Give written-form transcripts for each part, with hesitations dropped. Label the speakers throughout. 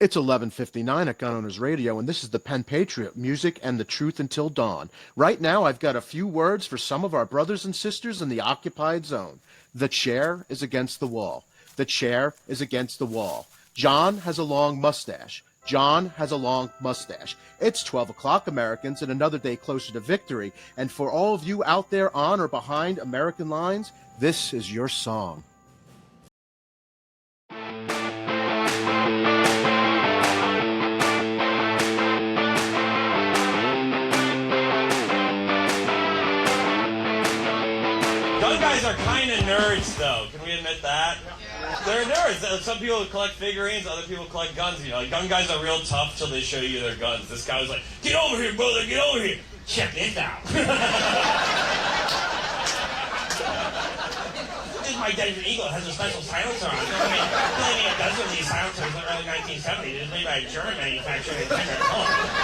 Speaker 1: It's 11:59 at Gun Owners Radio, and this is the Penn Patriot, music and the truth until dawn. Right now, I've got a few words for some of our brothers and sisters in the occupied zone. The chair is against the wall. The chair is against the wall. John has a long mustache. John has a long mustache. It's 12 o'clock, Americans, and another day closer to victory. And for all of you out there on or behind American lines, this is your song.
Speaker 2: Are kind of nerds, though. Can we admit that? They're nerds. Some people collect figurines, other people collect guns. You know, gun guys are real tough till they show you their guns. This guy was like, "Get over here, brother! Get over here! Check this out." This is my Desert Eagle. It has a special silencer on it. I mean, the only thing it does with these silencers in the early 1970s is made by a German manufacturer in Haggard.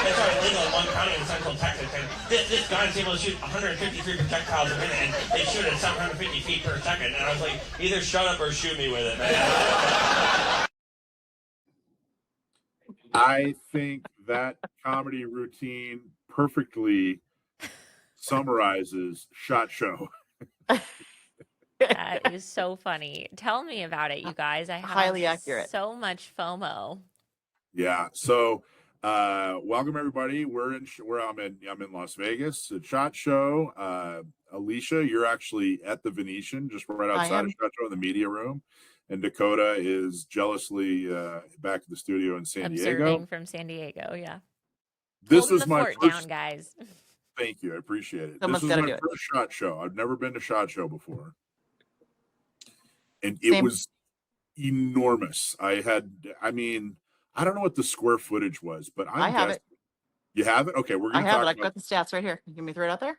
Speaker 2: They started legal in one county in central Texas, and this gun is able to shoot 153 projectiles a minute, and they shoot at 750 feet per second. And I was like, either shut up or shoot me with it, man.
Speaker 3: I think that comedy routine perfectly summarizes SHOT Show.
Speaker 4: That is so funny. Tell me about it, you guys. I have
Speaker 5: highly accurate.
Speaker 4: So much FOMO.
Speaker 3: Yeah. So, welcome everybody. I'm in Las Vegas at SHOT Show. Alicia, you're actually at the Venetian, just right outside of SHOT Show in the media room, and Dakota is jealously back at the studio in San Diego.
Speaker 4: Observing from San Diego. Yeah.
Speaker 3: This
Speaker 4: Holding
Speaker 3: is
Speaker 4: the
Speaker 3: my
Speaker 4: fort
Speaker 3: first.
Speaker 4: down, guys.
Speaker 3: Thank you. I appreciate it.
Speaker 5: Someone's
Speaker 3: this is
Speaker 5: gotta
Speaker 3: my
Speaker 5: do it.
Speaker 3: first SHOT Show. I've never been to SHOT Show before. And it
Speaker 5: Same.
Speaker 3: was enormous. I don't know what the square footage was, but
Speaker 5: I have it.
Speaker 3: You have it? Okay, we're
Speaker 5: I
Speaker 3: going to
Speaker 5: have
Speaker 3: talk
Speaker 5: it. I
Speaker 3: about
Speaker 5: got the stats right here. Can you throw it out there?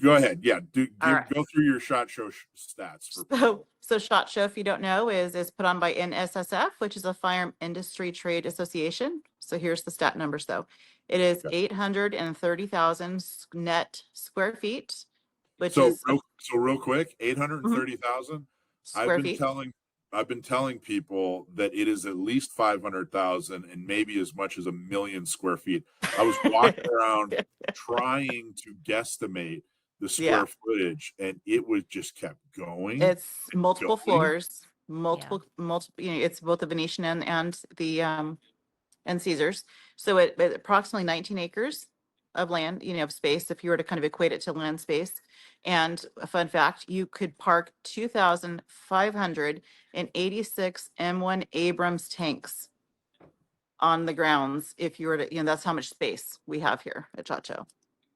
Speaker 3: Go ahead. Yeah,
Speaker 5: All right.
Speaker 3: go through your SHOT Show stats.
Speaker 5: So SHOT Show, if you don't know, is put on by NSSF, which is a Firearm Industry Trade Association. So here's the stat numbers, though. It is 830,000 net square feet, which is
Speaker 3: real quick, 830,000.
Speaker 5: square feet.
Speaker 3: I've been telling people that it is at least 500,000 and maybe as much as 1 million square feet. I was walking around trying to guesstimate the square footage, and it was just kept going.
Speaker 5: It's multiple floors, multiple. It's both the Venetian and the and Caesars. So it approximately 19 acres of land, of space, if you were to kind of equate it to land space. And a fun fact, you could park 2,586 M1 Abrams tanks on the grounds if you were to, that's how much space we have here at SHOT Show.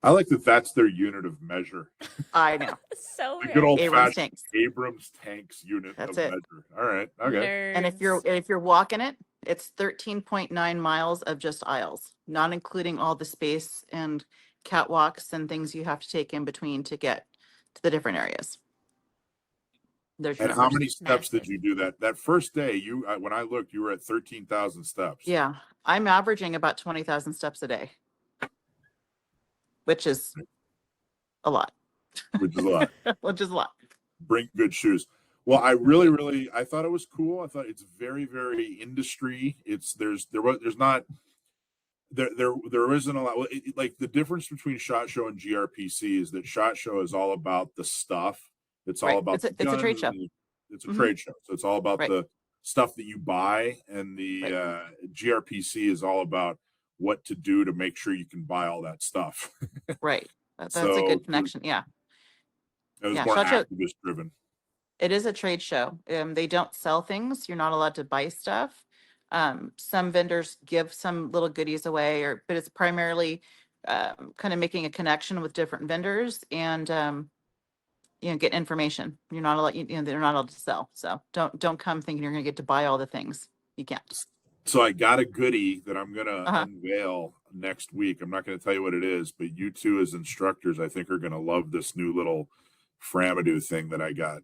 Speaker 3: I like that that's their unit of measure.
Speaker 5: I know.
Speaker 4: So
Speaker 3: The good old
Speaker 5: Abrams
Speaker 3: fashioned
Speaker 5: tanks.
Speaker 3: Abrams tanks unit
Speaker 5: That's
Speaker 3: of
Speaker 5: it.
Speaker 3: measure. All right. Okay.
Speaker 5: And if you're walking it, it's 13.9 miles of just aisles, not including all the space and catwalks and things you have to take in between to get to the different areas.
Speaker 3: And how many steps did you do that first day? When I looked, you were at 13,000 steps.
Speaker 5: Yeah, I'm averaging about 20,000 steps a day, which is a lot.
Speaker 3: Which is a lot.
Speaker 5: Which is a lot.
Speaker 3: Bring good shoes. Well, I thought it was cool. I thought it's very, very industry. There isn't a lot. Like the difference between SHOT Show and GRPC is that SHOT Show is all about the stuff. It's all about
Speaker 5: it's a trade show.
Speaker 3: It's a trade show. So it's all about the stuff that you buy, and the GRPC is all about what to do to make sure you can buy all that stuff.
Speaker 5: Right. That's a good connection. Yeah.
Speaker 3: It was more activist driven.
Speaker 5: It is a trade show. They don't sell things. You're not allowed to buy stuff. Some vendors give some little goodies away, but it's primarily kind of making a connection with different vendors and get information. You're not allowed. They're not allowed to sell. So don't come thinking you're going to get to buy all the things. You can't.
Speaker 3: So I got a goodie that I'm going to unveil next week. I'm not going to tell you what it is, but you two as instructors, I think, are going to love this new little Framadoo thing that I got.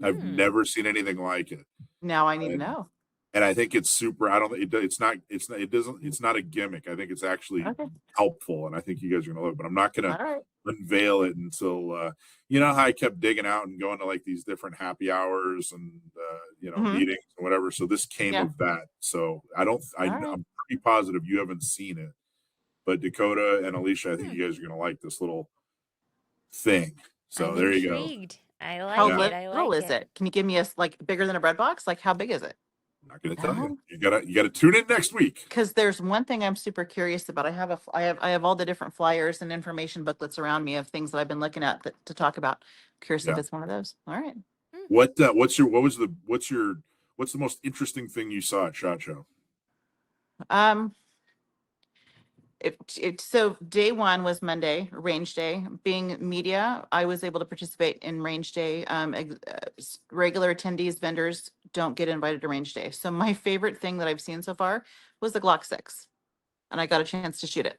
Speaker 3: I've never seen anything like it.
Speaker 5: Now I need to know.
Speaker 3: and I think it's super. I don't. It's not. It's not. It doesn't. It's not a gimmick. I think it's actually
Speaker 5: Okay.
Speaker 3: helpful, and I think you guys are gonna love it. But I'm not gonna
Speaker 5: All right.
Speaker 3: unveil it until you know how I kept digging out and going to like these different happy hours and meetings and whatever. So this came of that. So I don't. I'm pretty positive you haven't seen it, but Dakota and Alicia, I think you guys are gonna like this little thing. So
Speaker 4: I'm
Speaker 3: there
Speaker 4: intrigued.
Speaker 3: you go.
Speaker 4: I like
Speaker 5: How
Speaker 4: it. I
Speaker 5: little
Speaker 4: like
Speaker 5: is it? Can you give me a like bigger than a bread box? Like how big is it?
Speaker 3: I'm not gonna tell you. You gotta tune in next week.
Speaker 5: Because there's one thing I'm super curious about. I have all the different flyers and information booklets around me of things that I've been looking at to talk about. Curious if it's one of those. All right.
Speaker 3: What's the most interesting thing you saw at SHOT Show?
Speaker 5: So day one was Monday, range day. Being media, I was able to participate in range day. Regular attendees, vendors don't get invited to range day. So my favorite thing that I've seen so far was the Glock 6, and I got a chance to shoot it.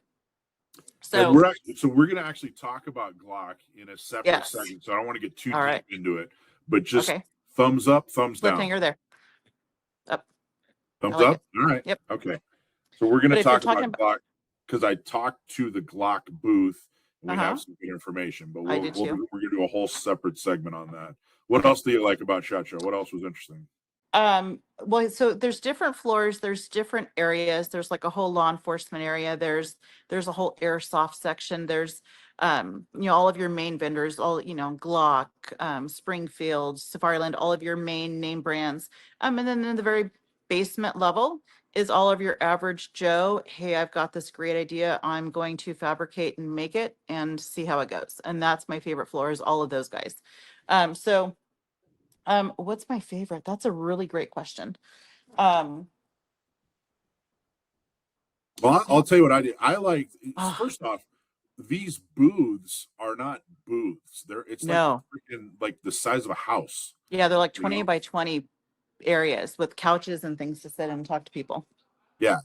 Speaker 5: So
Speaker 3: we're gonna actually talk about Glock in a separate segment. So I don't want to get too deep into it, but just thumbs up, thumbs down.
Speaker 5: Cliffhanger there. Up.
Speaker 3: Thumbs
Speaker 5: like
Speaker 3: up.
Speaker 5: it.
Speaker 3: All right.
Speaker 5: Yep.
Speaker 3: Okay. So we're gonna talk about
Speaker 5: talking
Speaker 3: Glock because I talked to the Glock booth. And we have some good information, but we're gonna do a whole separate segment on that. What else do you like about SHOT Show? What else was interesting?
Speaker 5: Well, so there's different floors, there's different areas. There's like a whole law enforcement area. There's a whole airsoft section. There's all of your main vendors, all Glock, Springfield, Safariland, all of your main name brands. And then in the very basement level is all of your average Joe. Hey, I've got this great idea. I'm going to fabricate and make it and see how it goes. And that's my favorite floor, is all of those guys. What's my favorite? That's a really great question.
Speaker 3: Well, I'll tell you what I did. I like, first off, these booths are not booths. It's like freaking like the size of a house.
Speaker 5: Yeah, they're like 20 by 20 areas with couches and things to sit and talk to people. Yeah.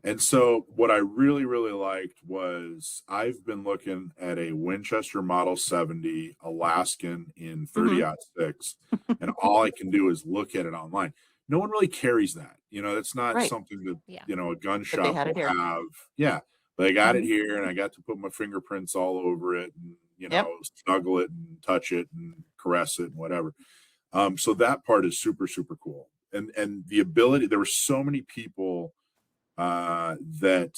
Speaker 3: And so what I really, really liked was I've been looking at a Winchester Model 70 Alaskan in 30-06, and all I can do is look at it online. No one really carries that. It's not something that, a gun shop will have. Yeah. But I got it here, and I got to put my fingerprints all over it and, snuggle it and touch it and caress it and whatever. So that part is super, super cool. And the ability, there were so many people that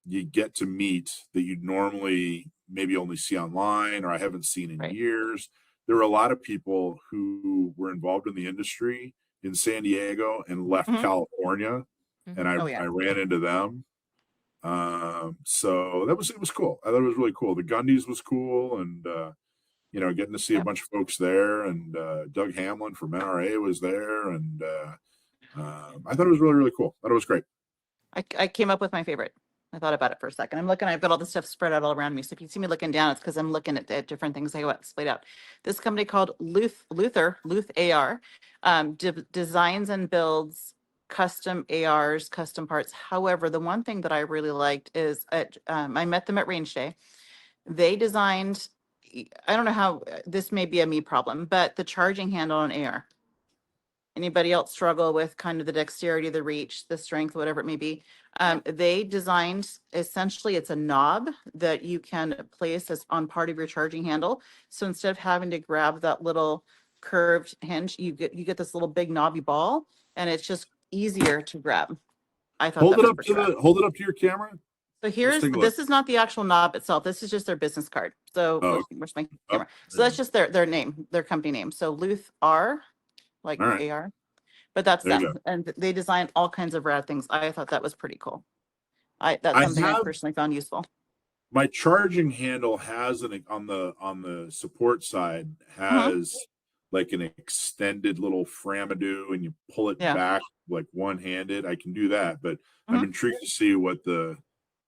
Speaker 3: you get to meet that you'd normally maybe only see online or I haven't seen in years. There were a lot of people who were involved in the industry in San Diego and left California, and I ran into them. So it was cool. I thought it was really cool. The Gundies was cool, and getting to see a bunch of folks there, and Doug Hamlin from NRA was there, and I thought it was really, really cool. I thought it was great.
Speaker 5: I came up with my favorite. I thought about it for a second. I'm looking, I've got all this stuff spread out all around me. So if you see me looking down, it's because I'm looking at different things I got splayed out. This company called Luth AR designs and builds custom ARs, custom parts. However, the one thing that I really liked is I met them at Range Day. They designed, I don't know how, this may be a me problem, but the charging handle on AR. Anybody else struggle with kind of the dexterity, the reach, the strength, whatever it may be? They designed, essentially, it's a knob that you can place as on part of your charging handle. So instead of having to grab that little curved hinge, you get this little big knobby ball, and it's just easier to grab. I thought
Speaker 3: hold it up to your camera.
Speaker 5: So this is not the actual knob itself. This is just their business card. So where's my camera? So that's just their name, their company name. So Luth R. Like AR, but that's them, and they design all kinds of rad things. I thought that was pretty cool. That's something I personally found useful.
Speaker 3: My charging handle has on the support side has like an extended little Framadoo, and you pull it back like one-handed. I can do that, but I'm intrigued to see what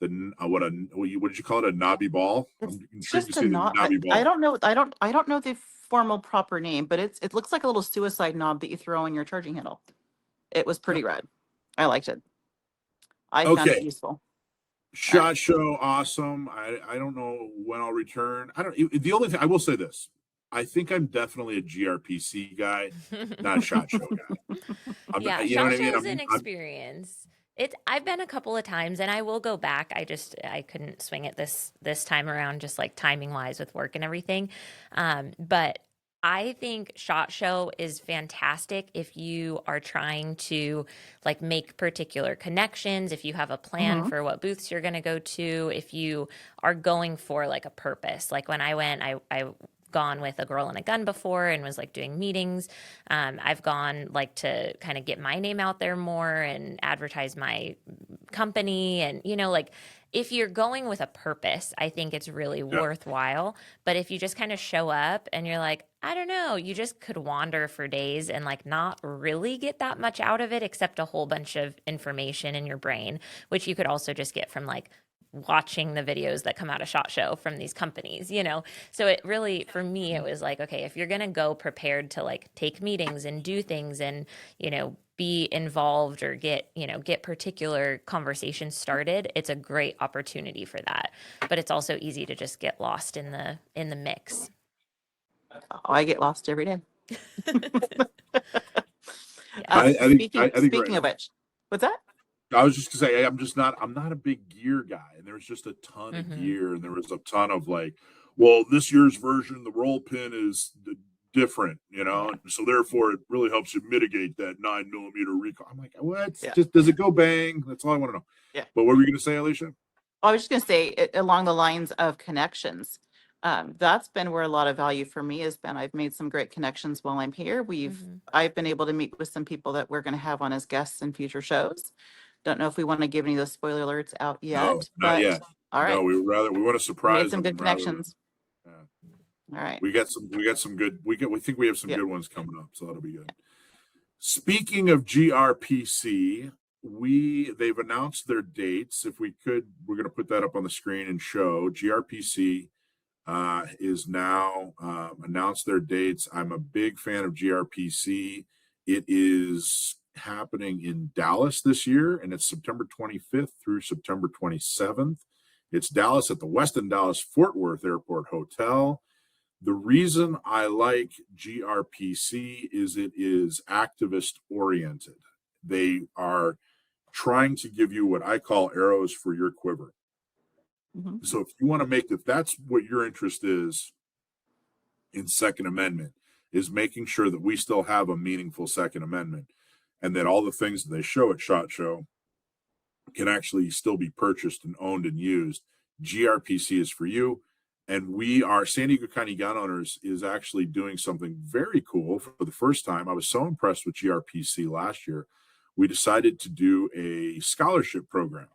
Speaker 3: what did you call it? A knobby ball?
Speaker 5: It's just a knob. I don't know. I don't know the formal proper name, but it looks like a little suicide knob that you throw on your charging handle. It was pretty rad. I liked it. I found it useful.
Speaker 3: SHOT Show, awesome. I don't know when I'll return. The only thing I will say this, I think I'm definitely a GRPC guy, not a SHOT Show guy.
Speaker 4: Yeah,
Speaker 3: You know what
Speaker 4: SHOT
Speaker 3: I mean?
Speaker 4: Show's an experience. I've been a couple of times and I will go back. I couldn't swing it this time around, just like timing wise with work and everything. But I think SHOT Show is fantastic if you are trying to like make particular connections, if you have a plan
Speaker 5: Mhm.
Speaker 4: for what booths you're going to go to, if you are going for like a purpose. Like when I went, I gone with a girl and a gun before and was like doing meetings. I've gone like to kind of get my name out there more and advertise my company. And, like if you're going with a purpose, I think it's really
Speaker 3: Yeah.
Speaker 4: worthwhile. But if you just kind of show up and you're like, I don't know, you just could wander for days and like not really get that much out of it except a whole bunch of information in your brain, which you could also just get from like watching the videos that come out of SHOT Show from these companies. So it really, for me, it was like, okay, if you're going to go prepared to like take meetings and do things and, be involved or get particular conversations started, it's a great opportunity for that. But it's also easy to just get lost in the mix.
Speaker 5: Oh, I get lost every day.
Speaker 4: Yeah.
Speaker 3: I think I think
Speaker 5: Speaking
Speaker 3: right.
Speaker 5: of which, what's that?
Speaker 3: I was just gonna say I'm not a big gear guy, and there was just a ton of
Speaker 4: Mhm.
Speaker 3: gear, and there was a ton of like, well, this year's version, the roll pin is different,
Speaker 4: Yeah.
Speaker 3: and so therefore it really helps you mitigate that 9 millimeter recoil. I'm like, what?
Speaker 5: Yeah.
Speaker 3: Just does it go bang? That's all I want to know.
Speaker 5: Yeah.
Speaker 3: But what were you gonna say, Alicia?
Speaker 5: I was just going to say along the lines of connections. That's been where a lot of value for me has been. I've made some great connections while I'm here.
Speaker 4: Mhm.
Speaker 5: I've been able to meet with some people that we're going to have on as guests in future shows. Don't know if we want to give any of those spoiler alerts out
Speaker 3: No,
Speaker 5: yet,
Speaker 3: not
Speaker 5: but
Speaker 3: yet.
Speaker 5: all right.
Speaker 3: No, we want to
Speaker 5: We made
Speaker 3: surprise
Speaker 5: some
Speaker 3: them
Speaker 5: good
Speaker 3: rather than.
Speaker 5: connections.
Speaker 3: Yeah.
Speaker 5: All right.
Speaker 3: We got some good. We think we have some
Speaker 5: Yeah.
Speaker 3: good ones coming up, so that'll be good. Speaking of GRPC, they've announced their dates. If we could, we're going to put that up on the screen and show GRPC is now announced their dates. I'm a big fan of GRPC. It is happening in Dallas this year, and it's September 25th through September 27th. It's Dallas at the Westin Dallas Fort Worth Airport Hotel. The reason I like GRPC is it is activist oriented. They are trying to give you what I call arrows for your quiver.
Speaker 5: Mhm.
Speaker 3: So if you want to if that's what your interest is in Second Amendment, is making sure that we still have a meaningful Second Amendment and that all the things that they show at SHOT Show can actually still be purchased and owned and used, GRPC is for you. And San Diego County Gun Owners is actually doing something very cool for the first time. I was so impressed with GRPC last year. We decided to do a scholarship program.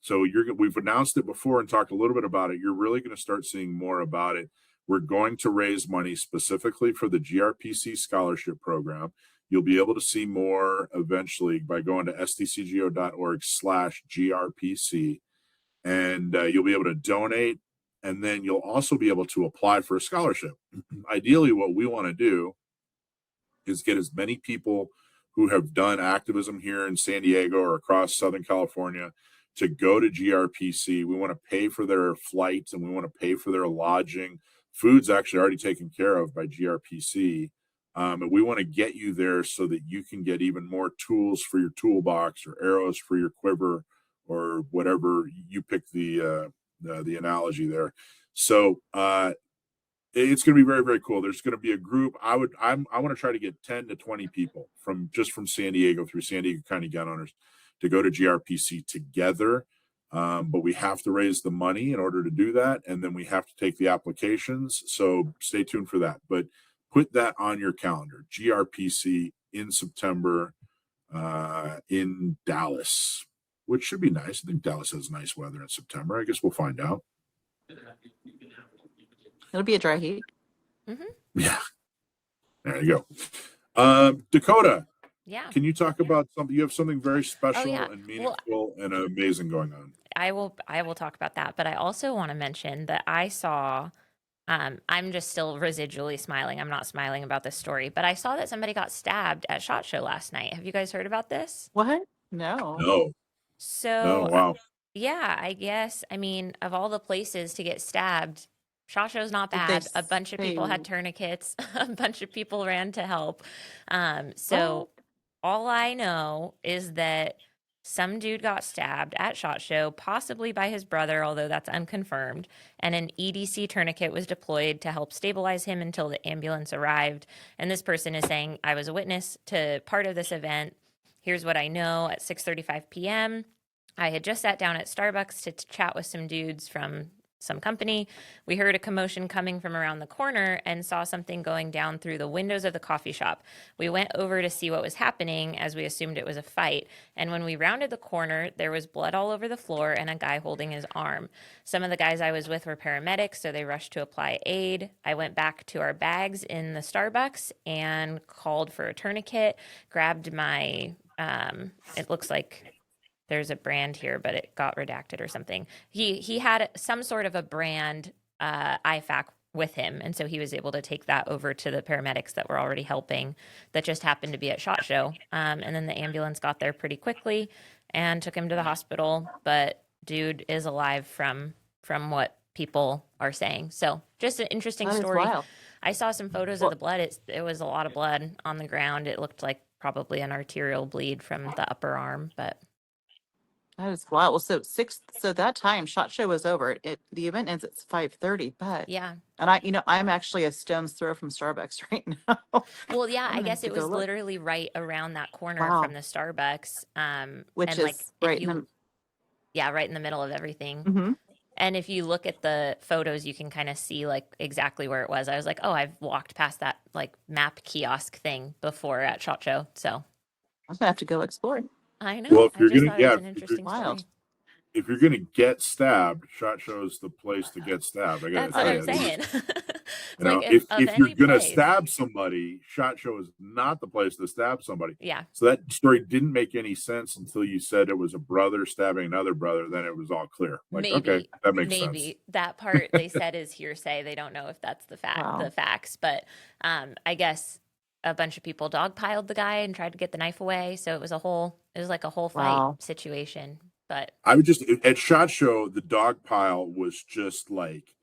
Speaker 3: So we've announced it before and talked a little bit about it. You're really going to start seeing more about it. We're going to raise money specifically for the GRPC scholarship program. You'll be able to see more eventually by going to stcgo.org/GRPC, and you'll be able to donate, and then you'll also be able to apply for a scholarship. Ideally, what we want to do is get as many people who have done activism here in San Diego or across Southern California to go to GRPC. We want to pay for their flights and we want to pay for their lodging. Food's actually already taken care of by GRPC. And we want to get you there so that you can get even more tools for your toolbox or arrows for your quiver or whatever you pick the analogy there. So it's going to be very, very cool. There's going to be a group. I want to try to get 10 to 20 people from San Diego through San Diego County Gun Owners to go to GRPC together. But we have to raise the money in order to do that. And then we have to take the applications. So stay tuned for that. But put that on your calendar. GRPC in September in Dallas, which should be nice. I think Dallas has nice weather in September. I guess we'll find out.
Speaker 5: It'll be a dry heat.
Speaker 4: Mm-hmm.
Speaker 3: Yeah. There you go. Dakota.
Speaker 4: Yeah.
Speaker 3: Can you talk about something? You have something very special
Speaker 4: yeah.
Speaker 3: and meaningful and amazing going on.
Speaker 4: I will talk about that, but I also want to mention that I saw I'm just still residually smiling. I'm not smiling about this story, but I saw that somebody got stabbed at SHOT Show last night. Have you guys heard about this?
Speaker 5: What? No.
Speaker 3: No.
Speaker 4: So
Speaker 3: No. Wow.
Speaker 4: yeah, I guess. I mean, of all the places to get stabbed, SHOT Show's not
Speaker 5: Did they
Speaker 4: bad. A bunch of people
Speaker 5: say?
Speaker 4: had tourniquets. A bunch of people ran to help.
Speaker 5: Oh,
Speaker 4: So all I know is that some dude got stabbed at SHOT Show, possibly by his brother, although that's unconfirmed, and an EDC tourniquet was deployed to help stabilize him until the ambulance arrived. And this person is saying, I was a witness to part of this event. Here's what I know. At 6:35 p.m., I had just sat down at Starbucks to chat with some dudes from some company. We heard a commotion coming from around the corner and saw something going down through the windows of the coffee shop. We went over to see what was happening, as we assumed it was a fight. And when we rounded the corner, there was blood all over the floor and a guy holding his arm. Some of the guys I was with were paramedics, so they rushed to apply aid. I went back to our bags in the Starbucks and called for a tourniquet, grabbed my, it looks like there's a brand here, but it got redacted or something. He had some sort of a brand IFAC with him, and so he was able to take that over to the paramedics that were already helping, that just happened to be at SHOT Show. And then the ambulance got there pretty quickly and took him to the hospital. But dude is alive from what people are saying. So just an interesting
Speaker 5: that is
Speaker 4: story.
Speaker 5: wild.
Speaker 4: I saw some photos of the blood. It was a lot of blood on the ground. It looked like probably an arterial bleed from the upper arm, but
Speaker 5: That is wild. Well, so that time SHOT Show was over. The event ends at 5:30, but
Speaker 4: yeah.
Speaker 5: and I'm actually a stone's throw from Starbucks right now.
Speaker 4: Well, yeah,
Speaker 5: I'm
Speaker 4: I
Speaker 5: gonna
Speaker 4: guess
Speaker 5: have to
Speaker 4: it
Speaker 5: go
Speaker 4: was
Speaker 5: look.
Speaker 4: literally right around that corner
Speaker 5: Wow.
Speaker 4: from the Starbucks.
Speaker 5: Which
Speaker 4: And
Speaker 5: is
Speaker 4: like if
Speaker 5: right
Speaker 4: you,
Speaker 5: in
Speaker 4: yeah, right in the middle of everything.
Speaker 5: the. Mhm.
Speaker 4: And if you look at the photos, you can kind of see like exactly where it was. I was like, oh, I've walked past that like map kiosk thing before at SHOT Show. So
Speaker 5: I'm gonna have to go explore.
Speaker 4: I know.
Speaker 3: Well, if
Speaker 4: I
Speaker 3: you're
Speaker 4: just
Speaker 3: gonna,
Speaker 4: thought it was
Speaker 3: yeah,
Speaker 4: an interesting
Speaker 5: Wild.
Speaker 4: story.
Speaker 3: if you're gonna get stabbed, SHOT Show's the place to get stabbed. I gotta
Speaker 4: That's what I'm
Speaker 3: say,
Speaker 4: saying.
Speaker 3: you
Speaker 4: Like
Speaker 3: know, if
Speaker 4: of
Speaker 3: you're
Speaker 4: any
Speaker 3: gonna
Speaker 4: place.
Speaker 3: stab somebody, SHOT Show is not the place to stab somebody.
Speaker 4: Yeah.
Speaker 3: So that story didn't make any sense until you said it was a brother stabbing another brother. Then it was all clear. Like, okay, that makes sense.
Speaker 4: Maybe that part they said is hearsay. They don't know if that's the
Speaker 5: Wow.
Speaker 4: facts, but I guess a bunch of people dogpiled the guy and tried to get the knife away. So it was like a whole fight
Speaker 5: Wow.
Speaker 4: situation. But
Speaker 3: I would just at SHOT Show, the dog pile was just like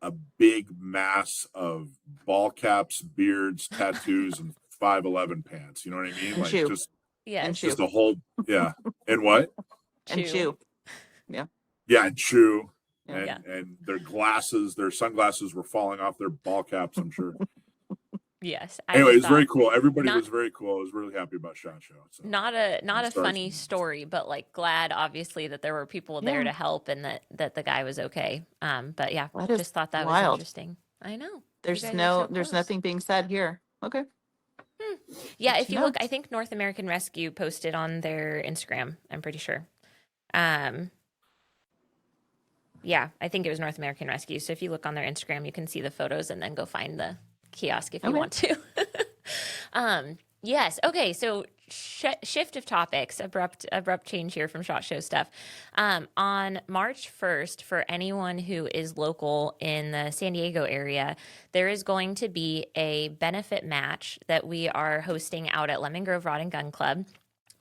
Speaker 3: a big mass of ball caps, beards, tattoos, and 511 pants. You know what I mean?
Speaker 5: And
Speaker 3: Like
Speaker 5: shoe.
Speaker 3: just
Speaker 4: yeah,
Speaker 5: And
Speaker 3: just
Speaker 5: shoe.
Speaker 3: a whole yeah. And what?
Speaker 5: And shoe.
Speaker 3: Yeah, and shoe.
Speaker 5: Yeah.
Speaker 3: And and their sunglasses were falling off their ball caps, I'm sure.
Speaker 4: Yes. I
Speaker 3: Anyway,
Speaker 4: just
Speaker 3: it's very
Speaker 4: thought
Speaker 3: cool. Everybody
Speaker 4: not-
Speaker 3: was very cool. I was really happy about SHOT Show. So.
Speaker 4: not a
Speaker 3: I'm sorry.
Speaker 4: funny story, but like glad obviously that there were people there
Speaker 5: Yeah.
Speaker 4: to help and that the guy was okay. But yeah,
Speaker 5: That is
Speaker 4: just thought that was
Speaker 5: wild.
Speaker 4: interesting. I know. You
Speaker 5: There's
Speaker 4: guys are so
Speaker 5: there's
Speaker 4: close.
Speaker 5: nothing being said here. Okay.
Speaker 4: Yeah,
Speaker 5: Good
Speaker 4: if
Speaker 5: to
Speaker 4: you
Speaker 5: know.
Speaker 4: look, I think North American Rescue posted on their Instagram, I'm pretty sure. Yeah, I think it was North American Rescue. So if you look on their Instagram, you can see the photos and then go find the kiosk if you
Speaker 5: Okay.
Speaker 4: want to. Yes. Okay. So shift of topics, abrupt change here from SHOT Show stuff. On March 1st, for anyone who is local in the San Diego area, there is going to be a benefit match that we are hosting out at Lemon Grove Rod and Gun Club.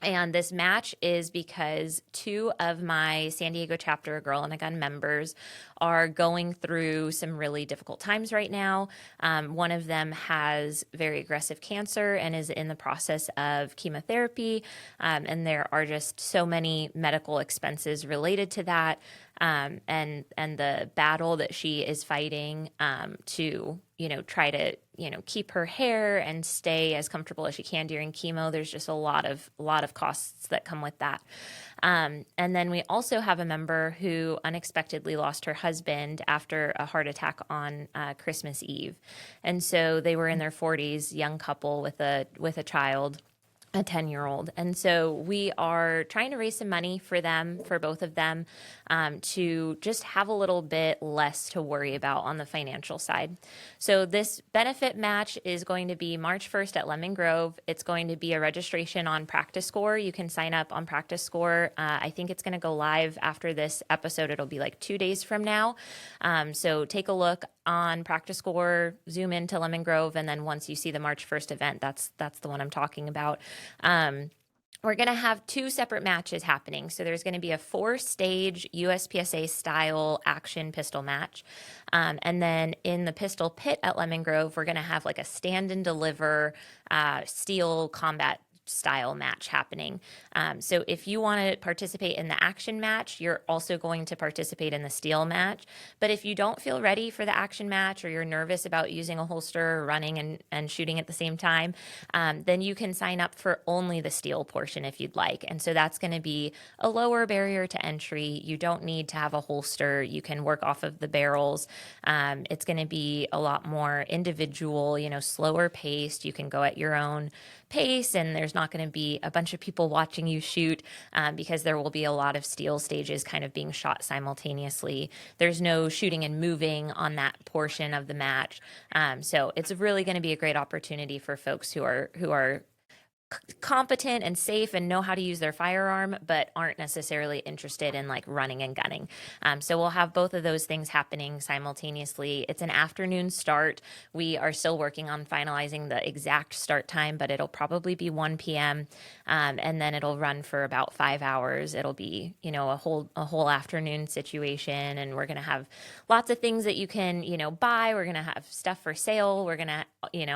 Speaker 4: And this match is because two of my San Diego chapter Girl and a Gun members are going through some really difficult times right now. One of them has very aggressive cancer and is in the process of chemotherapy. And there are just so many medical expenses related to that. And the battle that she is fighting to, try to, keep her hair and stay as comfortable as she can during chemo. There's just a lot of costs that come with that. And then we also have a member who unexpectedly lost her husband after a heart attack on Christmas Eve. And so they were in their 40s, young couple with a child, a 10-year-old. And so we are trying to raise some money for them, for both of them, to just have a little bit less to worry about on the financial side. So this benefit match is going to be March 1st at Lemon Grove. It's going to be a registration on Practice Score. You can sign up on Practice Score. I think it's going to go live after this episode. It'll be like 2 days from now. So take a look on Practice Score, zoom into Lemon Grove, and then once you see the March 1st event, that's the one I'm talking about. we're going to have 2 separate matches happening. So there's going to be a 4-stage USPSA style action pistol match. And then in the pistol pit at Lemon Grove, we're going to have like a stand and deliver steel combat style match happening. So if you want to participate in the action match, you're also going to participate in the steel match. But if you don't feel ready for the action match, or you're nervous about using a holster, or running and shooting at the same time, then you can sign up for only the steel portion if you'd like. And so that's going to be a lower barrier to entry. You don't need to have a holster. You can work off of the barrels. It's going to be a lot more individual, slower paced. You can go at your own pace, and there's not going to be a bunch of people watching you shoot, because there will be a lot of steel stages kind of being shot simultaneously. There's no shooting and moving on that portion of the match. So it's really going to be a great opportunity for folks who are competent and safe and know how to use their firearm, but aren't necessarily interested in like running and gunning. So we'll have both of those things happening simultaneously. It's an afternoon start. We are still working on finalizing the exact start time, but it'll probably be 1 p.m. And then it'll run for about 5 hours. It'll be, a whole afternoon situation. And we're going to have lots of things that you can, buy. We're going to have stuff for sale. We're going to,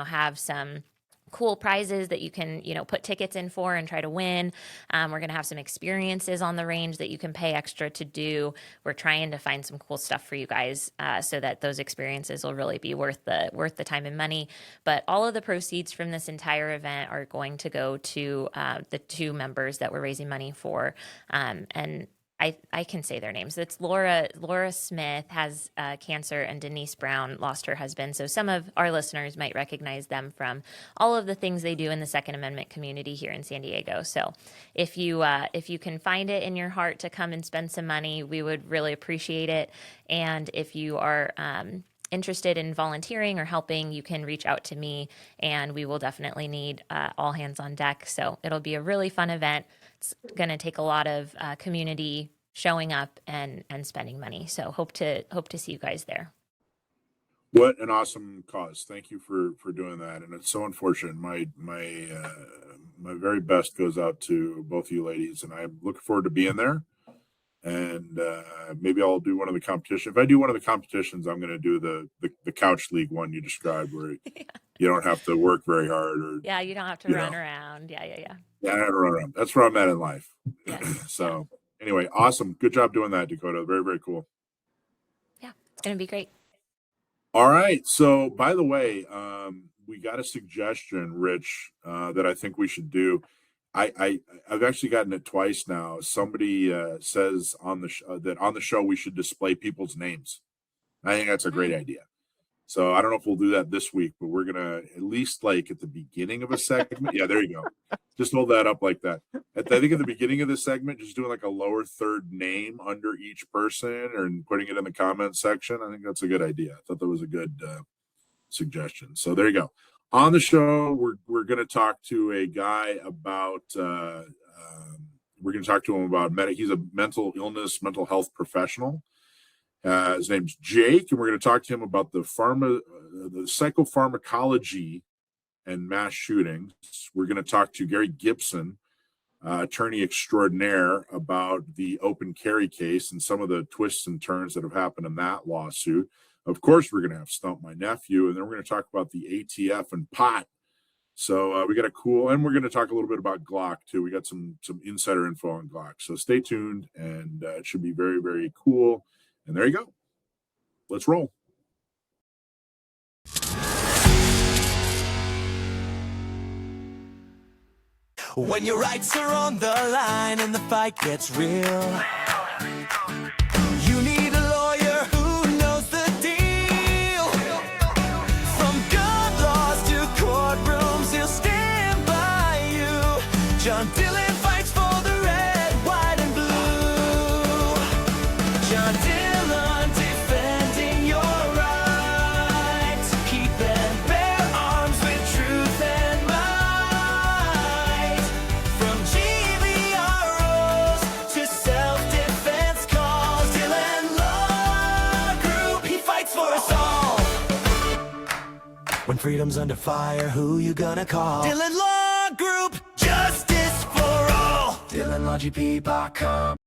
Speaker 4: have some cool prizes that you can, put tickets in for and try to win. We're going to have some experiences on the range that you can pay extra to do. We're trying to find some cool stuff for you guys, so that those experiences will really be worth the time and money. But all of the proceeds from this entire event are going to go to the 2 members that we're raising money for. And I can say their names. It's Laura Smith has cancer, and Denise Brown lost her husband. So some of our listeners might recognize them from all of the things they do in the Second Amendment community here in San Diego. So if you can find it in your heart to come and spend some money, we would really appreciate it. And if you are interested in volunteering or helping, you can reach out to me, and we will definitely need all hands on deck. So it'll be a really fun event. It's going to take a lot of community showing up and spending money. So hope to see you guys there.
Speaker 3: What an awesome cause. Thank you for doing that. And it's so unfortunate. My very best goes out to both of you ladies, and I'm looking forward to being there. And maybe I'll do one of the competitions. If I do one of the competitions, I'm going to do the couch league one you described, where you don't have to work very hard, or
Speaker 4: you don't have to run around. Yeah,
Speaker 3: I don't have to run around. That's where I'm at in life.
Speaker 4: Yes.
Speaker 3: So anyway, awesome. Good job doing that, Dakota. Very, very cool.
Speaker 4: Yeah, it's going to be great.
Speaker 3: All right. So by the way, we got a suggestion, Rich, that I think we should do. I've actually gotten it twice now. Somebody says on that on the show we should display people's names. I think that's a great idea. So I don't know if we'll do that this week, but we're gonna at least like at the beginning of a segment. Yeah, there you go. Just hold that up like that. I think at the beginning of the segment, just doing like a lower third name under each person and putting it in the comments section. I think that's a good idea. I thought that was a good suggestion. So there you go. On the show, we're going to talk to a guy about. We're going to talk to him about he's a mental health professional. His name's Jake, and we're going to talk to him about the psychopharmacology and mass shootings. We're going to talk to Gary Gibson, attorney extraordinaire, about the open carry case and some of the twists and turns that have happened in that lawsuit. Of course, we're going to have Stump My Nephew, and then we're going to talk about the ATF and pot. So we got and we're going to talk a little bit about Glock too. We got some insider info on Glock. So stay tuned, and it should be very, very cool. And there you go. Let's roll.
Speaker 6: When your rights are on the line and the fight gets real, you need a lawyer who knows the deal. From gun laws to courtrooms, he'll stand by you. John Dillon fights for the red, white, and blue. John Dillon defending your rights, keeping bare arms with truth and might. From GVROs to self-defense calls, Dillon Law Group, he fights for us all. When freedom's under fire, who you gonna call? Dillon Law Group, justice for all. DylanLogiP.com.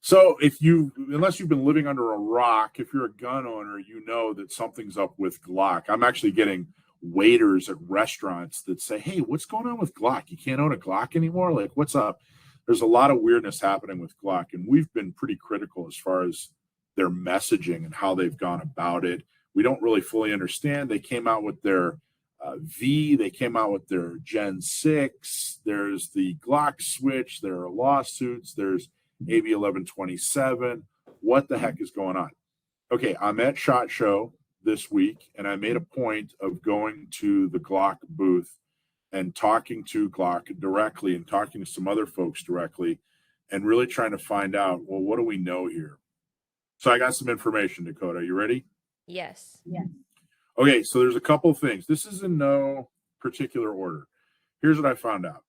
Speaker 3: So unless you've been living under a rock, if you're a gun owner, you know that something's up with Glock. I'm actually getting waiters at restaurants that say, hey, what's going on with Glock? You can't own a Glock anymore? Like, what's up? There's a lot of weirdness happening with Glock, and we've been pretty critical as far as their messaging and how they've gone about it. We don't really fully understand. They came out with their V, they came out with their Gen 6. There's the Glock switch. There are lawsuits. There's AB 1127. What the heck is going on? Okay, I'm at SHOT Show this week, and I made a point of going to the Glock booth and talking to Glock directly and talking to some other folks directly and really trying to find out, well, what do we know here? So I got some information, Dakota. You ready?
Speaker 4: Yes.
Speaker 3: Okay, so there's a couple of things. This is in no particular order. Here's what I found out.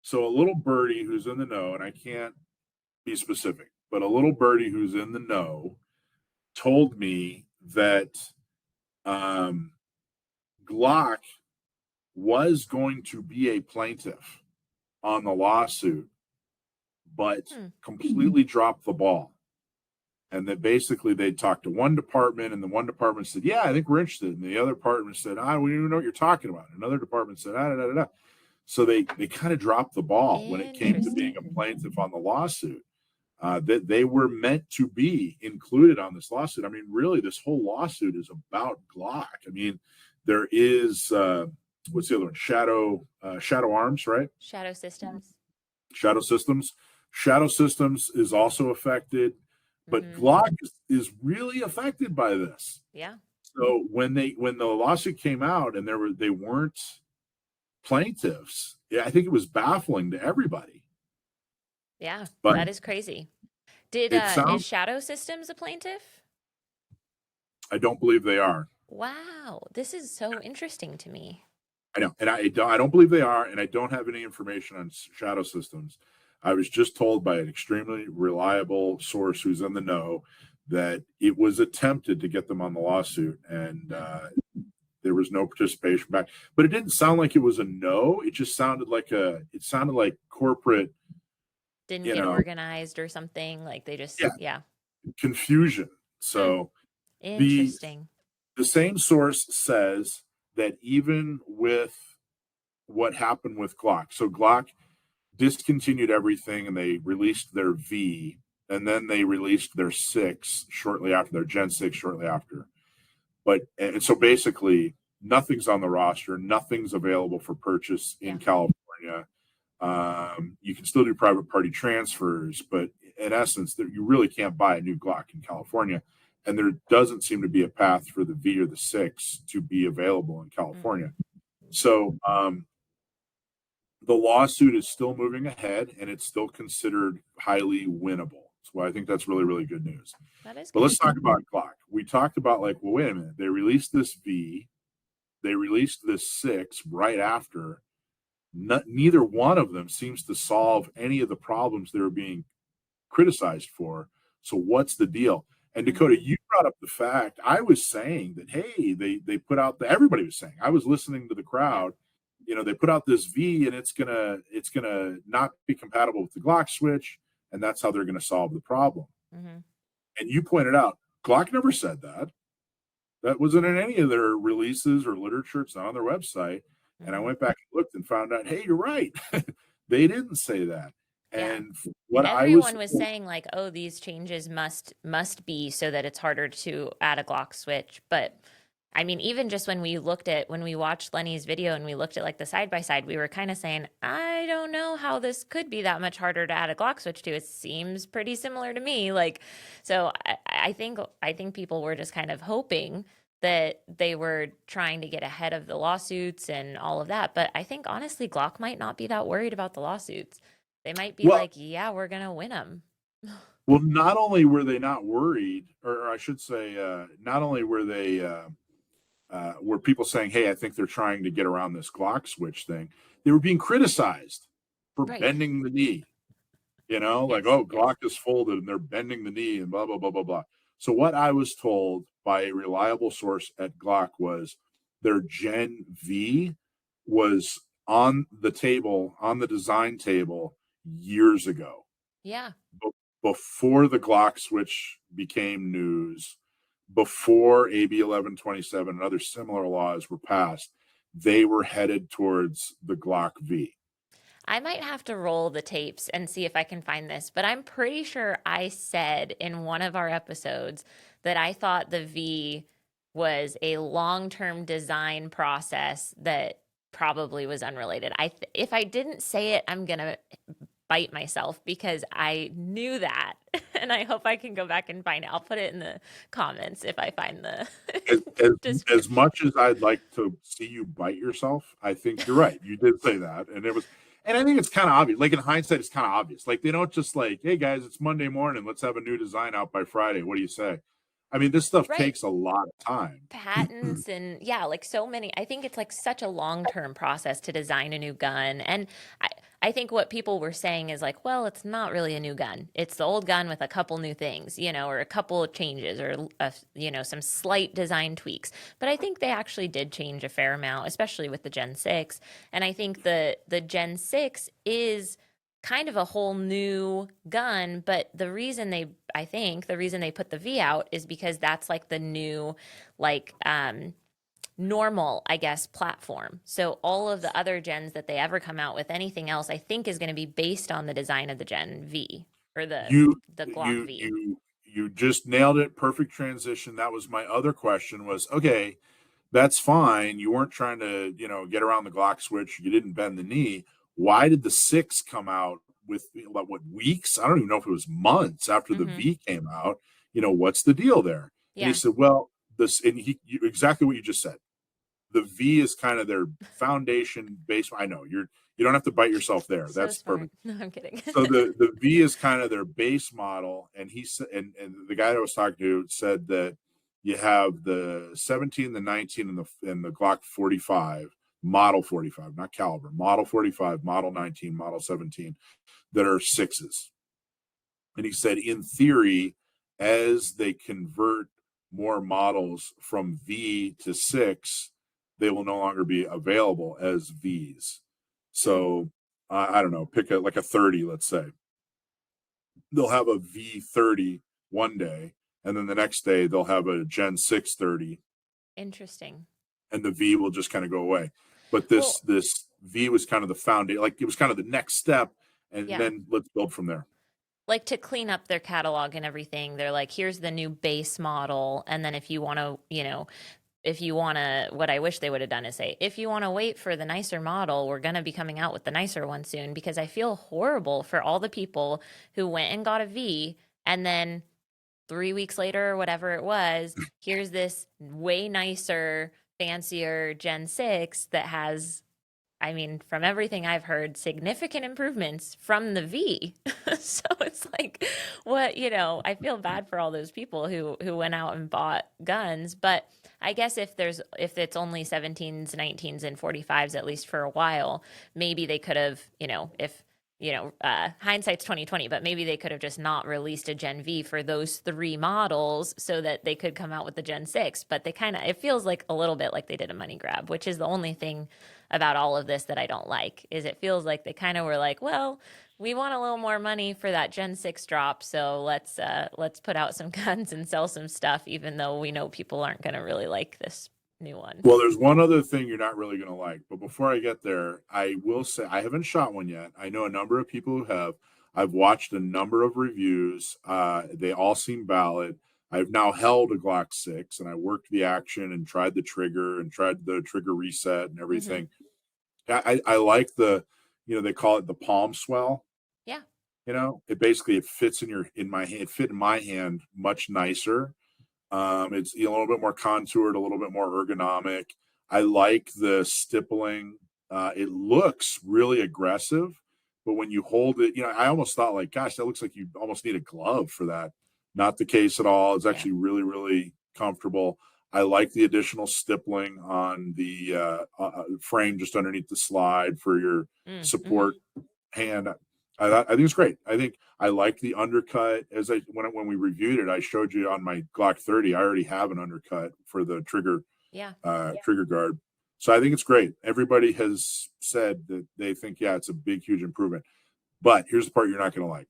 Speaker 3: So a little birdie who's in the know, and I can't be specific, but a little birdie who's in the know told me that Glock was going to be a plaintiff on the lawsuit, but completely dropped the ball. And that basically they talked to one department, and the one department said, yeah, I think we're interested. And the other department said, we don't even know what you're talking about. Another department said, da, da, da, da. So they kind of dropped the ball when it came to being a plaintiff on the lawsuit. That they were meant to be included on this lawsuit. I mean, really, this whole lawsuit is about Glock. I mean, there is what's the other one? Shadow Arms, right?
Speaker 4: Shadow Systems.
Speaker 3: Shadow Systems is also affected, but Glock is really affected by this.
Speaker 4: Yeah.
Speaker 3: So when the lawsuit came out and they weren't plaintiffs, I think it was baffling to everybody.
Speaker 4: Yeah,
Speaker 3: but
Speaker 4: that is crazy. Is Shadow Systems a plaintiff?
Speaker 3: I don't believe they are.
Speaker 4: Wow, this is so interesting to me.
Speaker 3: I know, and I don't believe they are, and I don't have any information on Shadow Systems. I was just told by an extremely reliable source who's in the know that it was attempted to get them on the lawsuit, and there was no participation back. But it didn't sound like it was a no. It just sounded like corporate.
Speaker 4: Didn't get organized or something. Like they just,
Speaker 3: confusion. So
Speaker 4: interesting.
Speaker 3: The same source says that even with what happened with Glock, so Glock discontinued everything and they released their V, and then they released their 6 shortly after, their Gen 6 shortly after. And so basically nothing's on the roster, nothing's available for purchase in California. You can still do private party transfers, but in essence, you really can't buy a new Glock in California. And there doesn't seem to be a path for the V or the 6 to be available in California. So the lawsuit is still moving ahead, and it's still considered highly winnable. So I think that's really, really good news.
Speaker 4: That is.
Speaker 3: But let's talk about Glock. We talked about wait a minute. They released this V. They released this 6 right after. Neither one of them seems to solve any of the problems they were being criticized for. So what's the deal? And Dakota, you brought up the fact, I was saying that, hey, they put out everybody was saying, I was listening to the crowd, they put out this V and it's gonna not be compatible with the Glock switch, and that's how they're gonna solve the problem. And you pointed out, Glock never said that. That wasn't in any of their releases or literature. It's not on their website. And I went back and looked and found out, hey, you're right. They didn't say that. And what
Speaker 4: everyone was saying, like, oh, these changes must be so that it's harder to add a Glock switch. But I mean, even just when we watched Lenny's video and we looked at like the side by side, we were kind of saying, I don't know how this could be that much harder to add a Glock switch to. It seems pretty similar to me. Like, so I think people were just kind of hoping that they were trying to get ahead of the lawsuits and all of that. But I think honestly, Glock might not be that worried about the lawsuits. They might be we're going to win them.
Speaker 3: Well, not only were they not worried, or I should say, not only were they, were people saying, hey, I think they're trying to get around this Glock switch thing. They were being criticized for bending the knee, Glock is folded and they're bending the knee and blah, blah, blah, blah, blah. So what I was told by a reliable source at Glock was their Gen V was on the table, on the design table years ago.
Speaker 4: Yeah.
Speaker 3: Before the Glock switch became news, before AB 1127 and other similar laws were passed, they were headed towards the Glock V.
Speaker 4: I might have to roll the tapes and see if I can find this, but I'm pretty sure I said in one of our episodes that I thought the V was a long-term design process that probably was unrelated. If I didn't say it, I'm gonna bite myself because I knew that, and I hope I can go back and find it. I'll put it in the comments if I find the
Speaker 3: as much as I'd like to see you bite yourself, I think you're right. You did say that, and it was, and I think it's kind of obvious. Like in hindsight, it's kind of obvious. Like they don't just like, hey guys, it's Monday morning, let's have a new design out by Friday. What do you say? I mean, this stuff
Speaker 4: Right.
Speaker 3: takes a lot of time.
Speaker 4: Patents and yeah, like so many. I think it's like such a long-term process to design a new gun. And I think what people were saying is like, well, it's not really a new gun. It's the old gun with a couple new things, you know, or a couple of changes or, you know, some slight design tweaks. But I think they actually did change a fair amount, especially with the Gen 6. And I think the Gen 6 is kind of a whole new gun, but I think the reason they put the V out is because that's like the new, like, normal, I guess, platform. So all of the other gens that they ever come out with, anything else, I think is going to be based on the design of the Gen V or the Glock V.
Speaker 3: You just nailed it. Perfect transition. That was my other question was, okay, that's fine. You weren't trying to, you know, get around the Glock switch. You didn't bend the knee. Why did the 6 come out with what weeks? I don't even know if it was months after the V came out. You know, what's the deal there?
Speaker 4: Yeah.
Speaker 3: And he said, well, exactly what you just said. The V is kind of their foundation base. I know you don't have to bite yourself there.
Speaker 4: So
Speaker 3: That's
Speaker 4: smart.
Speaker 3: perfect.
Speaker 4: No, I'm kidding.
Speaker 3: So the V is kind of their base model. And he said, and the guy that I was talking to said that you have the 17, the 19, and the Glock 45, model 45, not caliber, model 45, model 19, model 17, that are 6s. And he said, in theory, as they convert more models from V to 6, they will no longer be available as Vs. So I don't know, pick like a 30, let's say. They'll have a V30 one day, and then the next day they'll have a Gen 6 30.
Speaker 4: Interesting.
Speaker 3: And the V will just kind of go away. But this V was kind of the foundation, like it was kind of the next step, and then let's build from there.
Speaker 4: Like to clean up their catalog and everything, they're like, here's the new base model, and then if you want to, you know, what I wish they would have done is say, if you want to wait for the nicer model, we're going to be coming out with the nicer one soon, because I feel horrible for all the people who went and got a V and then 3 weeks later or whatever it was, here's this way nicer, fancier Gen 6 that has, I mean, from everything I've heard, significant improvements from the V. So it's like, what, you know, I feel bad for all those people who went out and bought guns. But I guess if it's only 17s, 19s, and 45s, at least for a while, maybe they could have, you know, hindsight's 2020, but maybe they could have just not released a Gen V for those 3 models so that they could come out with the Gen 6. But it feels like a little bit like they did a money grab, which is the only thing about all of this that I don't like, is it feels like they kind of were like, well, we want a little more money for that Gen 6 drop, so let's put out some guns and sell some stuff, even though we know people aren't going to really like this new one.
Speaker 3: Well, there's one other thing you're not really going to like, but before I get there, I will say I haven't shot one yet. I know a number of people who have. I've watched a number of reviews. They all seem valid. I've now held a Glock 6, and I worked the action and tried the trigger and tried the trigger reset and everything. I like the, you know, they call it the palm swell.
Speaker 4: Yeah.
Speaker 3: You know, it fits in my hand. It fit in my hand much nicer. It's a little bit more contoured, a little bit more ergonomic. I like the stippling. It looks really aggressive, but when you hold it, you know, I almost thought like, gosh, that looks like you almost need a glove for that. Not the case at all. It's actually really, really comfortable. I like the additional stippling on the frame just underneath the slide for your support hand. I think it's great. I think I like the undercut. When we reviewed it, I showed you on my Glock 30. I already have an undercut for the trigger, trigger guard. So I think it's great. Everybody has said that they think, yeah, it's a big, huge improvement. But here's the part you're not going to like.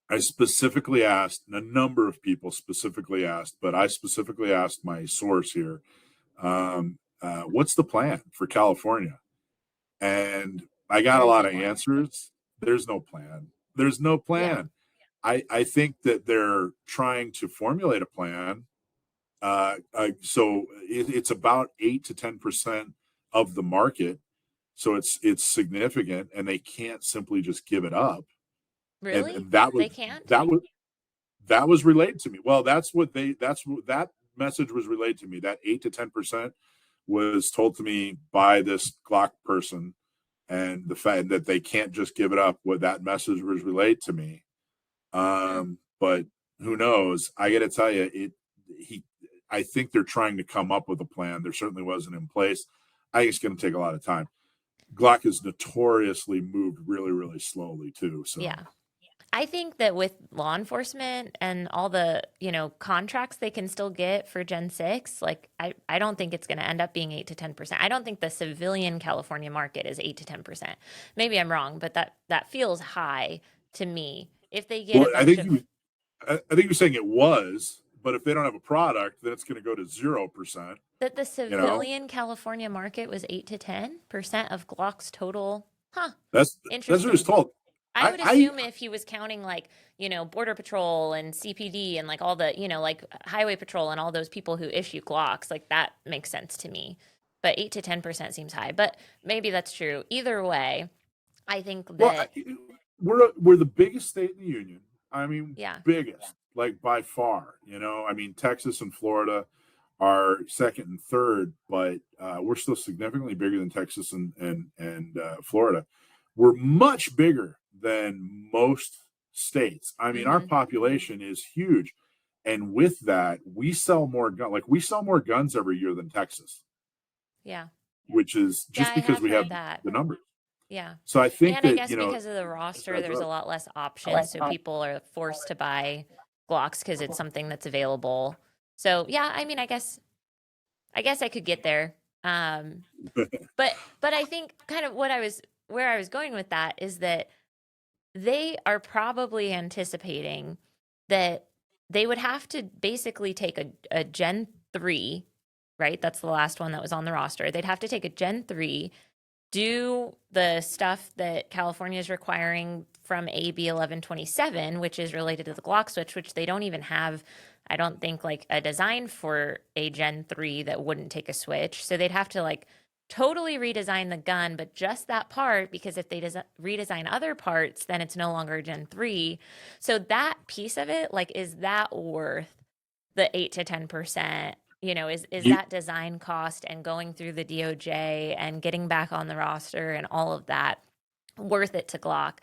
Speaker 3: I specifically asked, and a number of people specifically asked, but I specifically asked my source here, what's the plan for California? And I got a
Speaker 4: There
Speaker 3: lot
Speaker 4: isn't
Speaker 3: of
Speaker 4: one.
Speaker 3: answers. There's no plan. There's no plan. I think that they're trying to formulate a plan. So it's about 8 to 10% of the market. So it's significant, and they can't simply just give it up.
Speaker 4: Really?
Speaker 3: And that was
Speaker 4: They can't?
Speaker 3: that was relayed to me. Well, that's what that message was relayed to me. That 8 to 10% was told to me by this Glock person, and the fact that they can't just give it up. What that message was relayed to me. But who knows? I got to tell you, I think they're trying to come up with a plan. There certainly wasn't in place. I think it's going to take a lot of time. Glock has notoriously moved really, really slowly too. So
Speaker 4: Yeah. I think that with law enforcement and all the, contracts they can still get for Gen 6, like I don't think it's going to end up being 8 to 10%. I don't think the civilian California market is 8 to 10%. Maybe I'm wrong, but that feels high to me. If they get
Speaker 3: I think you're saying it was, but if they don't have a product, then it's going to go to 0%.
Speaker 4: that the civilian California market was 8 to 10% of Glock's total. Huh.
Speaker 3: That's
Speaker 4: Interesting.
Speaker 3: what it's told.
Speaker 4: I would assume if he was counting like, Border Patrol and CPD and like all the, like Highway Patrol and all those people who issue Glocks, like that makes sense to me. But 8 to 10% seems high. But maybe that's true. Either way, I think that
Speaker 3: we're the biggest state in the union. I mean,
Speaker 4: yeah.
Speaker 3: biggest, like by far. I mean, Texas and Florida are second and third, but we're still significantly bigger than Texas and Florida. We're much bigger than most states. I mean, our population is huge, and with that, we sell more guns. Like we sell more guns every year than Texas.
Speaker 4: Yeah.
Speaker 3: Which is just because we have the numbers.
Speaker 4: Yeah.
Speaker 3: So I think
Speaker 4: I guess because of the roster, there's a lot less options, so people are forced to buy Glocks because it's something that's available. So yeah, I mean, I guess I could get there. But I think kind of where I was going with that is that they are probably anticipating that they would have to basically take a Gen 3, right? That's the last one that was on the roster. They'd have to take a Gen 3, do the stuff that California is requiring from AB 1127, which is related to the Glock switch, which they don't even have, I don't think, like a design for a Gen 3 that wouldn't take a switch. So they'd have to like totally redesign the gun, but just that part, because if they redesign other parts, then it's no longer Gen 3. So that piece of it, like, is that worth the 8 to 10%? Is that design cost and going through the DOJ and getting back on the roster and all of that worth it to Glock?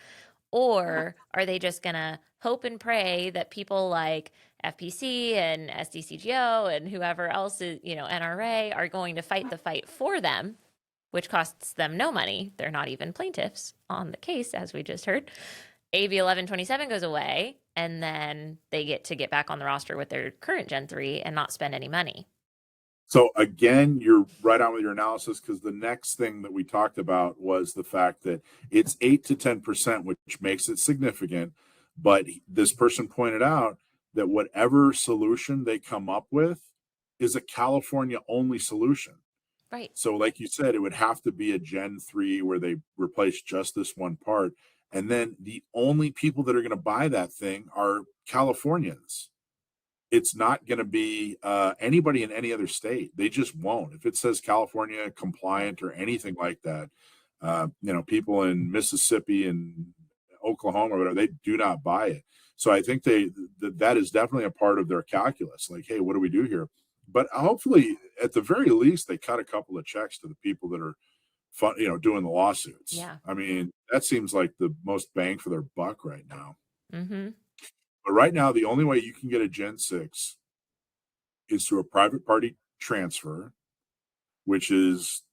Speaker 4: Or are they just going to hope and pray that people like FPC and SDCGO and whoever else is, NRA are going to fight the fight for them, which costs them no money. They're not even plaintiffs on the case, as we just heard. AB 1127 goes away, and then they get back on the roster with their current Gen 3 and not spend any money.
Speaker 3: So again, you're right on with your analysis, because the next thing that we talked about was the fact that it's 8 to 10%, which makes it significant. But this person pointed out that whatever solution they come up with is a California only solution.
Speaker 4: Right.
Speaker 3: So like you said, it would have to be a Gen 3 where they replace just this one part. And then the only people that are going to buy that thing are Californians. It's not going to be anybody in any other state. They just won't. If it says California compliant or anything like that, people in Mississippi and Oklahoma or whatever, they do not buy it. So I think that is definitely a part of their calculus. Like, hey, what do we do here? But hopefully, at the very least, they cut a couple of checks to the people that are doing the lawsuits.
Speaker 4: Yeah.
Speaker 3: I mean, that seems like the most bang for their buck right now.
Speaker 4: Mm-hmm.
Speaker 3: But right now, the only way you can get a Gen 6 is through a private party transfer, which is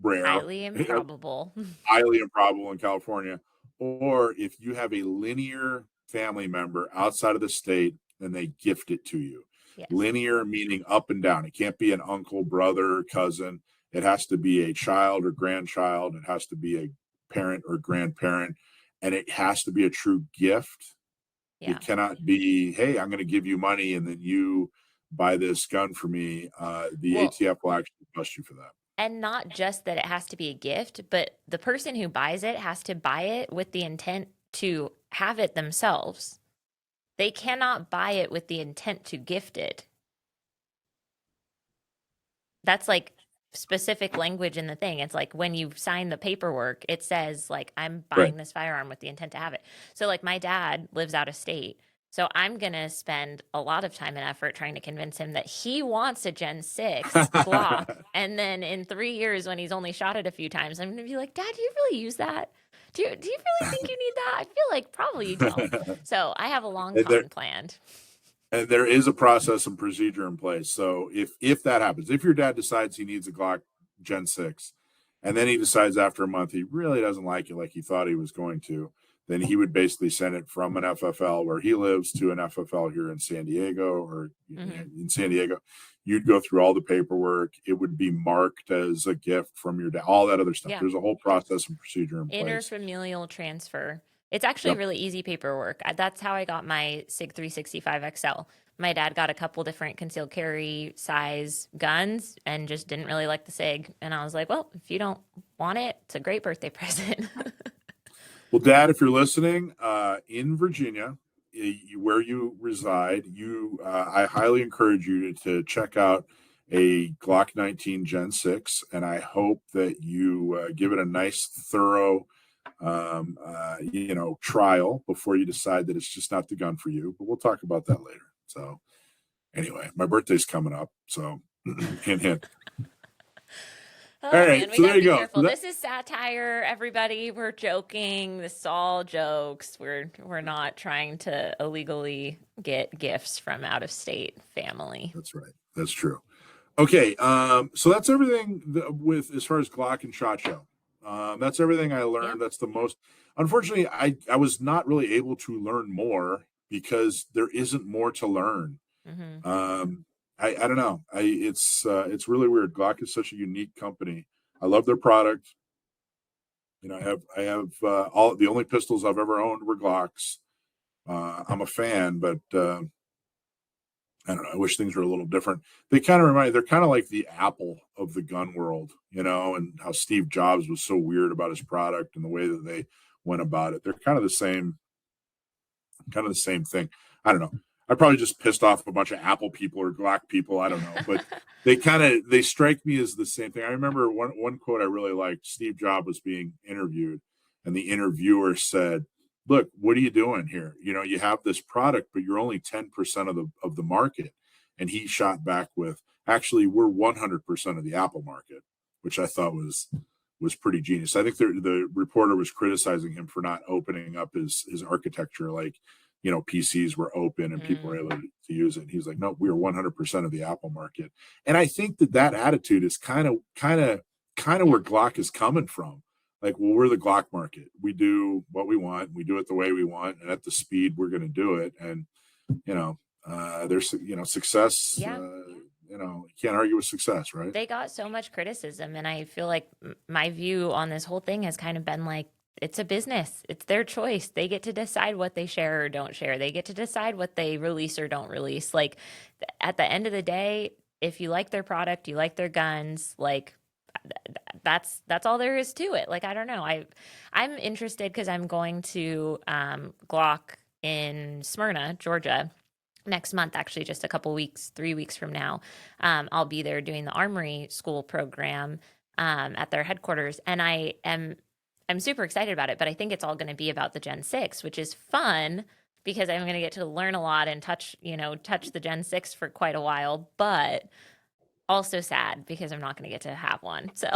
Speaker 3: rare.
Speaker 4: Highly improbable.
Speaker 3: Highly improbable in California. Or if you have a linear family member outside of the state, then they gift it to you.
Speaker 4: Yes.
Speaker 3: Linear meaning up and down. It can't be an uncle, brother, cousin. It has to be a child or grandchild. It has to be a parent or grandparent, and it has to be a true gift.
Speaker 4: Yeah.
Speaker 3: It cannot be, hey, I'm going to give you money and then you buy this gun for me. The
Speaker 4: Well,
Speaker 3: ATF will actually bust you for that.
Speaker 4: and not just that it has to be a gift, but the person who buys it has to buy it with the intent to have it themselves. They cannot buy it with the intent to gift it. That's like specific language in the thing. It's like when you sign the paperwork, it says like I'm buying
Speaker 3: Right.
Speaker 4: this firearm with the intent to have it. So like my dad lives out of state. So I'm going to spend a lot of time and effort trying to convince him that he wants a Gen 6 Glock. And then in 3 years, when he's only shot it a few times, I'm going to be like, Dad, do you really use that? Do you really think you need that? I feel like probably you don't. So I have a long con planned.
Speaker 3: And there is a process and procedure in place. So if that happens, if your dad decides he needs a Glock Gen 6, and then he decides after a month he really doesn't like it like he thought he was going to, then he would basically send it from an FFL where he lives to an FFL here in San Diego or in San Diego. You'd go through all the paperwork. It would be marked as a gift from your dad, all that other stuff.
Speaker 4: Yeah.
Speaker 3: There's a whole process and procedure in place.
Speaker 4: Interfamilial transfer. It's actually really easy paperwork. That's how I got my SIG 365 XL. My dad got a couple different concealed carry size guns and just didn't really like the SIG. And I was like, well, if you don't want it, it's a great birthday present.
Speaker 3: Well, Dad, if you're listening, in Virginia, where you reside, I highly encourage you to check out a Glock 19 Gen 6, and I hope that you give it a nice, thorough, trial before you decide that it's just not the gun for you. But we'll talk about that later. So, anyway, my birthday's coming up, so hint, hint.
Speaker 4: Oh,
Speaker 3: all right,
Speaker 4: man, we
Speaker 3: so
Speaker 4: gotta
Speaker 3: there you
Speaker 4: be
Speaker 3: go.
Speaker 4: careful. This is satire, everybody. We're joking. This is all jokes. We're not trying to illegally get gifts from out of state family.
Speaker 3: That's right. That's true. Okay, so that's everything with as far as Glock and SHOT Show. That's everything I learned. That's the most. Unfortunately, I was not really able to learn more because there isn't more to learn. I don't know. It's really weird. Glock is such a unique company. I love their product. I have all the only pistols I've ever owned were Glocks. I'm a fan, but I don't know. I wish things were a little different. They're kind of like the Apple of the gun world, and how Steve Jobs was so weird about his product and the way that they went about it. They're kind of the same thing. I don't know. I probably just pissed off a bunch of Apple people or Glock people. I don't know, but they strike me as the same thing. I remember one quote I really liked. Steve Jobs was being interviewed, and the interviewer said, "Look, what are you doing here? You have this product, but you're only 10% of the market." And he shot back with, "Actually, we're 100% of the Apple market," which I thought was pretty genius. I think the reporter was criticizing him for not opening up his architecture, like PCs were open and people were able to use it. And he was like, "No, we are 100% of the Apple market." And I think that attitude is kind of where Glock is coming from. Like, well, we're the Glock market. We do what we want. We do it the way we want, and at the speed we're going to do it. And there's success.
Speaker 4: Yeah.
Speaker 3: You can't argue with success, right?
Speaker 4: They got so much criticism, and I feel like my view on this whole thing has kind of been like, it's a business. It's their choice. They get to decide what they share or don't share. They get to decide what they release or don't release. Like, at the end of the day, if you like their product, you like their guns, like that's all there is to it. Like, I don't know. I'm interested because I'm going to Glock in Smyrna, Georgia, next month, actually, just a couple weeks, 3 weeks from now. I'll be there doing the Armory School program at their headquarters, and I'm super excited about it, but I think it's all going to be about the Gen 6, which is fun because I'm going to get to learn a lot and touch the Gen 6 for quite a while, but also sad because I'm not going to get to have one. So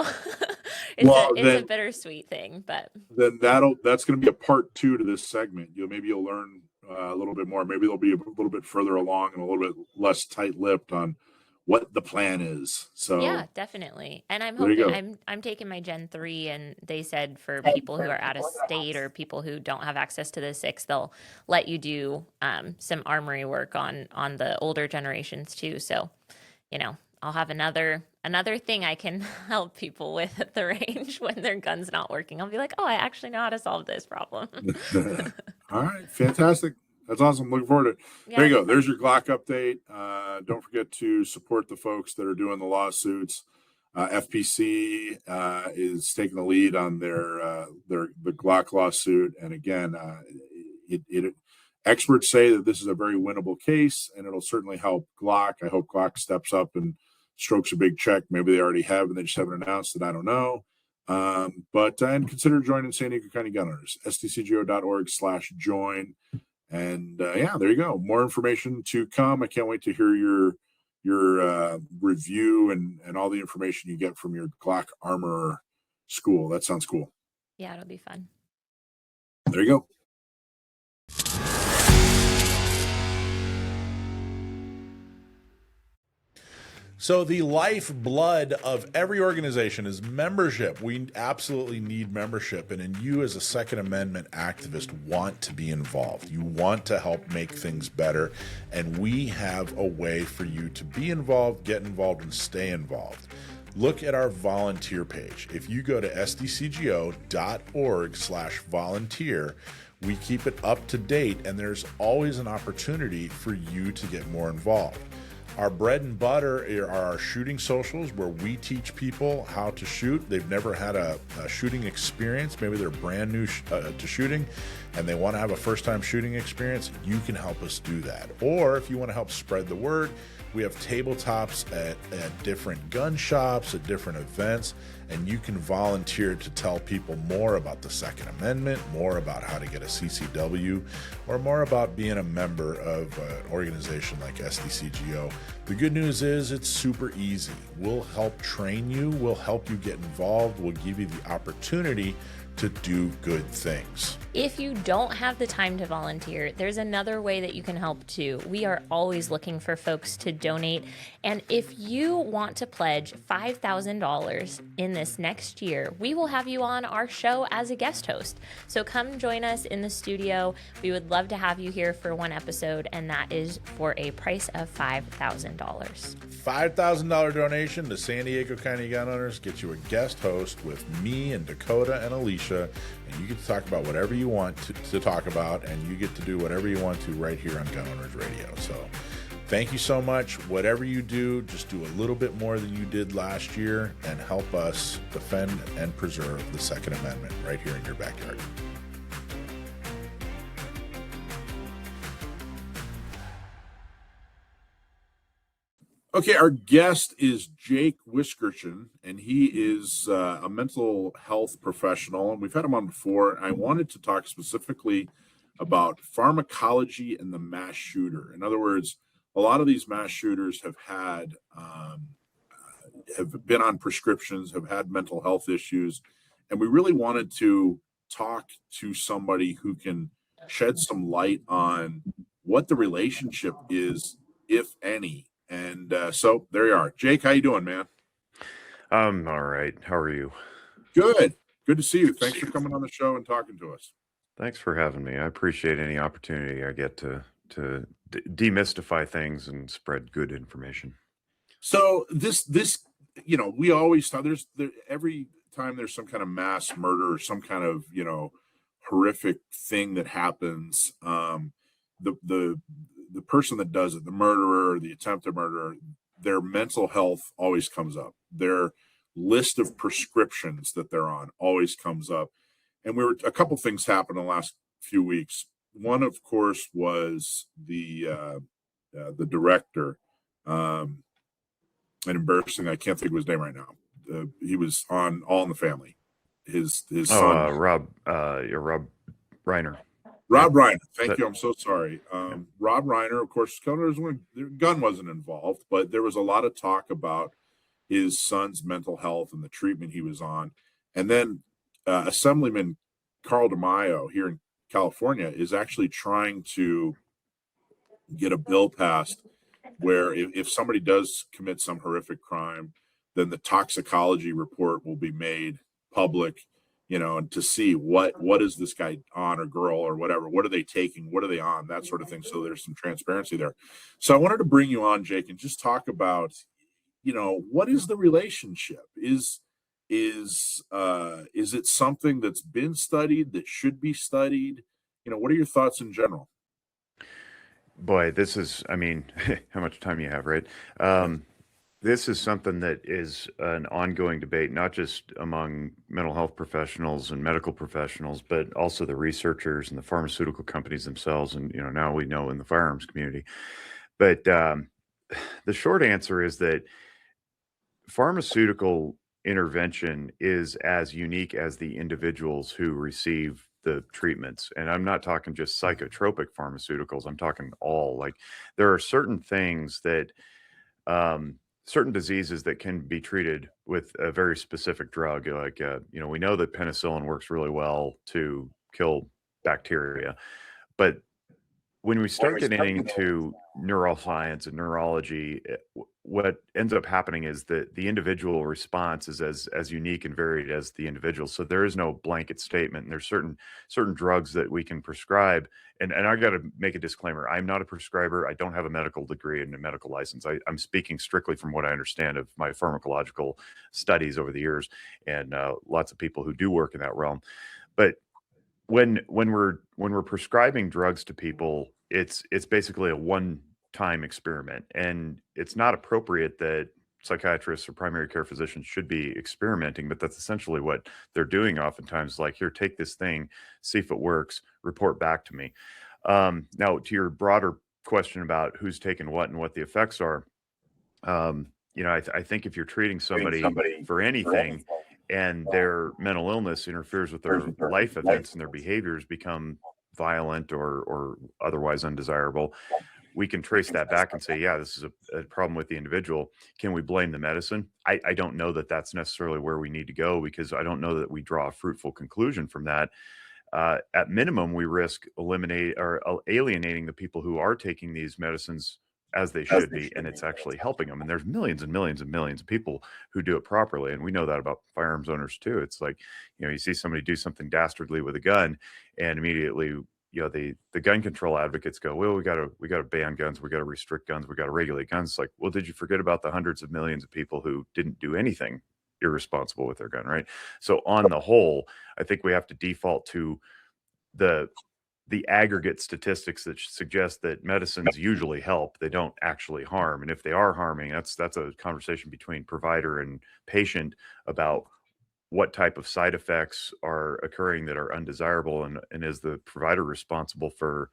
Speaker 4: it's a bittersweet thing, but
Speaker 3: then that's going to be a part 2 to this segment. Maybe you'll learn a little bit more. Maybe they'll be a little bit further along and a little bit less tight-lipped on what the plan is. So
Speaker 4: yeah, definitely. And I'm hoping I'm taking my Gen 3, and they said for people who are out of state or people who don't have access to the 6, they'll let you do some armory work on the older generations too. So, I'll have another another thing I can help people with at the range when their gun's not working. I'll be like, oh, I actually know how to solve this problem.
Speaker 3: All right, fantastic. That's awesome. Looking forward to it.
Speaker 4: Yeah,
Speaker 3: There you
Speaker 4: it'll
Speaker 3: go.
Speaker 4: be
Speaker 3: There's your Glock update. Don't forget to support the folks that are doing the lawsuits. FPC is taking the lead on the Glock lawsuit, and again, experts say that this is a very winnable case, and it'll certainly help Glock. I hope Glock steps up and strokes a big check. Maybe they already have, and they just haven't announced it. I don't know. And consider joining San Diego County Gun Owners, stcgo.org/join. And yeah, there you go. More information to come. I can't wait to hear your review and all the information you get from your Glock Armor school. That sounds cool.
Speaker 4: Yeah, it'll be fun.
Speaker 3: There you go.
Speaker 7: So the lifeblood of every organization is membership. We absolutely need membership. And you as a Second Amendment activist want to be involved. You want to help make things better. And we have a way for you to be involved, get involved, and stay involved. Look at our volunteer page. If you go to sdcgo.org/volunteer, we keep it up to date, and there's always an opportunity for you to get more involved. Our bread and butter are our shooting socials, where we teach people how to shoot. They've never had a shooting experience. Maybe they're brand new to shooting and they want to have a first-time shooting experience. You can help us do that. Or if you want to help spread the word, we have tabletops at different gun shops, at different events, and you can volunteer to tell people more about the Second Amendment, more about how to get a CCW, or more about being a member of an organization like SDCGO. The good news is it's super easy. We'll help train you, we'll help you get involved, we'll give you the opportunity to do good things.
Speaker 4: If you don't have the time to volunteer, there's another way that you can help too. We are always looking for folks to donate. And if you want to pledge $5,000 in this next year, we will have you on our show as a guest host. So come join us in the studio. We would love to have you here for one episode, and that is for a price of $5,000.
Speaker 7: $5,000 donation to San Diego County Gun Owners gets you a guest host with me and Dakota and Alicia, and you get to talk about whatever you want to talk about, and you get to do whatever you want to right here on Gun Owners Radio. So thank you so much. Whatever you do, just do a little bit more than you did last year and help us defend and preserve the Second Amendment right here in your backyard.
Speaker 3: Okay, our guest is Jake Wiskerchen, and he is a mental health professional, and we've had him on before. I wanted to talk specifically about pharmacology and the mass shooter. In other words, a lot of these mass shooters have been on prescriptions, have had mental health issues, and we really wanted to talk to somebody who can shed some light on what the relationship is, if any. And so there you are. Jake, how you doing, man?
Speaker 8: I'm all right. How are you?
Speaker 3: Good. Good to see you. Thanks for coming on the show and talking to us.
Speaker 8: Thanks for having me. I appreciate any opportunity I get to demystify things and spread good information.
Speaker 3: So this we always thought every time there's some kind of mass murder or some kind of horrific thing that happens, the person that does it, the murderer or the attempted murderer, their mental health always comes up. Their list of prescriptions that they're on always comes up. And a couple things happened in the last few weeks. One, of course, was the director, and embarrassing, I can't think of his name right now. He was on All in the Family. His son,
Speaker 8: Rob Reiner.
Speaker 3: Rob Reiner. Thank you. I'm so sorry. Rob Reiner, of course, the gun wasn't involved, but there was a lot of talk about his son's mental health and the treatment he was on. And then Assemblyman Carl DeMaio here in California is actually trying to get a bill passed where if somebody does commit some horrific crime, then the toxicology report will be made public, and to see what is this guy on, or girl or whatever, what are they taking, what are they on, that sort of thing. So there's some transparency there. So I wanted to bring you on, Jake, and just talk about, what is the relationship? Is it something that's been studied, that should be studied? What are your thoughts in general?
Speaker 8: Boy, this is, I mean, how much time you have, right? This is something that is an ongoing debate, not just among mental health professionals and medical professionals, but also the researchers and the pharmaceutical companies themselves. And, now we know in the firearms community. But the short answer is that pharmaceutical intervention is as unique as the individuals who receive the treatments. And I'm not talking just psychotropic pharmaceuticals. I'm talking all. Like, there are certain things that, certain diseases that can be treated with a very specific drug. Like, we know that penicillin works really well to kill bacteria, but when we start getting into neuroscience and neurology, what ends up happening is that the individual response is as unique and varied as the individual. So there is no blanket statement. And there's certain drugs that we can prescribe. And I got to make a disclaimer. I'm not a prescriber. I don't have a medical degree and a medical license. I'm speaking strictly from what I understand of my pharmacological studies over the years, and lots of people who do work in that realm. But when we're prescribing drugs to people, it's basically a one-time experiment, and it's not appropriate that psychiatrists or primary care physicians should be experimenting, but that's essentially what they're doing oftentimes. Like, here, take this thing, see if it works, report back to me. Now, to your broader question about who's taking what and what the effects are, I think if you're treating somebody for anything, and their mental illness interferes with their life events and their behaviors become violent or otherwise undesirable, we can trace that back and say, yeah, this is a problem with the individual. Can we blame the medicine? I don't know that that's necessarily where we need to go, because I don't know that we draw a fruitful conclusion from that. At minimum, we risk alienating the people who are taking these medicines as they should be, and it's actually helping them. And there's millions and millions and millions of people who do it properly, and we know that about firearms owners too. It's like, you see somebody do something dastardly with a gun, and immediately, the gun control advocates go, well, we got to ban guns, we got to restrict guns, we got to regulate guns. It's like, well, did you forget about the hundreds of millions of people who didn't do anything irresponsible with their gun, right? So on the whole, I think we have to default to the aggregate statistics that suggest that medicines usually help. They don't actually harm. And if they are harming, that's a conversation between provider and patient about what type of side effects are occurring that are undesirable, and is the provider responsible for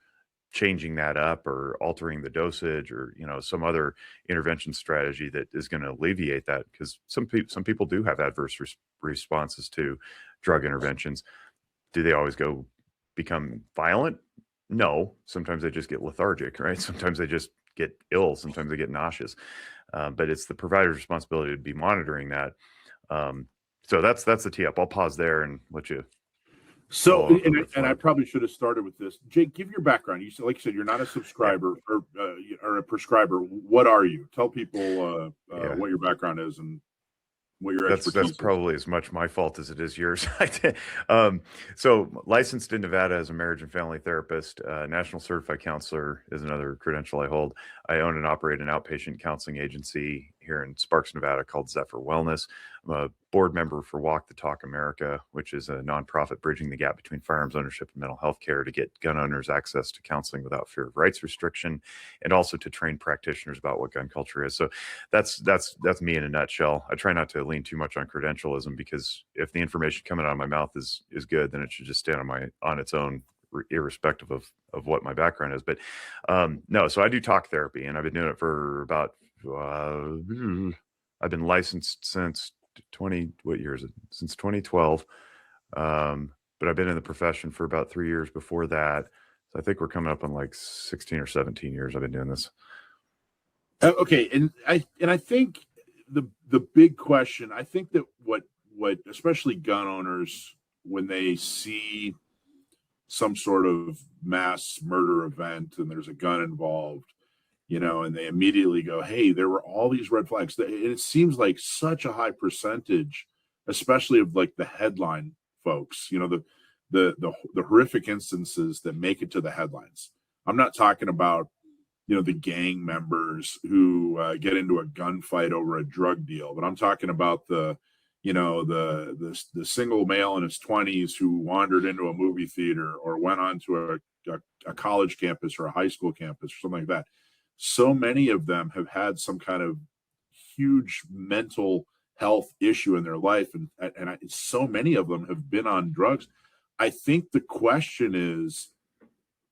Speaker 8: changing that up or altering the dosage, or some other intervention strategy that is going to alleviate that, because some people do have adverse responses to drug interventions. Do they always become violent? No. Sometimes they just get lethargic, right? Sometimes they just get ill. Sometimes they get nauseous. But it's the provider's responsibility to be monitoring that. So that's the tee up. I'll pause there and let you.
Speaker 3: So, and I probably should have started with this. Jake, give your background. You said, like you said, you're not a subscriber or a prescriber. What are you? Tell people what your background is and what your expertise
Speaker 8: that's
Speaker 3: is.
Speaker 8: Probably as much my fault as it is yours. So licensed in Nevada as a marriage and family therapist, national certified counselor is another credential I hold. I own and operate an outpatient counseling agency here in Sparks, Nevada called Zephyr Wellness. I'm a board member for Walk the Talk America, which is a nonprofit bridging the gap between firearms ownership and mental health care to get gun owners access to counseling without fear of rights restriction, and also to train practitioners about what gun culture is. So that's me in a nutshell. I try not to lean too much on credentialism, because if the information coming out of my mouth is good, then it should just stand on its own, irrespective of what my background is. But no, so I do talk therapy, and I've been doing it for about I've been licensed since since 2012. But I've been in the profession for about 3 years before that. So I think we're coming up on like 16 or 17 years I've been doing this.
Speaker 3: Okay, and I think the big question, I think that what especially gun owners, when they see some sort of mass murder event and there's a gun involved, and they immediately go, hey, there were all these red flags. It seems like such a high percentage, especially of like the headline folks, the horrific instances that make it to the headlines. I'm not talking about, the gang members who get into a gunfight over a drug deal, but I'm talking about the single male in his 20s who wandered into a movie theater or went onto a college campus or a high school campus or something like that. So many of them have had some kind of huge mental health issue in their life, and so many of them have been on drugs. I think the question is,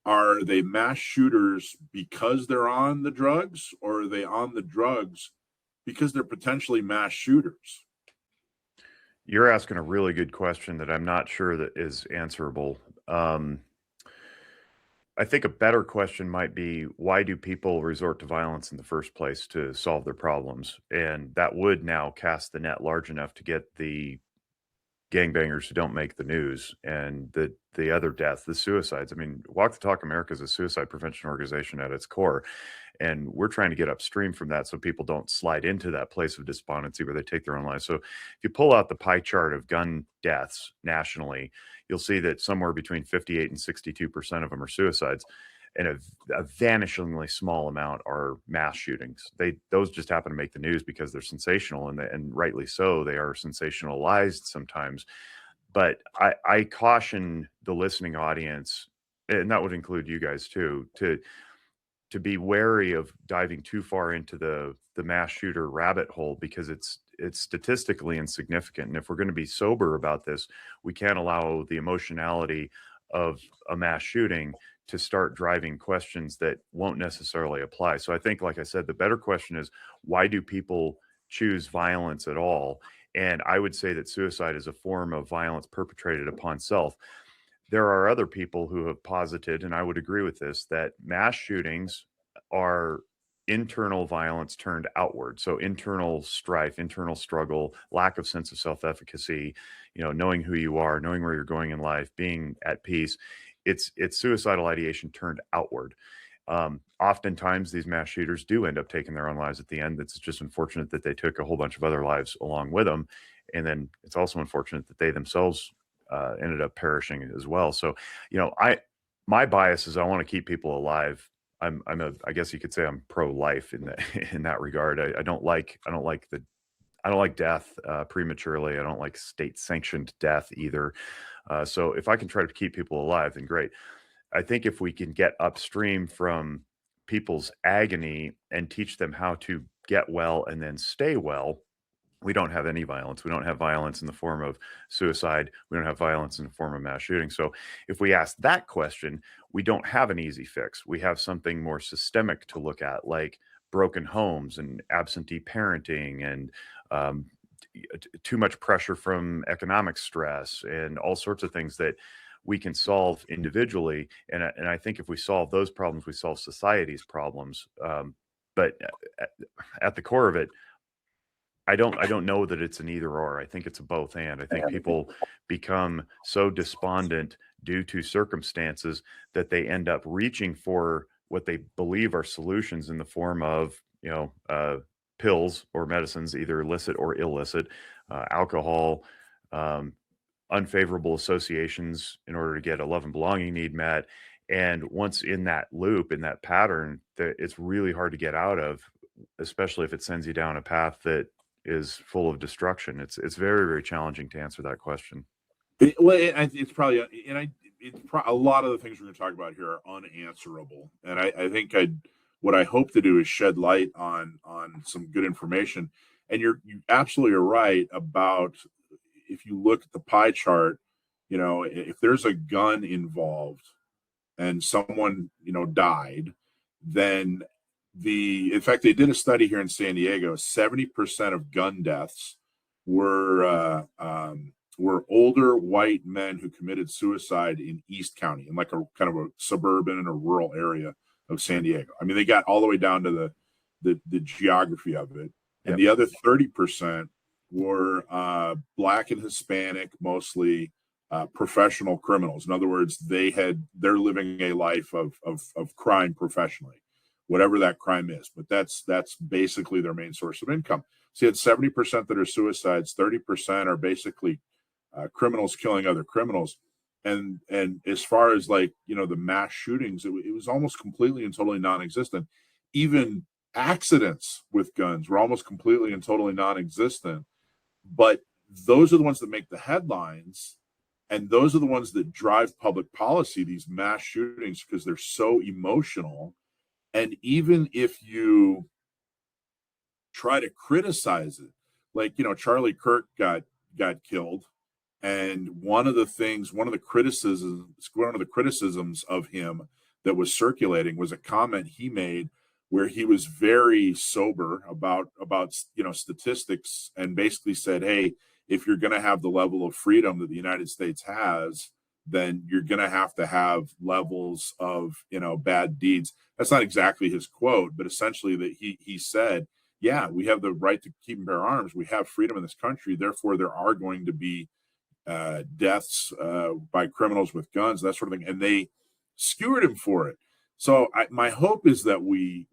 Speaker 3: are they mass shooters because they're on the drugs, or are they on the drugs because they're potentially mass shooters?
Speaker 8: You're asking a really good question that I'm not sure that is answerable. I think a better question might be, why do people resort to violence in the first place to solve their problems? And that would now cast the net large enough to get the gangbangers who don't make the news and the other deaths, the suicides. I mean, Walk the Talk America is a suicide prevention organization at its core. And we're trying to get upstream from that so people don't slide into that place of despondency where they take their own lives. So if you pull out the pie chart of gun deaths nationally, you'll see that somewhere between 58 and 62% of them are suicides. And a vanishingly small amount are mass shootings. Those just happen to make the news because they're sensational, and rightly so. They are sensationalized sometimes. But I caution the listening audience, and that would include you guys too, to be wary of diving too far into the mass shooter rabbit hole, because it's statistically insignificant. And if we're going to be sober about this, we can't allow the emotionality of a mass shooting to start driving questions that won't necessarily apply. So I think, like I said, the better question is, why do people choose violence at all? And I would say that suicide is a form of violence perpetrated upon self. There are other people who have posited, and I would agree with this, that mass shootings are internal violence turned outward. So internal strife, internal struggle, lack of sense of self-efficacy, knowing who you are, knowing where you're going in life, being at peace. It's suicidal ideation turned outward. Oftentimes these mass shooters do end up taking their own lives at the end. It's just unfortunate that they took a whole bunch of other lives along with them. And then it's also unfortunate that they themselves ended up perishing as well. So, my bias is I want to keep people alive. I guess you could say I'm pro-life in that regard. I don't like death prematurely. I don't like state-sanctioned death either. So if I can try to keep people alive, then great. I think if we can get upstream from people's agony and teach them how to get well and then stay well, we don't have any violence. We don't have violence in the form of suicide. We don't have violence in the form of mass shooting. So if we ask that question, we don't have an easy fix. We have something more systemic to look at, like broken homes and absentee parenting and too much pressure from economic stress and all sorts of things that we can solve individually. And I think if we solve those problems, we solve society's problems. But at the core of it, I don't know that it's an either or. I think it's a both and. I think people become so despondent due to circumstances that they end up reaching for what they believe are solutions in the form of, pills or medicines, either illicit or illicit, alcohol, unfavorable associations in order to get a love and belonging need met. And once in that loop, in that pattern, it's really hard to get out of, especially if it sends you down a path that is full of destruction. It's very, very challenging to answer that question.
Speaker 3: It's probably, a lot of the things we're going to talk about here are unanswerable. And I think what I hope to do is shed light on some good information. And you absolutely are right about, if you look at the pie chart, if there's a gun involved and someone, died, then in fact, they did a study here in San Diego. 70% of gun deaths were older white men who committed suicide in East County, in like a kind of a suburban and a rural area of San Diego. I mean, they got all the way down to the geography of it. And the other 30% were Black and Hispanic, mostly professional criminals. In other words, they're living a life of crime professionally, whatever that crime is. But that's basically their main source of income. So you had 70% that are suicides, 30% are basically criminals killing other criminals. And as far as the mass shootings, it was almost completely and totally non-existent. even accidents with guns were almost completely and totally non-existent. But those are the ones that make the headlines, and those are the ones that drive public policy, these mass shootings, because they're so emotional. And even if you try to criticize it, like, you know, Charlie Kirk got killed, and one of the criticisms of him that was circulating was a comment he made where he was very sober about you know, statistics, and basically said, hey, if you're going to have the level of freedom that the United States has, then you're going to have levels of, you know, bad deeds. That's not exactly his quote, but essentially that he said, yeah, we have the right to keep and bear arms. We have freedom in this country. Therefore, there are going to be deaths by criminals with guns, that sort of thing. And they skewered him for it. So my hope is that we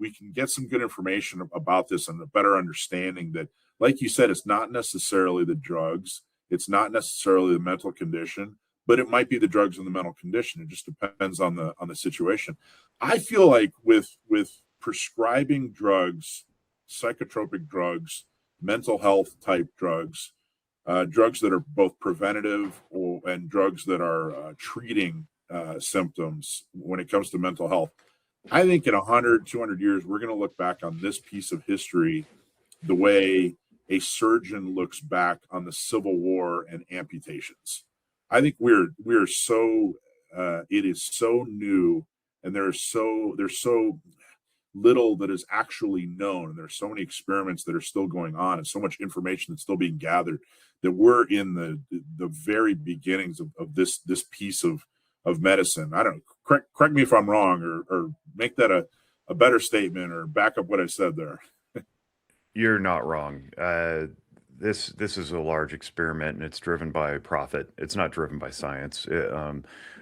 Speaker 3: can get some good information about this and a better understanding that, like you said, it's not necessarily the drugs, it's not necessarily the mental condition, but it might be the drugs and the mental condition. It just depends on the situation. I feel like with prescribing drugs, psychotropic drugs, mental health type drugs, drugs that are both preventative and drugs that are treating symptoms when it comes to mental health. I think in 100, 200 years, we're going to look back on this piece of history the way a surgeon looks back on the Civil War and amputations. I think we're so it is so new, and there's so little that is actually known, and there's so many experiments that are still going on, and so much information that's still being gathered, that we're in the very beginnings of this piece of medicine. I don't correct me if I'm wrong, or make that a better statement, or back up what I said there.
Speaker 8: You're not wrong. This is a large experiment, and it's driven by profit. It's not driven by science.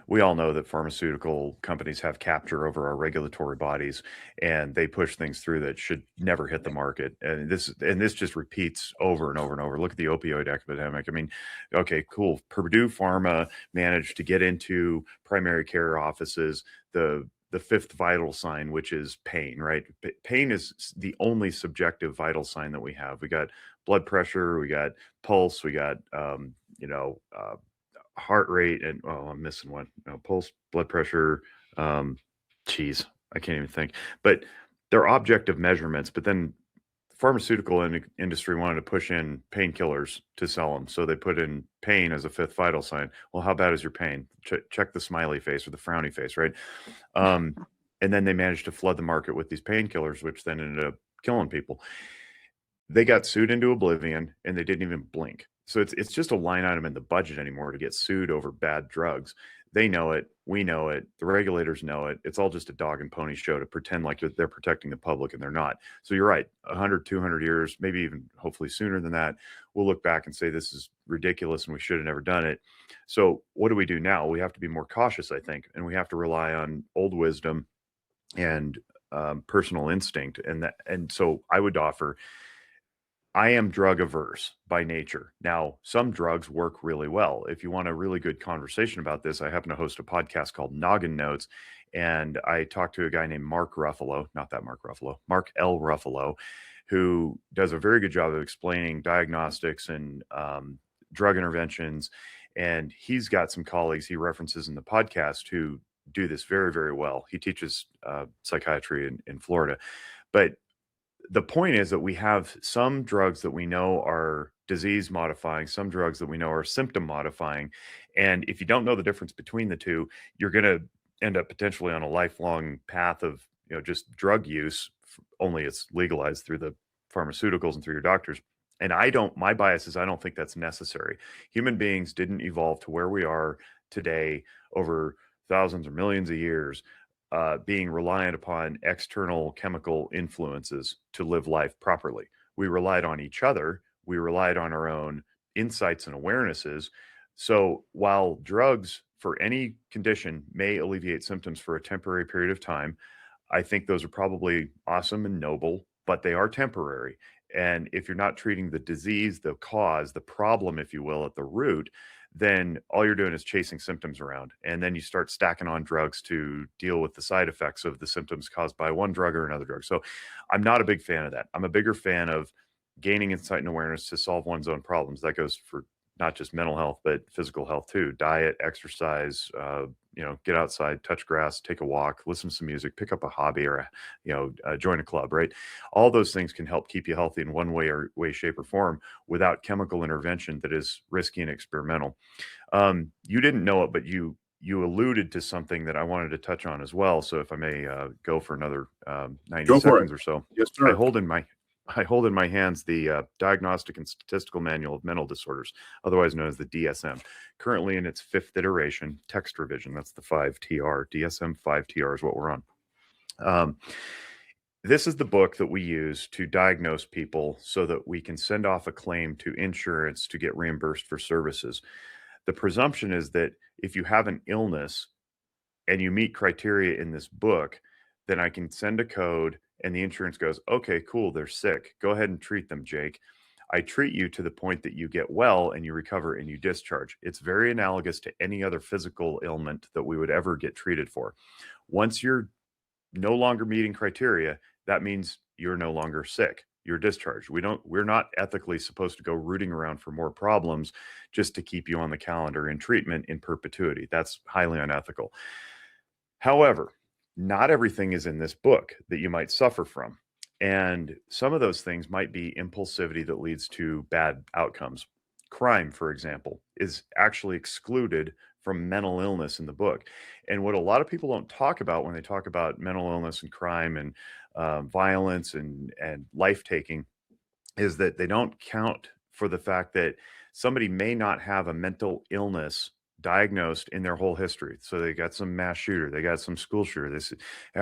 Speaker 8: We all know that pharmaceutical companies have capture over our regulatory bodies, and they push things through that should never hit the market. And this just repeats over and over and over. Look at the opioid epidemic. I mean, okay, cool. Purdue Pharma managed to get into primary care offices, the fifth vital sign, which is pain, right? Pain is the only subjective vital sign that we have. We got blood pressure, we got pulse, we got, heart rate, and I'm missing one. Pulse, blood pressure. Geez, I can't even think. But they're objective measurements. But then pharmaceutical industry wanted to push in painkillers to sell them, so they put in pain as a fifth vital sign. Well, how bad is your pain? Check the smiley face or the frowny face, right? And then they managed to flood the market with these painkillers, which then ended up killing people. They got sued into oblivion, and they didn't even blink. So it's just a line item in the budget anymore to get sued over bad drugs. They know it. We know it. The regulators know it. It's all just a dog and pony show to pretend like they're protecting the public, and they're not. So you're right. 100, 200 years, maybe even hopefully sooner than that, we'll look back and say this is ridiculous and we should have never done it. So what do we do now? We have to be more cautious, I think, and we have to rely on old wisdom and personal instinct. And so I would offer, I am drug averse by nature. Now, some drugs work really well. If you want a really good conversation about this, I happen to host a podcast called Noggin Notes, and I talked to a guy named Mark Ruffalo, not that Mark Ruffalo, Mark L. Ruffalo, who does a very good job of explaining diagnostics and drug interventions. And he's got some colleagues he references in the podcast who do this very, very well. He teaches psychiatry in Florida. But the point is that we have some drugs that we know are disease modifying, some drugs that we know are symptom modifying. And if you don't know the difference between the two, you're going to end up potentially on a lifelong path of, just drug use, only it's legalized through the pharmaceuticals and through your doctors. And my bias is I don't think that's necessary. Human beings didn't evolve to where we are today over thousands or millions of years, being reliant upon external chemical influences to live life properly. We relied on each other. We relied on our own insights and awarenesses. So while drugs for any condition may alleviate symptoms for a temporary period of time, I think those are probably awesome and noble, but they are temporary. And if you're not treating the disease, the cause, the problem, if you will, at the root, then all you're doing is chasing symptoms around. And then you start stacking on drugs to deal with the side effects of the symptoms caused by one drug or another drug. So I'm not a big fan of that. I'm a bigger fan of gaining insight and awareness to solve one's own problems. That goes for not just mental health, but physical health too. Diet, exercise, get outside, touch grass, take a walk, listen to some music, pick up a hobby, or join a club, right? All those things can help keep you healthy in one way, shape, or form without chemical intervention that is risky and experimental. You didn't know it, but you alluded to something that I wanted to touch on as well. So if I may go for another 90 seconds or so.
Speaker 3: Yes, sir.
Speaker 8: I hold in my hands the Diagnostic and Statistical Manual of Mental Disorders, otherwise known as the DSM, currently in its 5th iteration, text revision. That's the 5TR. DSM 5TR is what we're on. This is the book that we use to diagnose people so that we can send off a claim to insurance to get reimbursed for services. The presumption is that if you have an illness and you meet criteria in this book, then I can send a code and the insurance goes, okay, cool, they're sick. Go ahead and treat them, Jake. I treat you to the point that you get well and you recover and you discharge. It's very analogous to any other physical ailment that we would ever get treated for. Once you're no longer meeting criteria, that means you're no longer sick. You're discharged. We're not ethically supposed to go rooting around for more problems just to keep you on the calendar in treatment in perpetuity. That's highly unethical. However, not everything is in this book that you might suffer from. And some of those things might be impulsivity that leads to bad outcomes. Crime, for example, is actually excluded from mental illness in the book. And what a lot of people don't talk about when they talk about mental illness and crime and violence and life-taking is that they don't count for the fact that somebody may not have a mental illness diagnosed in their whole history. So they got some mass shooter, they got some school shooter.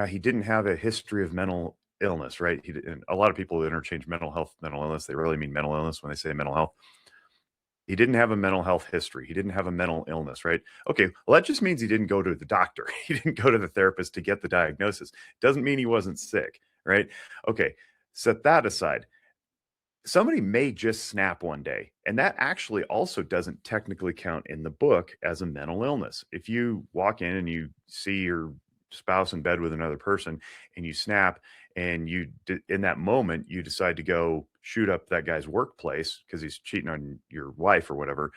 Speaker 8: He didn't have a history of mental illness, right? And a lot of people interchange mental health, mental illness. They really mean mental illness when they say mental health. He didn't have a mental health history. He didn't have a mental illness, right? Okay, well, that just means he didn't go to the doctor. He didn't go to the therapist to get the diagnosis. Doesn't mean he wasn't sick, right? Okay, set that aside. Somebody may just snap one day, and that actually also doesn't technically count in the book as a mental illness. If you walk in and you see your spouse in bed with another person and you snap and in that moment you decide to go shoot up that guy's workplace because he's cheating on your wife or whatever,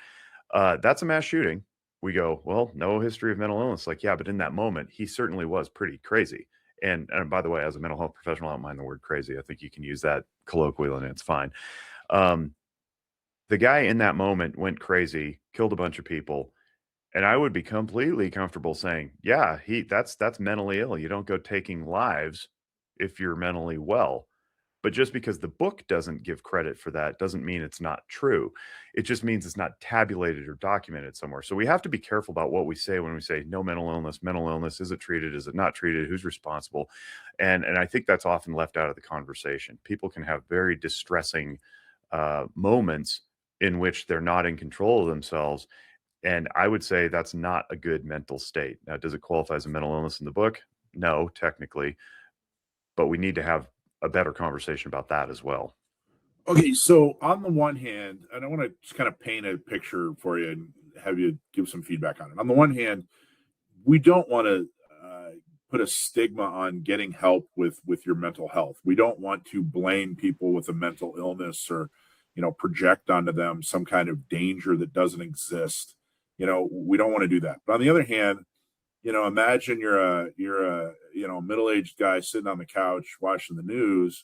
Speaker 8: that's a mass shooting. We go, well, no history of mental illness. Like, yeah, but in that moment he certainly was pretty crazy. And by the way, as a mental health professional, I don't mind the word crazy. I think you can use that colloquially and it's fine. The guy in that moment went crazy, killed a bunch of people. And I would be completely comfortable saying, yeah, that's mentally ill. You don't go taking lives if you're mentally well. But just because the book doesn't give credit for that doesn't mean it's not true. It just means it's not tabulated or documented somewhere. So we have to be careful about what we say when we say no mental illness. Is it treated? Is it not treated? Who's responsible? And I think that's often left out of the conversation. People can have very distressing moments in which they're not in control of themselves. And I would say that's not a good mental state. Now, does it qualify as a mental illness in the book? No, technically. But we need to have a better conversation about that as well.
Speaker 3: Okay, so on the one hand, and I want to just kind of paint a picture for you and have you give some feedback on it. On the one hand, we don't want to put a stigma on getting help with your mental health. We don't want to blame people with a mental illness or, project onto them some kind of danger that doesn't exist. We don't want to do that. But on the other hand, imagine you're a middle-aged guy sitting on the couch watching the news,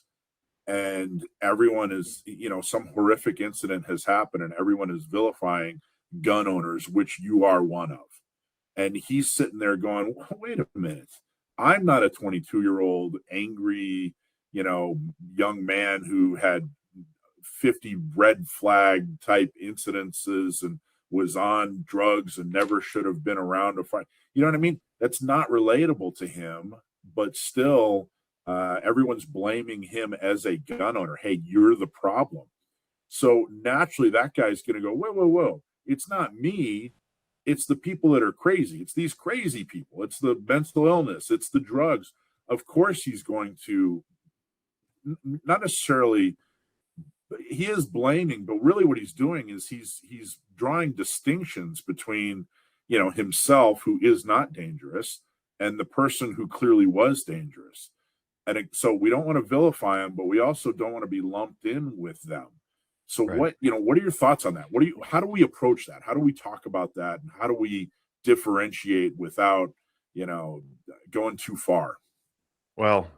Speaker 3: and everyone is, some horrific incident has happened, and everyone is vilifying gun owners, which you are one of. And he's sitting there going, wait a minute, I'm not a 22-year-old angry, young man who had 50 red flag type incidences and was on drugs and never should have been around to fight. You know what I mean? That's not relatable to him, but still everyone's blaming him as a gun owner. Hey, you're the problem. So naturally that guy's going to go, whoa. It's not me. It's the people that are crazy. It's these crazy people. It's the mental illness. It's the drugs. Of course he's going to not necessarily he is blaming, but really what he's doing is he's drawing distinctions between, you know, himself, who is not dangerous, and the person who clearly was dangerous. So we don't want to vilify them, but we also don't want to be lumped in with them. So
Speaker 8: Right.
Speaker 3: what are your thoughts on that? How do we approach that? How do we talk about that? And how do we differentiate without, you know, going too far?
Speaker 8: Well,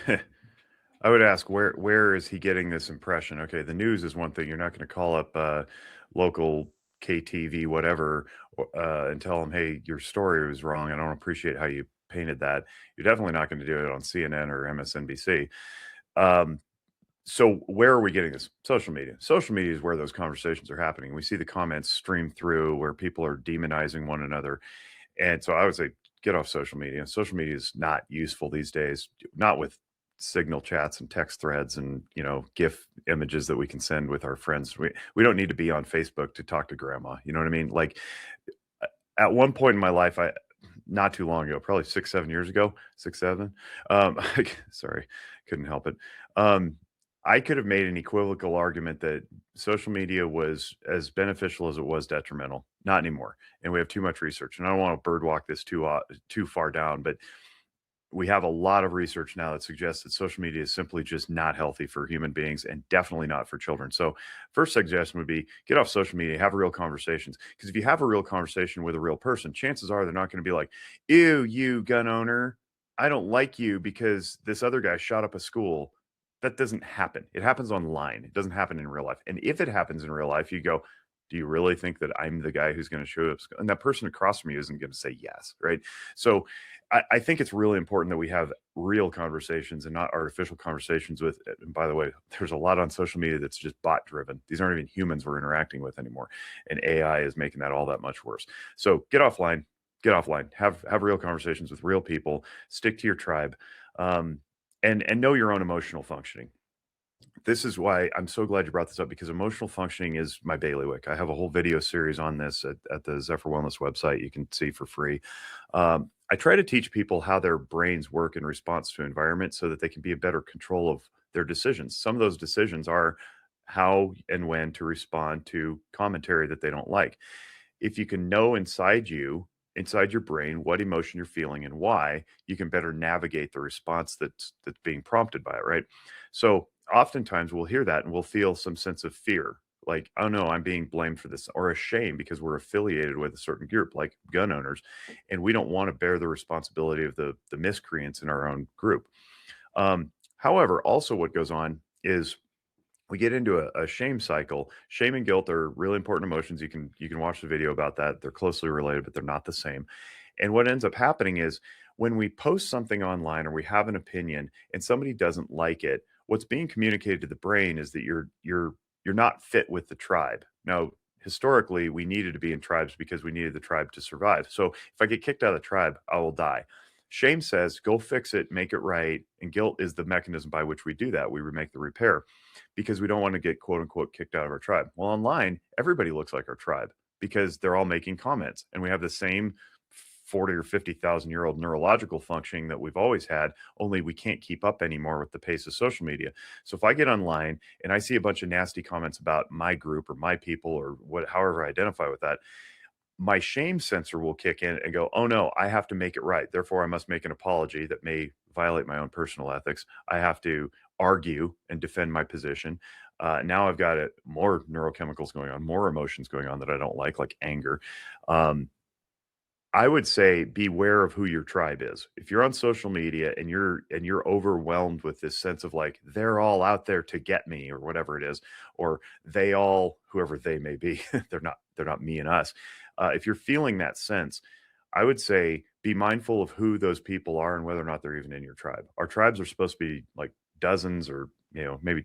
Speaker 8: I would ask where is he getting this impression? Okay, the news is one thing. You're not going to call up local KTV whatever and tell them, hey, your story was wrong. I don't appreciate how you painted that. You're definitely not going to do it on CNN or MSNBC. So where are we getting this? Social media. Social media is where those conversations are happening. We see the comments stream through where people are demonizing one another. And so I would say get off social media. Social media is not useful these days, not with signal chats and text threads and, you know, GIF images that we can send with our friends. We don't need to be on Facebook to talk to grandma. You know what I mean? Like at one point in my life, not too long ago, probably 6-7 years ago, 6-7. Sorry, couldn't help it. I could have made an equivocal argument that social media was as beneficial as it was detrimental. Not anymore, and we have too much research. And I don't want to birdwalk this too far down, but we have a lot of research now that suggests that social media is simply just not healthy for human beings and definitely not for children. So first suggestion would be get off social media, have real conversations. Because if you have a real conversation with a real person, chances are they're not going to be like, ew, you gun owner, I don't like you because this other guy shot up a school. That doesn't happen. It happens online. It doesn't happen in real life. And if it happens in real life, you go, do you really think that I'm the guy who's going to show up? And that person across from you isn't going to say yes, right? So I think it's really important that we have real conversations and not artificial conversations with, and by the way, there's a lot on social media that's just bot driven. These aren't even humans we're interacting with anymore. And AI is making that all that much worse. So get offline, have real conversations with real people, stick to your tribe. And know your own emotional functioning. This is why I'm so glad you brought this up, because emotional functioning is my bailiwick. I have a whole video series on this at the Zephyr Wellness website. You can see for free. I try to teach people how their brains work in response to environment so that they can be in better control of their decisions. Some of those decisions are how and when to respond to commentary that they don't like. If you can know inside your brain what emotion you're feeling and why, you can better navigate the response that's being prompted by it, right? So oftentimes we'll hear that and we'll feel some sense of fear, like, oh no, I'm being blamed for this, or a shame because we're affiliated with a certain group like gun owners, and we don't want to bear the responsibility of the miscreants in our own group. However, also what goes on is we get into a shame cycle. Shame and guilt are really important emotions. You can watch the video about that. They're closely related, but they're not the same. And what ends up happening is when we post something online or we have an opinion and somebody doesn't like it, what's being communicated to the brain is that you're not fit with the tribe. Now, historically, we needed to be in tribes because we needed the tribe to survive. So if I get kicked out of the tribe, I will die. Shame says, go fix it, make it right. And guilt is the mechanism by which we do that. We make the repair because we don't want to get quote unquote kicked out of our tribe. Well, online, everybody looks like our tribe because they're all making comments and we have the same 40 or 50,000 year old neurological functioning that we've always had, only we can't keep up anymore with the pace of social media. So if I get online and I see a bunch of nasty comments about my group or my people or however I identify with that, my shame sensor will kick in and go, oh no, I have to make it right. Therefore, I must make an apology that may violate my own personal ethics. I have to argue and defend my position. Now I've got more neurochemicals going on, more emotions going on that I don't like anger. I would say beware of who your tribe is. If you're on social media and you're overwhelmed with this sense of like they're all out there to get me or whatever it is, or they all, whoever they may be, they're not me and us. If you're feeling that sense, I would say be mindful of who those people are and whether or not they're even in your tribe. Our tribes are supposed to be like dozens or maybe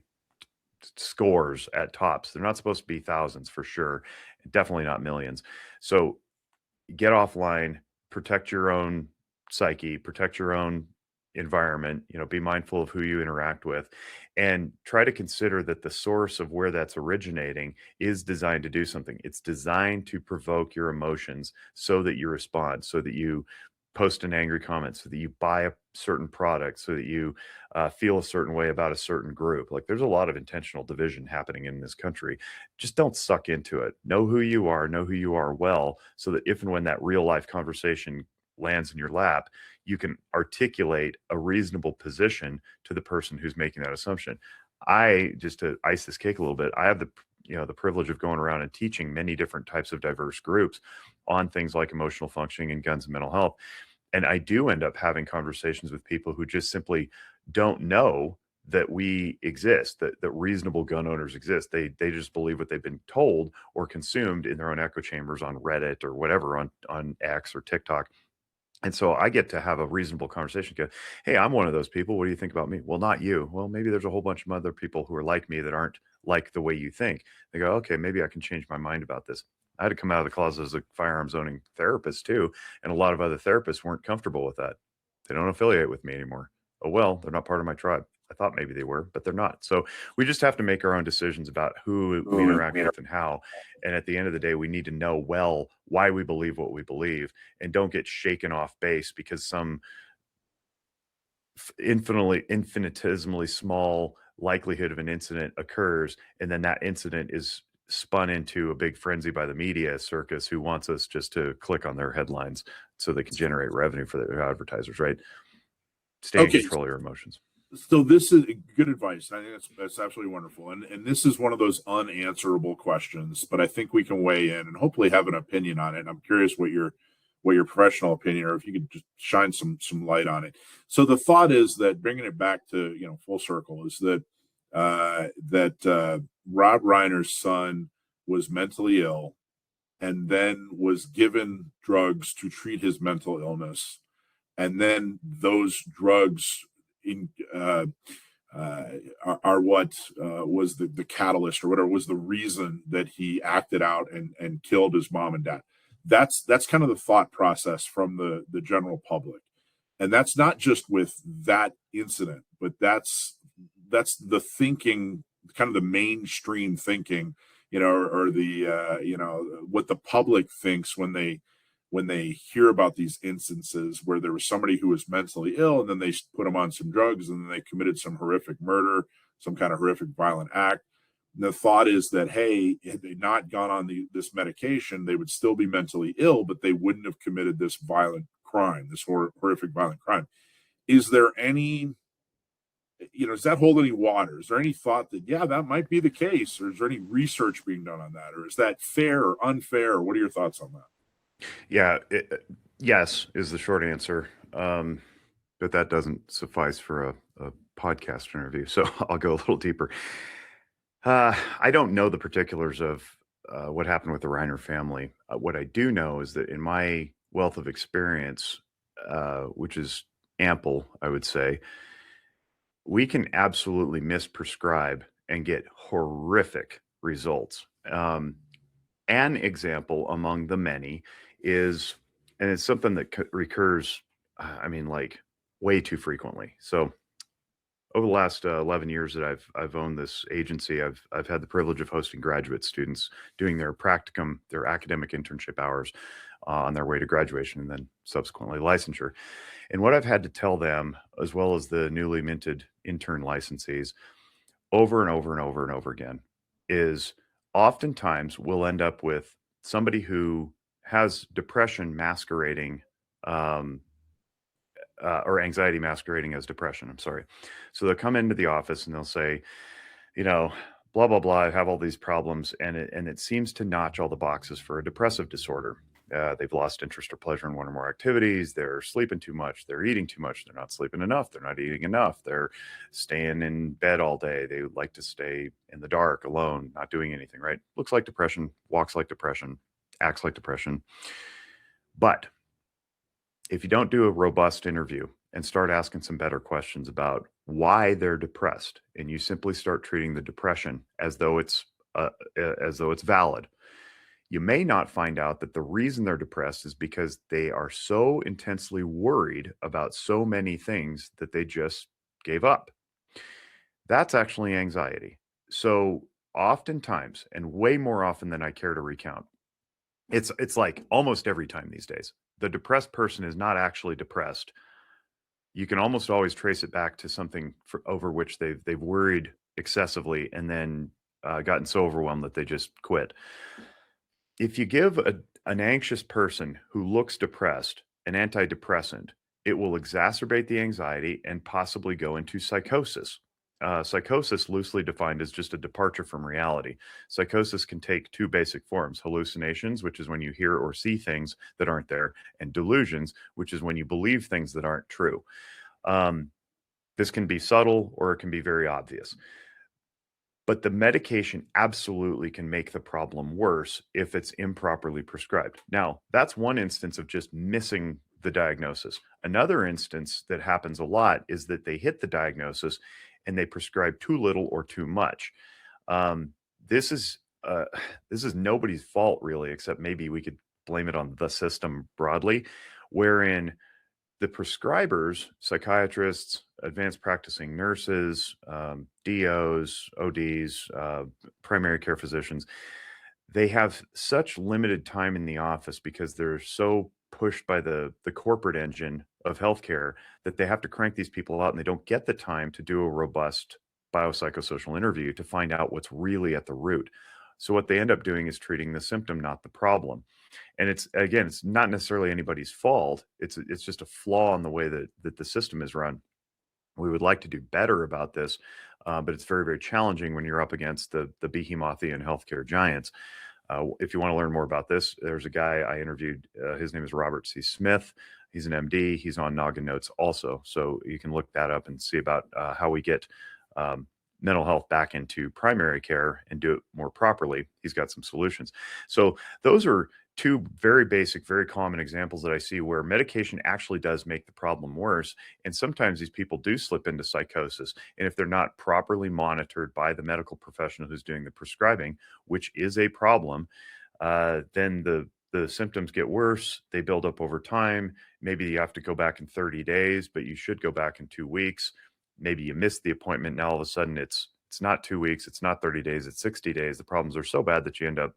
Speaker 8: scores at tops. They're not supposed to be thousands for sure. Definitely not millions. So get offline, protect your own psyche, protect your own environment, be mindful of who you interact with, and try to consider that the source of where that's originating is designed to do something. It's designed to provoke your emotions so that you respond, so that you post an angry comment, so that you buy a certain product, so that you feel a certain way about a certain group. Like, there's a lot of intentional division happening in this country. Just don't suck into it. Know who you are well, so that if and when that real life conversation lands in your lap, you can articulate a reasonable position to the person who's making that assumption. I, just to ice this cake a little bit, I have the privilege of going around and teaching many different types of diverse groups on things like emotional functioning and guns and mental health. And I do end up having conversations with people who just simply don't know that we exist, that reasonable gun owners exist. They just believe what they've been told or consumed in their own echo chambers on Reddit or whatever, on X or TikTok. And so I get to have a reasonable conversation. Go, hey, I'm one of those people. What do you think about me? Well, not you. Well, maybe there's a whole bunch of other people who are like me that aren't like the way you think. They go, okay, maybe I can change my mind about this. I had to come out of the closet as a firearms owning therapist too. And a lot of other therapists weren't comfortable with that. They don't affiliate with me anymore. Oh, well, they're not part of my tribe. I thought maybe they were, but they're not. So we just have to make our own decisions about who we interact with and how. And at the end of the day, we need to know well why we believe what we believe, and don't get shaken off base because some infinitesimally small likelihood of an incident occurs, and then that incident is spun into a big frenzy by the media circus who wants us just to click on their headlines so they can generate revenue for their advertisers, right? Stay in control of your emotions.
Speaker 3: So this is good advice. I think that's absolutely wonderful. And this is one of those unanswerable questions, but I think we can weigh in and hopefully have an opinion on it. And I'm curious what your professional opinion, or if you could just shine some light on it. So the thought is that, bringing it back to, full circle, is that Rob Reiner's son was mentally ill and then was given drugs to treat his mental illness, and then those drugs are what was the catalyst, or whatever was the reason that he acted out and killed his mom and dad. That's kind of the thought process from the general public, and that's not just with that incident, but that's the thinking, kind of the mainstream thinking, or the what the public thinks when they hear about these instances where there was somebody who was mentally ill and then they put them on some drugs and then they committed some horrific murder, some kind of horrific violent act. And the thought is that, hey, had they not gone on this medication, they would still be mentally ill, but they wouldn't have committed this violent crime, this horrific violent crime. Is there any, does that hold any water? Is there any thought that, yeah, that might be the case? Or is there any research being done on that? Or is that fair or unfair? What are your thoughts on that?
Speaker 8: Yeah, yes is the short answer. But that doesn't suffice for a podcast interview. So I'll go a little deeper. I don't know the particulars of what happened with the Reiner family. What I do know is that in my wealth of experience, which is ample, I would say, we can absolutely misprescribe and get horrific results. An example among the many is, and it's something that recurs, like way too frequently. So over the last 11 years that I've owned this agency, I've had the privilege of hosting graduate students doing their practicum, their academic internship hours on their way to graduation and then subsequently licensure. And what I've had to tell them, as well as the newly minted intern licensees, over and over and over and over again, is oftentimes we'll end up with somebody who has depression masquerading or anxiety masquerading as depression. I'm sorry. So they'll come into the office and they'll say, blah, blah, blah, I have all these problems. And it seems to notch all the boxes for a depressive disorder. They've lost interest or pleasure in one or more activities. They're sleeping too much. They're eating too much. They're not sleeping enough. They're not eating enough. They're staying in bed all day. They like to stay in the dark, alone, not doing anything, right? Looks like depression, walks like depression, acts like depression. But if you don't do a robust interview and start asking some better questions about why they're depressed, and you simply start treating the depression as though it's valid, you may not find out that the reason they're depressed is because they are so intensely worried about so many things that they just gave up. That's actually anxiety. So oftentimes, and way more often than I care to recount, it's like almost every time these days, the depressed person is not actually depressed. You can almost always trace it back to something over which they've worried excessively and then gotten so overwhelmed that they just quit. If you give an anxious person who looks depressed an antidepressant, it will exacerbate the anxiety and possibly go into psychosis. Psychosis, loosely defined, is just a departure from reality. Psychosis can take two basic forms: hallucinations, which is when you hear or see things that aren't there, and delusions, which is when you believe things that aren't true. This can be subtle or it can be very obvious. But the medication absolutely can make the problem worse if it's improperly prescribed. Now, that's one instance of just missing the diagnosis. Another instance that happens a lot is that they hit the diagnosis and they prescribe too little or too much. This is nobody's fault, really, except maybe we could blame it on the system broadly, wherein the prescribers, psychiatrists, advanced practicing nurses, DOs, ODs, primary care physicians, they have such limited time in the office because they're so pushed by the corporate engine of healthcare that they have to crank these people out, and they don't get the time to do a robust biopsychosocial interview to find out what's really at the root. So what they end up doing is treating the symptom, not the problem. And it's not necessarily anybody's fault. It's just a flaw in the way that the system is run. We would like to do better about this, but it's very, very challenging when you're up against the behemothian healthcare giants. If you want to learn more about this, there's a guy I interviewed. His name is Robert C. Smith. He's an MD. He's on Noggin Notes also. So you can look that up and see about how we get mental health back into primary care and do it more properly. He's got some solutions. So those are two very basic, very common examples that I see where medication actually does make the problem worse. And sometimes these people do slip into psychosis. And if they're not properly monitored by the medical professional who's doing the prescribing, which is a problem, then the symptoms get worse. They build up over time. Maybe you have to go back in 30 days, but you should go back in 2 weeks. Maybe you missed the appointment. Now all of a sudden it's not 2 weeks, it's not 30 days, it's 60 days. The problems are so bad that you end up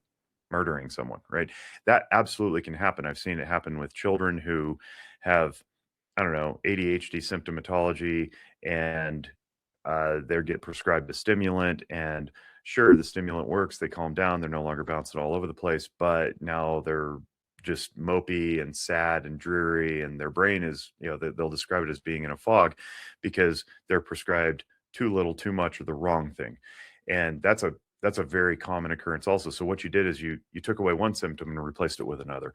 Speaker 8: murdering someone, right? That absolutely can happen. I've seen it happen with children who have, I don't know, ADHD symptomatology, and they get prescribed a stimulant, and sure, the stimulant works, they calm down, they're no longer bouncing all over the place, but now they're just mopey and sad and dreary, and their brain is, they'll describe it as being in a fog because they're prescribed too little, too much, or the wrong thing. And that's a very common occurrence also. So what you did is you took away one symptom and replaced it with another.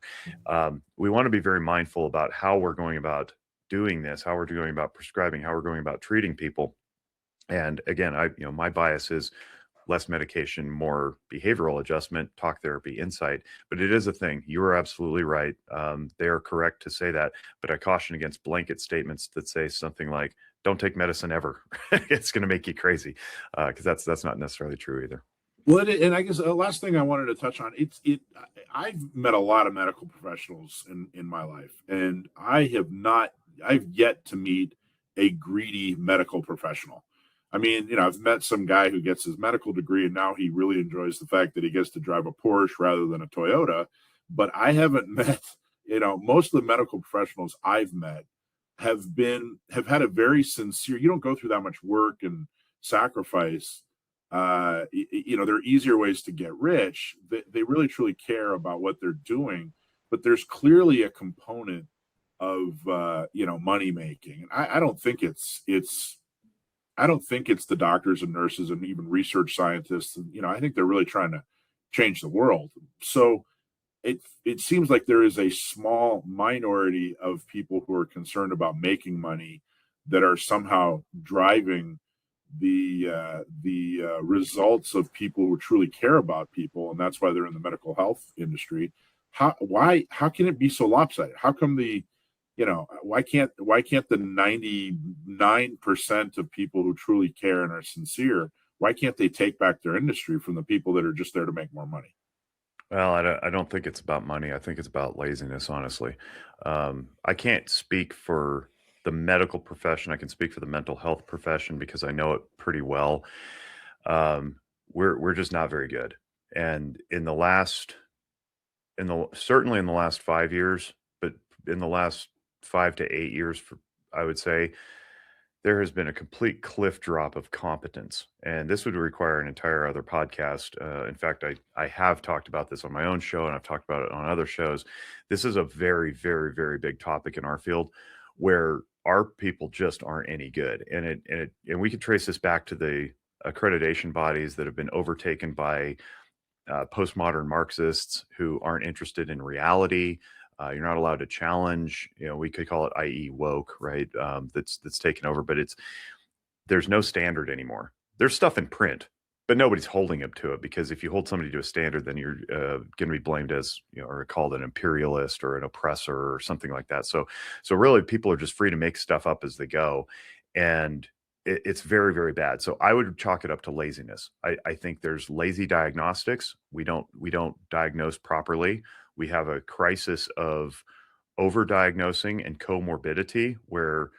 Speaker 8: We want to be very mindful about how we're going about doing this, how we're going about prescribing, how we're going about treating people. And again, my bias is less medication, more behavioral adjustment, talk therapy, insight. But it is a thing. You are absolutely right. They are correct to say that. But I caution against blanket statements that say something like, don't take medicine ever. It's going to make you crazy, because that's not necessarily true either.
Speaker 3: Well, and I guess the last thing I wanted to touch on, I've met a lot of medical professionals in my life, and I've yet to meet a greedy medical professional. I mean, I've met some guy who gets his medical degree and now he really enjoys the fact that he gets to drive a Porsche rather than a Toyota. But I haven't met, most of the medical professionals I've met have had a very sincere, you don't go through that much work and sacrifice. There are easier ways to get rich. They really truly care about what they're doing, but there's clearly a component of money making. And I don't think it's the doctors and nurses and even research scientists. And, I think they're really trying to change the world. So it seems like there is a small minority of people who are concerned about making money that are somehow driving the results of people who truly care about people, and that's why they're in the medical health industry. How can it be so lopsided? How come why can't the 99% of people who truly care and are sincere, why can't they take back their industry from the people that are just there to make more money?
Speaker 8: Well, I don't think it's about money. I think it's about laziness, honestly. I can't speak for the medical profession. I can speak for the mental health profession because I know it pretty well. We're just not very good. And certainly in the last 5 years, but in the last 5 to 8 years, I would say, there has been a complete cliff drop of competence. And this would require an entire other podcast. In fact, I have talked about this on my own show, and I've talked about it on other shows. This is a very, very, very big topic in our field where our people just aren't any good. And we can trace this back to the accreditation bodies that have been overtaken by postmodern Marxists who aren't interested in reality. You're not allowed to challenge. We could call it, i.e., woke, right? That's taken over, but there's no standard anymore. There's stuff in print, but nobody's holding up to it, because if you hold somebody to a standard, then you're going to be blamed as, or called an imperialist or an oppressor or something like that. So really, people are just free to make stuff up as they go, and it's very, very bad. So I would chalk it up to laziness. I think there's lazy diagnostics. We don't diagnose properly. We have a crisis of overdiagnosing and comorbidity, where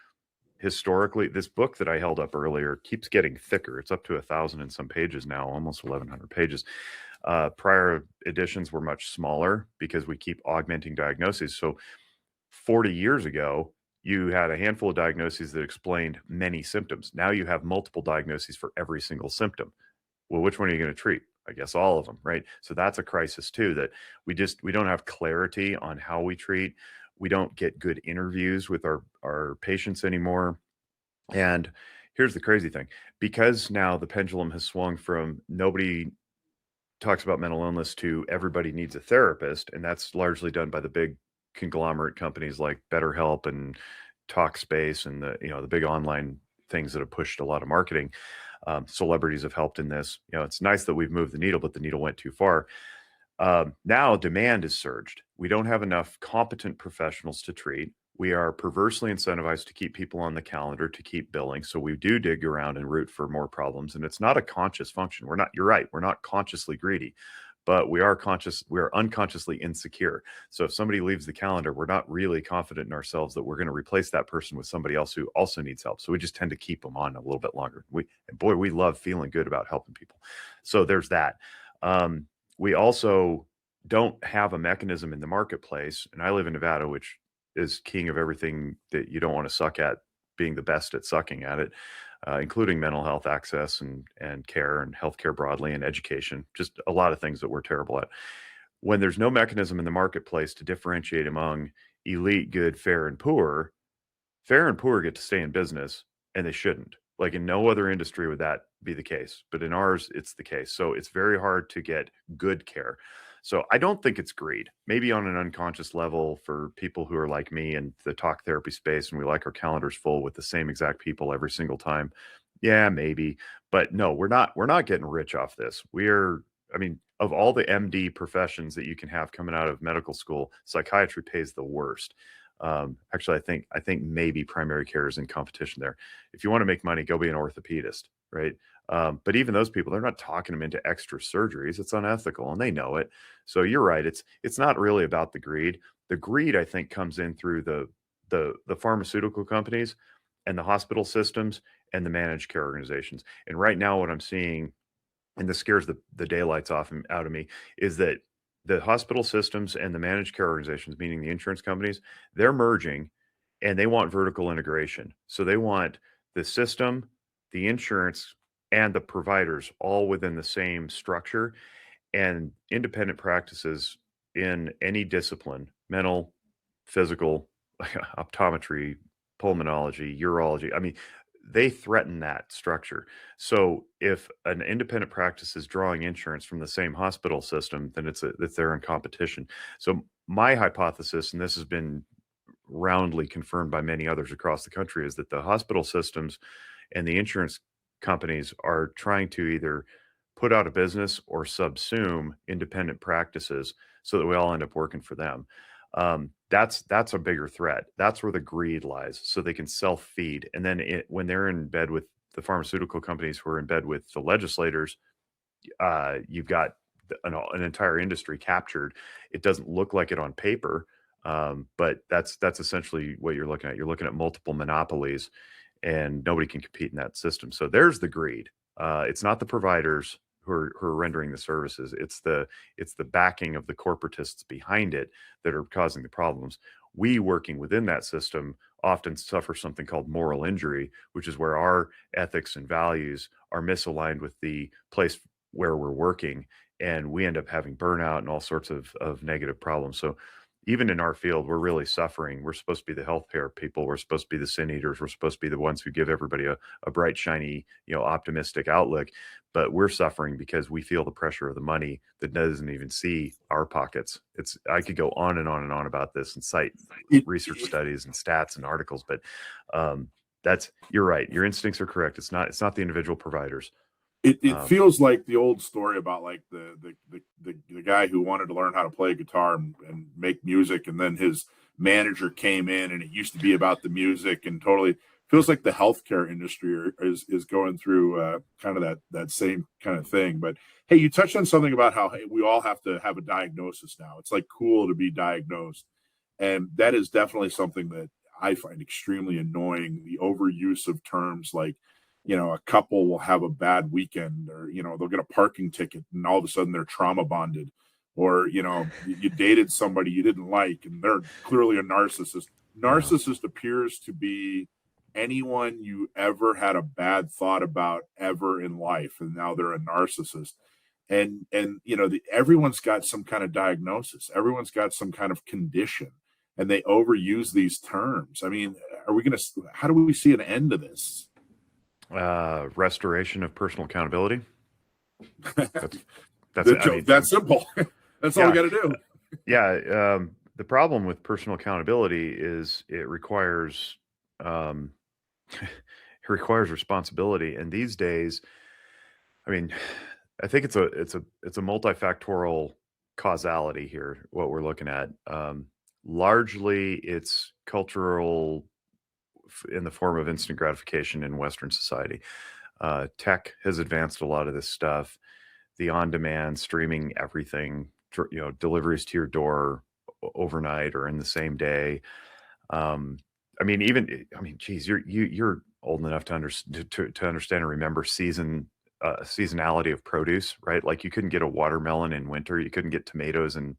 Speaker 8: historically, this book that I held up earlier keeps getting thicker. It's up to 1,000 and some pages now, almost 1,100 pages. Prior editions were much smaller because we keep augmenting diagnoses. So 40 years ago, you had a handful of diagnoses that explained many symptoms. Now you have multiple diagnoses for every single symptom. Well, which one are you going to treat? I guess all of them, right? So that's a crisis too, that we don't have clarity on how we treat. We don't get good interviews with our patients anymore. And here's the crazy thing. Because now the pendulum has swung from nobody talks about mental illness to everybody needs a therapist, and that's largely done by the big conglomerate companies like BetterHelp and Talkspace and the big online things that have pushed a lot of marketing. Celebrities have helped in this. It's nice that we've moved the needle, but the needle went too far. Now demand has surged. We don't have enough competent professionals to treat. We are perversely incentivized to keep people on the calendar, to keep billing. So we do dig around and root for more problems. And it's not a conscious function. You're right. We're not consciously greedy, but we are unconsciously insecure. So if somebody leaves the calendar, we're not really confident in ourselves that we're going to replace that person with somebody else who also needs help. So we just tend to keep them on a little bit longer. We love feeling good about helping people. So there's that. We also don't have a mechanism in the marketplace. And I live in Nevada, which is king of everything that you don't want to suck at, being the best at sucking at it, including mental health access and care and healthcare broadly, and education, just a lot of things that we're terrible at. When there's no mechanism in the marketplace to differentiate among elite, good, fair, and poor get to stay in business, and they shouldn't. Like in no other industry would that be the case, but in ours, it's the case. So it's very hard to get good care. So I don't think it's greed. Maybe on an unconscious level for people who are like me in the talk therapy space, and we like our calendars full with the same exact people every single time. Yeah, maybe. But no, we're not getting rich off this. Of all the MD professions that you can have coming out of medical school, psychiatry pays the worst. Actually, I think maybe primary care is in competition there. If you want to make money, go be an orthopedist, right? But even those people, they're not talking them into extra surgeries. It's unethical, and they know it. So you're right. It's not really about the greed. The greed, I think, comes in through the pharmaceutical companies and the hospital systems and the managed care organizations. And right now, what I'm seeing, and this scares the daylights out of me, is that the hospital systems and the managed care organizations, meaning the insurance companies, they're merging, and they want vertical integration. So they want the system, the insurance, and the providers all within the same structure, and independent practices in any discipline, mental, physical, optometry, pulmonology, urology. They threaten that structure. So if an independent practice is drawing insurance from the same hospital system, then they're in competition. So my hypothesis, and this has been roundly confirmed by many others across the country, is that the hospital systems and the insurance companies are trying to either put out of business or subsume independent practices so that we all end up working for them. That's a bigger threat. That's where the greed lies, so they can self-feed. And then when they're in bed with the pharmaceutical companies who are in bed with the legislators, you've got an entire industry captured. It doesn't look like it on paper, but that's essentially what you're looking at. You're looking at multiple monopolies, and nobody can compete in that system. So there's the greed. It's not the providers who are rendering the services. It's the backing of the corporatists behind it that are causing the problems. we working within that system often suffer something called moral injury, which is where our ethics and values are misaligned with the place where we're working, and we end up having burnout and all sorts of negative problems. So even in our field, we're really suffering. We're supposed to be the healthcare people. We're supposed to be the sin eaters. We're supposed to be the ones who give everybody a bright, shiny, optimistic outlook. But we're suffering because we feel the pressure of the money that doesn't even see our pockets. I could go on and on and on about this and cite research studies and stats and articles, but you're right. Your instincts are correct. It's not the individual providers.
Speaker 3: It feels like the old story about like the guy who wanted to learn how to play guitar and make music, and then his manager came in, and it used to be about the music, and totally feels like the healthcare industry is going through kind of that same kind of thing. But hey, you touched on something about how we all have to have a diagnosis now. It's like cool to be diagnosed, and that is definitely something that I find extremely annoying. The overuse of terms like, a couple will have a bad weekend, or, they'll get a parking ticket and all of a sudden they're trauma bonded, or, you dated somebody you didn't like and they're clearly a narcissist. Narcissist appears to be anyone you ever had a bad thought about ever in life, and now they're a narcissist. And everyone's got some kind of diagnosis. Everyone's got some kind of condition, and they overuse these terms. I mean, how do we see an end to this?
Speaker 8: Restoration of personal accountability.
Speaker 3: That's simple. That's all we got to do.
Speaker 8: Yeah. The problem with personal accountability is it requires responsibility. And these days, I mean, I think it's a multifactorial causality here, what we're looking at. Largely it's cultural in the form of instant gratification in Western society. Tech has advanced a lot of this stuff. The on-demand streaming everything, deliveries to your door overnight or in the same day. Geez, you're old enough to understand and remember seasonality of produce, right? Like you couldn't get a watermelon in winter. You couldn't get tomatoes in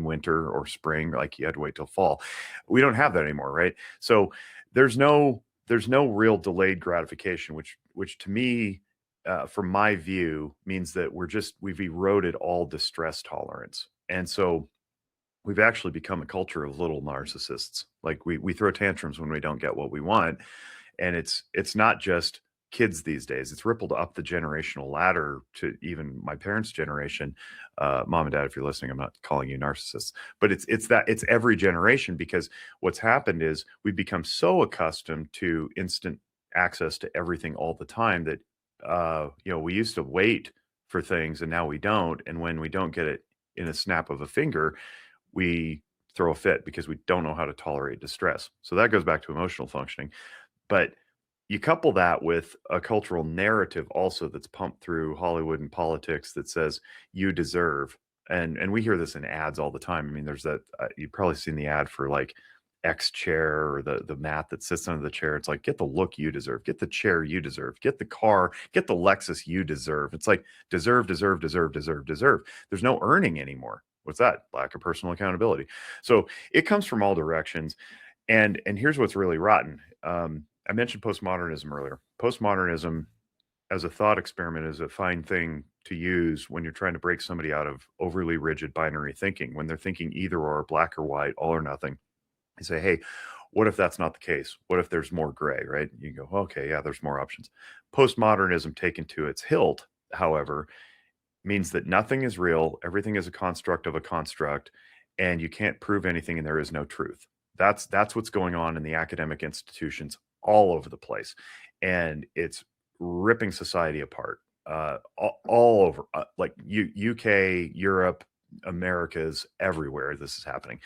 Speaker 8: winter or spring. Like you had to wait till fall. We don't have that anymore, right? So there's no real delayed gratification, which to me, from my view, means that we've eroded all distress tolerance. And so we've actually become a culture of little narcissists. Like we throw tantrums when we don't get what we want. And it's not just kids these days. It's rippled up the generational ladder to even my parents' generation. Mom and Dad, if you're listening, I'm not calling you narcissists, but it's every generation, because what's happened is we've become so accustomed to instant access to everything all the time that we used to wait for things and now we don't. And when we don't get it in a snap of a finger, we throw a fit because we don't know how to tolerate distress. So that goes back to emotional functioning. But you couple that with a cultural narrative also that's pumped through Hollywood and politics that says you deserve. And we hear this in ads all the time. I mean, there's that, you've probably seen the ad for like X chair, or the mat that sits under the chair. It's like, get the look you deserve, get the chair you deserve, get the car, get the Lexus you deserve. It's like deserve. There's no earning anymore. What's that? Lack of personal accountability. So it comes from all directions. And here's what's really rotten. I mentioned postmodernism earlier. Postmodernism as a thought experiment is a fine thing to use when you're trying to break somebody out of overly rigid binary thinking, when they're thinking either or, black or white, all or nothing. You say, hey, what if that's not the case? What if there's more gray, right? You go, okay, yeah, there's more options. Postmodernism taken to its hilt, however, means that nothing is real. Everything is a construct of a construct, and you can't prove anything, and there is no truth. That's what's going on in the academic institutions all over the place, and it's ripping society apart all over, like UK, Europe, Americas, everywhere. This is happening.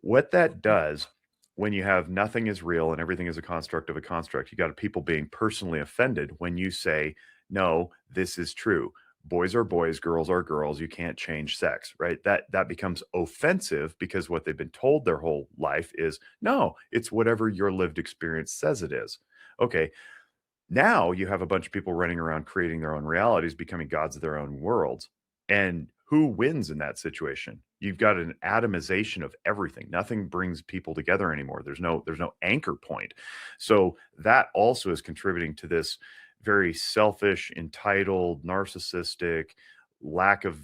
Speaker 8: What that does, when you have nothing is real and everything is a construct of a construct, you got people being personally offended when you say, no, this is true. Boys are boys, girls are girls. You can't change sex, right? That becomes offensive, because what they've been told their whole life is, no, it's whatever your lived experience says it is. Okay. Now you have a bunch of people running around creating their own realities, becoming gods of their own worlds. And who wins in that situation? You've got an atomization of everything. Nothing brings people together anymore. There's no anchor point. So that also is contributing to this very selfish, entitled, narcissistic, lack of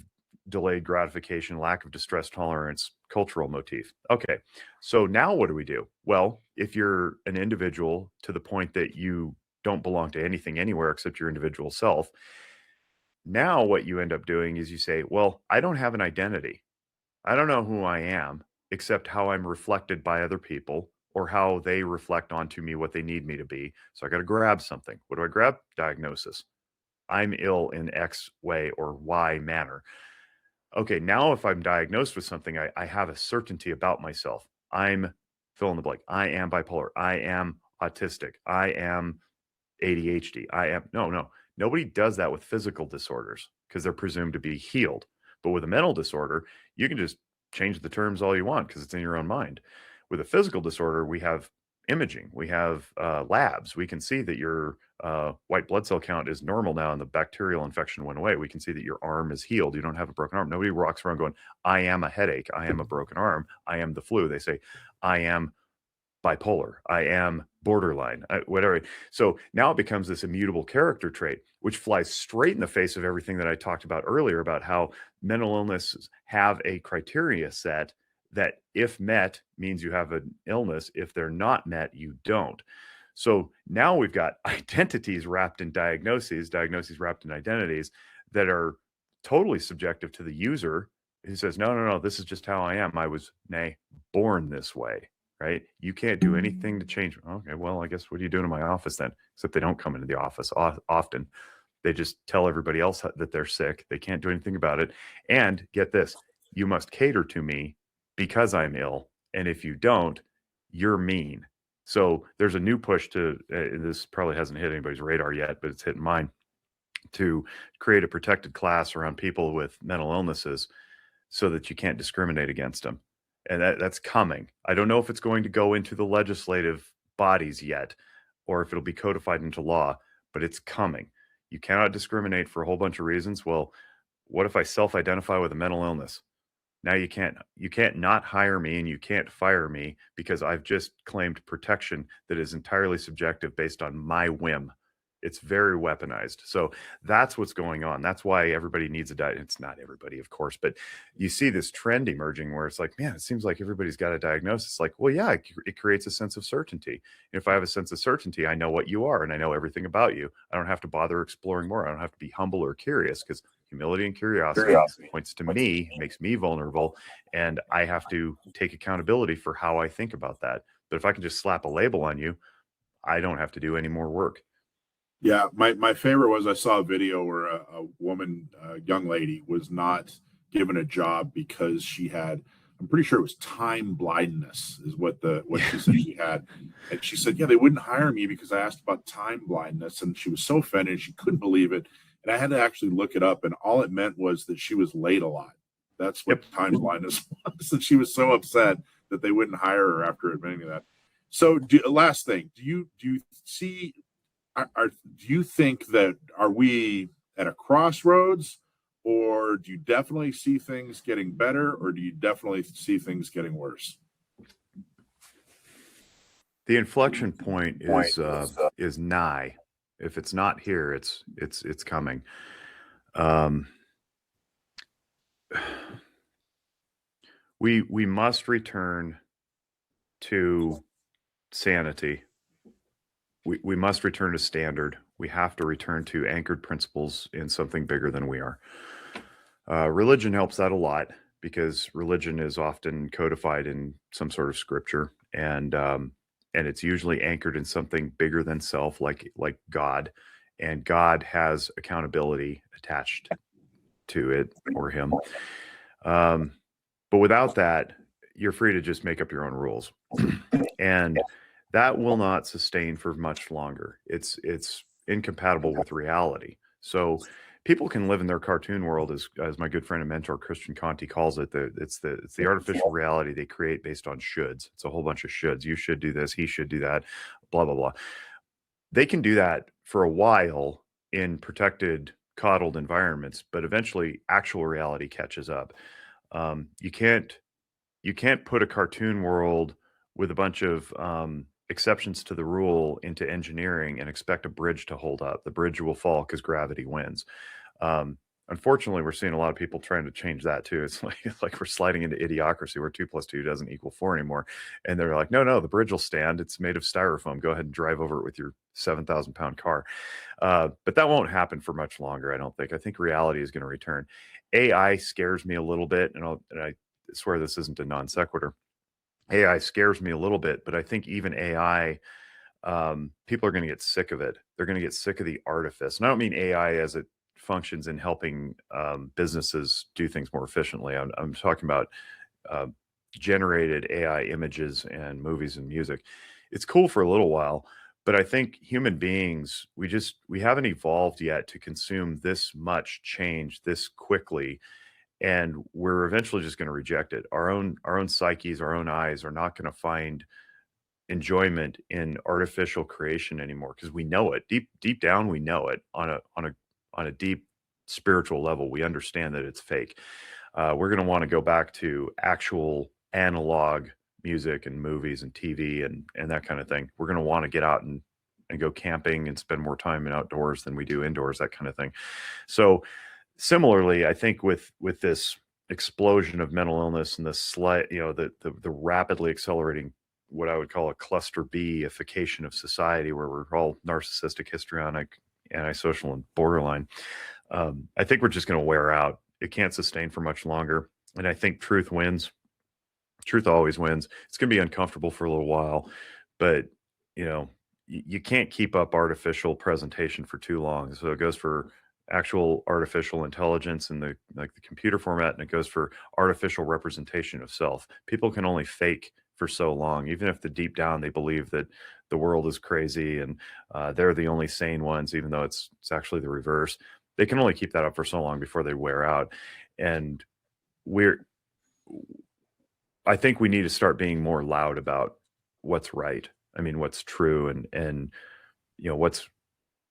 Speaker 8: delayed gratification, lack of distress tolerance, cultural motif. Okay, so now what do we do? Well, if you're an individual to the point that you don't belong to anything anywhere except your individual self, now what you end up doing is you say, well, I don't have an identity. I don't know who I am except how I'm reflected by other people or how they reflect onto me what they need me to be. So I got to grab something. What do I grab? Diagnosis. I'm ill in X way or Y manner. Okay, now if I'm diagnosed with something, I have a certainty about myself. I'm fill in the blank. I am bipolar. I am autistic. I am ADHD. No. Nobody does that with physical disorders because they're presumed to be healed. But with a mental disorder, you can just change the terms all you want because it's in your own mind. With a physical disorder, we have imaging, we have labs. We can see that your white blood cell count is normal now and the bacterial infection went away. We can see that your arm is healed. You don't have a broken arm. Nobody walks around going, I am a headache. I am a broken arm. I am the flu. They say, I am bipolar. I am borderline, whatever. So now it becomes this immutable character trait, which flies straight in the face of everything that I talked about earlier about how mental illnesses have a criteria set that if met means you have an illness. If they're not met, you don't. So now we've got identities wrapped in diagnoses wrapped in identities that are totally subjective to the user who says, no, this is just how I am. I was, born this way. Right? You can't do anything to change. Okay, well, I guess what are you doing in my office then? Except they don't come into the office often. They just tell everybody else that they're sick. They can't do anything about it. And get this, you must cater to me because I'm ill. And if you don't, you're mean. So there's a new push to, this probably hasn't hit anybody's radar yet, but it's hitting mine, to create a protected class around people with mental illnesses so that you can't discriminate against them. And that's coming. I don't know if it's going to go into the legislative bodies yet, or if it'll be codified into law, but it's coming. You cannot discriminate for a whole bunch of reasons. Well, what if I self-identify with a mental illness? Now you can't not hire me and you can't fire me because I've just claimed protection that is entirely subjective based on my whim. It's very weaponized. So that's what's going on. That's why everybody needs a diet. It's not everybody, of course, but you see this trend emerging where it's like, man, it seems like everybody's got a diagnosis. Like, well, yeah, it creates a sense of certainty. If I have a sense of certainty, I know what you are and I know everything about you. I don't have to bother exploring more. I don't have to be humble or curious because humility and curiosity points to me, makes me vulnerable, and I have to take accountability for how I think about that. But if I can just slap a label on you, I don't have to do any more work.
Speaker 3: Yeah, my favorite was I saw a video where a woman, a young lady, was not given a job because she had, I'm pretty sure it was time blindness is what she said she had. And she said, yeah, they wouldn't hire me because I asked about time blindness. And she was so offended, she couldn't believe it. And I had to actually look it up. And all it meant was that she was late a lot. That's what time blindness was. And she was so upset that they wouldn't hire her after admitting that. So last thing, do you see, do you think that are we at a crossroads, or do you definitely see things getting better, or do you definitely see things getting worse?
Speaker 8: The inflection point is nigh. If it's not here, it's coming. We must return to sanity. We must return to standard. We have to return to anchored principles in something bigger than we are. Religion helps that a lot because religion is often codified in some sort of scripture, and it's usually anchored in something bigger than self, like God, and God has accountability attached to it or him. But without that, you're free to just make up your own rules, and that will not sustain for much longer. It's incompatible with reality. So people can live in their cartoon world, as my good friend and mentor Christian Conti calls it. It's the artificial reality they create based on shoulds. It's a whole bunch of shoulds. You should do this. He should do that. Blah blah blah. They can do that for a while in protected coddled environments, but eventually actual reality catches up. You can't put a cartoon world with a bunch of exceptions to the rule into engineering and expect a bridge to hold up. The bridge will fall because gravity wins. Unfortunately, we're seeing a lot of people trying to change that too. It's like we're sliding into idiocracy where 2 + 2 doesn't equal 4 anymore. And they're like, no, the bridge will stand. It's made of styrofoam. Go ahead and drive over it with your 7,000-pound car. But that won't happen for much longer, I don't think. I think reality is going to return. AI scares me a little bit, and I swear this isn't a non sequitur. AI scares me a little bit, but I think even AI, people are going to get sick of it. They're going to get sick of the artifice. And I don't mean AI as it functions in helping businesses do things more efficiently. I'm talking about generated AI images and movies and music. It's cool for a little while, but I think human beings, we haven't evolved yet to consume this much change this quickly, and we're eventually just going to reject it. Our own psyches, our own eyes are not going to find enjoyment in artificial creation anymore, because we know it deep down. We know it on a deep spiritual level. We understand that it's fake. We're going to want to go back to actual analog music and movies and TV and that kind of thing. We're going to want to get out and go camping and spend more time in outdoors than we do indoors, that kind of thing. So similarly, I think with this explosion of mental illness and the rapidly accelerating, what I would call a cluster B-ification of society, where we're all narcissistic, histrionic, antisocial, and borderline, I think we're just going to wear out. It can't sustain for much longer. And I think truth wins. Truth always wins. It's going to be uncomfortable for a little while, but you can't keep up artificial presentation for too long. So it goes for actual artificial intelligence in the computer format, and it goes for artificial representation of self. People can only fake for so long, even if deep down they believe that the world is crazy and they're the only sane ones, even though it's actually the reverse. They can only keep that up for so long before they wear out. And I think we need to start being more loud about what's right. I mean, what's true, and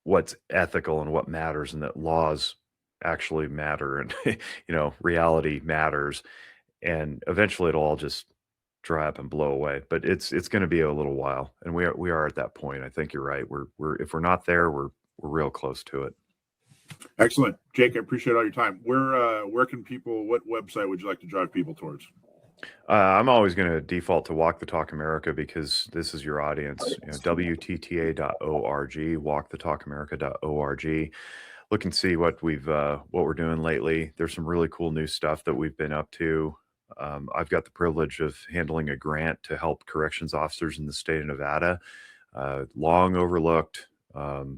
Speaker 8: what's ethical and what matters, and that laws actually matter, and reality matters. And eventually it'll all just dry up and blow away. But it's going to be a little while, and we are at that point. I think you're right. We're if we're not there, we're real close to it.
Speaker 3: Excellent, Jake. I appreciate all your time. Where can people? What website would you like to drive people towards?
Speaker 8: I'm always going to default to Walk the Talk America, because this is your audience. WTTA.org, walkthetalkamerica.org. Look and see what we're doing lately. There's some really cool new stuff that we've been up to. I've got the privilege of handling a grant to help corrections officers in the state of Nevada. Long overlooked, well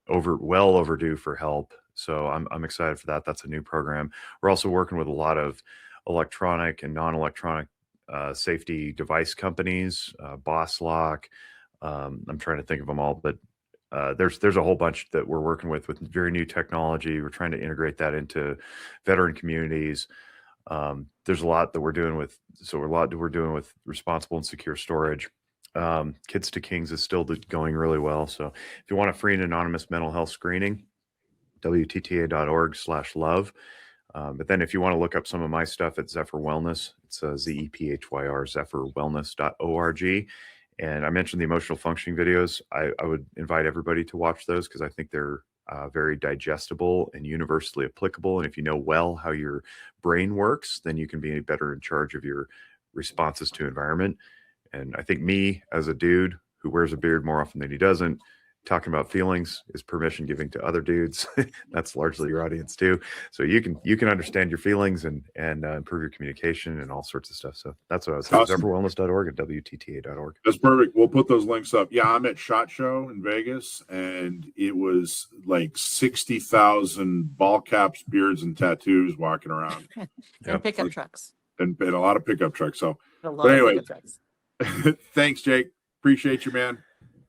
Speaker 8: overdue for help. So I'm excited for that. That's a new program. We're also working with a lot of electronic and non-electronic safety device companies, Boss Lock. I'm trying to think of them all, but there's a whole bunch that we're working with very new technology. We're trying to integrate that into veteran communities. There's a lot that we're doing with responsible and secure storage. Kids to Kings is still going really well. So if you want a free and anonymous mental health screening, WTTA.org/love. But then if you want to look up some of my stuff at Zephyr Wellness, it's ZEPHYR, zephyrwellness.org. And I mentioned the emotional functioning videos. I would invite everybody to watch those, because I think they're very digestible and universally applicable. And if you know well how your brain works, then you can be better in charge of your responses to environment. And I think me, as a dude who wears a beard more often than he doesn't, talking about feelings is permission giving to other dudes. That's largely your audience too. So you can understand your feelings and improve your communication and all sorts of stuff. So that's what I was saying.
Speaker 3: Awesome.
Speaker 8: Zephyrwellness.org and WTTA.org.
Speaker 3: That's perfect. We'll put those links up. Yeah, I'm at SHOT Show in Vegas, and it was like 60,000 ball caps, beards, and tattoos walking around.
Speaker 5: And pickup trucks.
Speaker 3: And a lot of pickup trucks. So,
Speaker 5: A lot
Speaker 3: but
Speaker 5: of
Speaker 3: anyway,
Speaker 5: pickup trucks.
Speaker 3: Thanks, Jake. Appreciate you, man.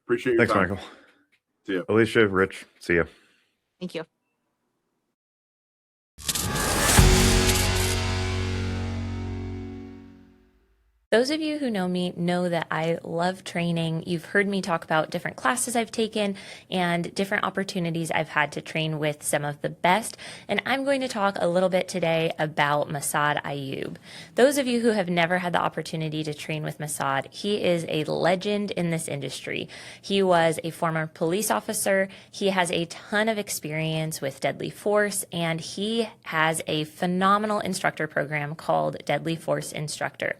Speaker 3: Appreciate your
Speaker 8: Thanks,
Speaker 3: time.
Speaker 8: Michael.
Speaker 3: See ya.
Speaker 8: Alicia, Rich, see ya.
Speaker 5: Thank you.
Speaker 4: Those of you who know me know that I love training. You've heard me talk about different classes I've taken and different opportunities I've had to train with some of the best. And I'm going to talk a little bit today about Massad Ayoob. Those of you who have never had the opportunity to train with Massad, he is a legend in this industry. He was a former police officer. He has a ton of experience with deadly force, and he has a phenomenal instructor program called Deadly Force Instructor.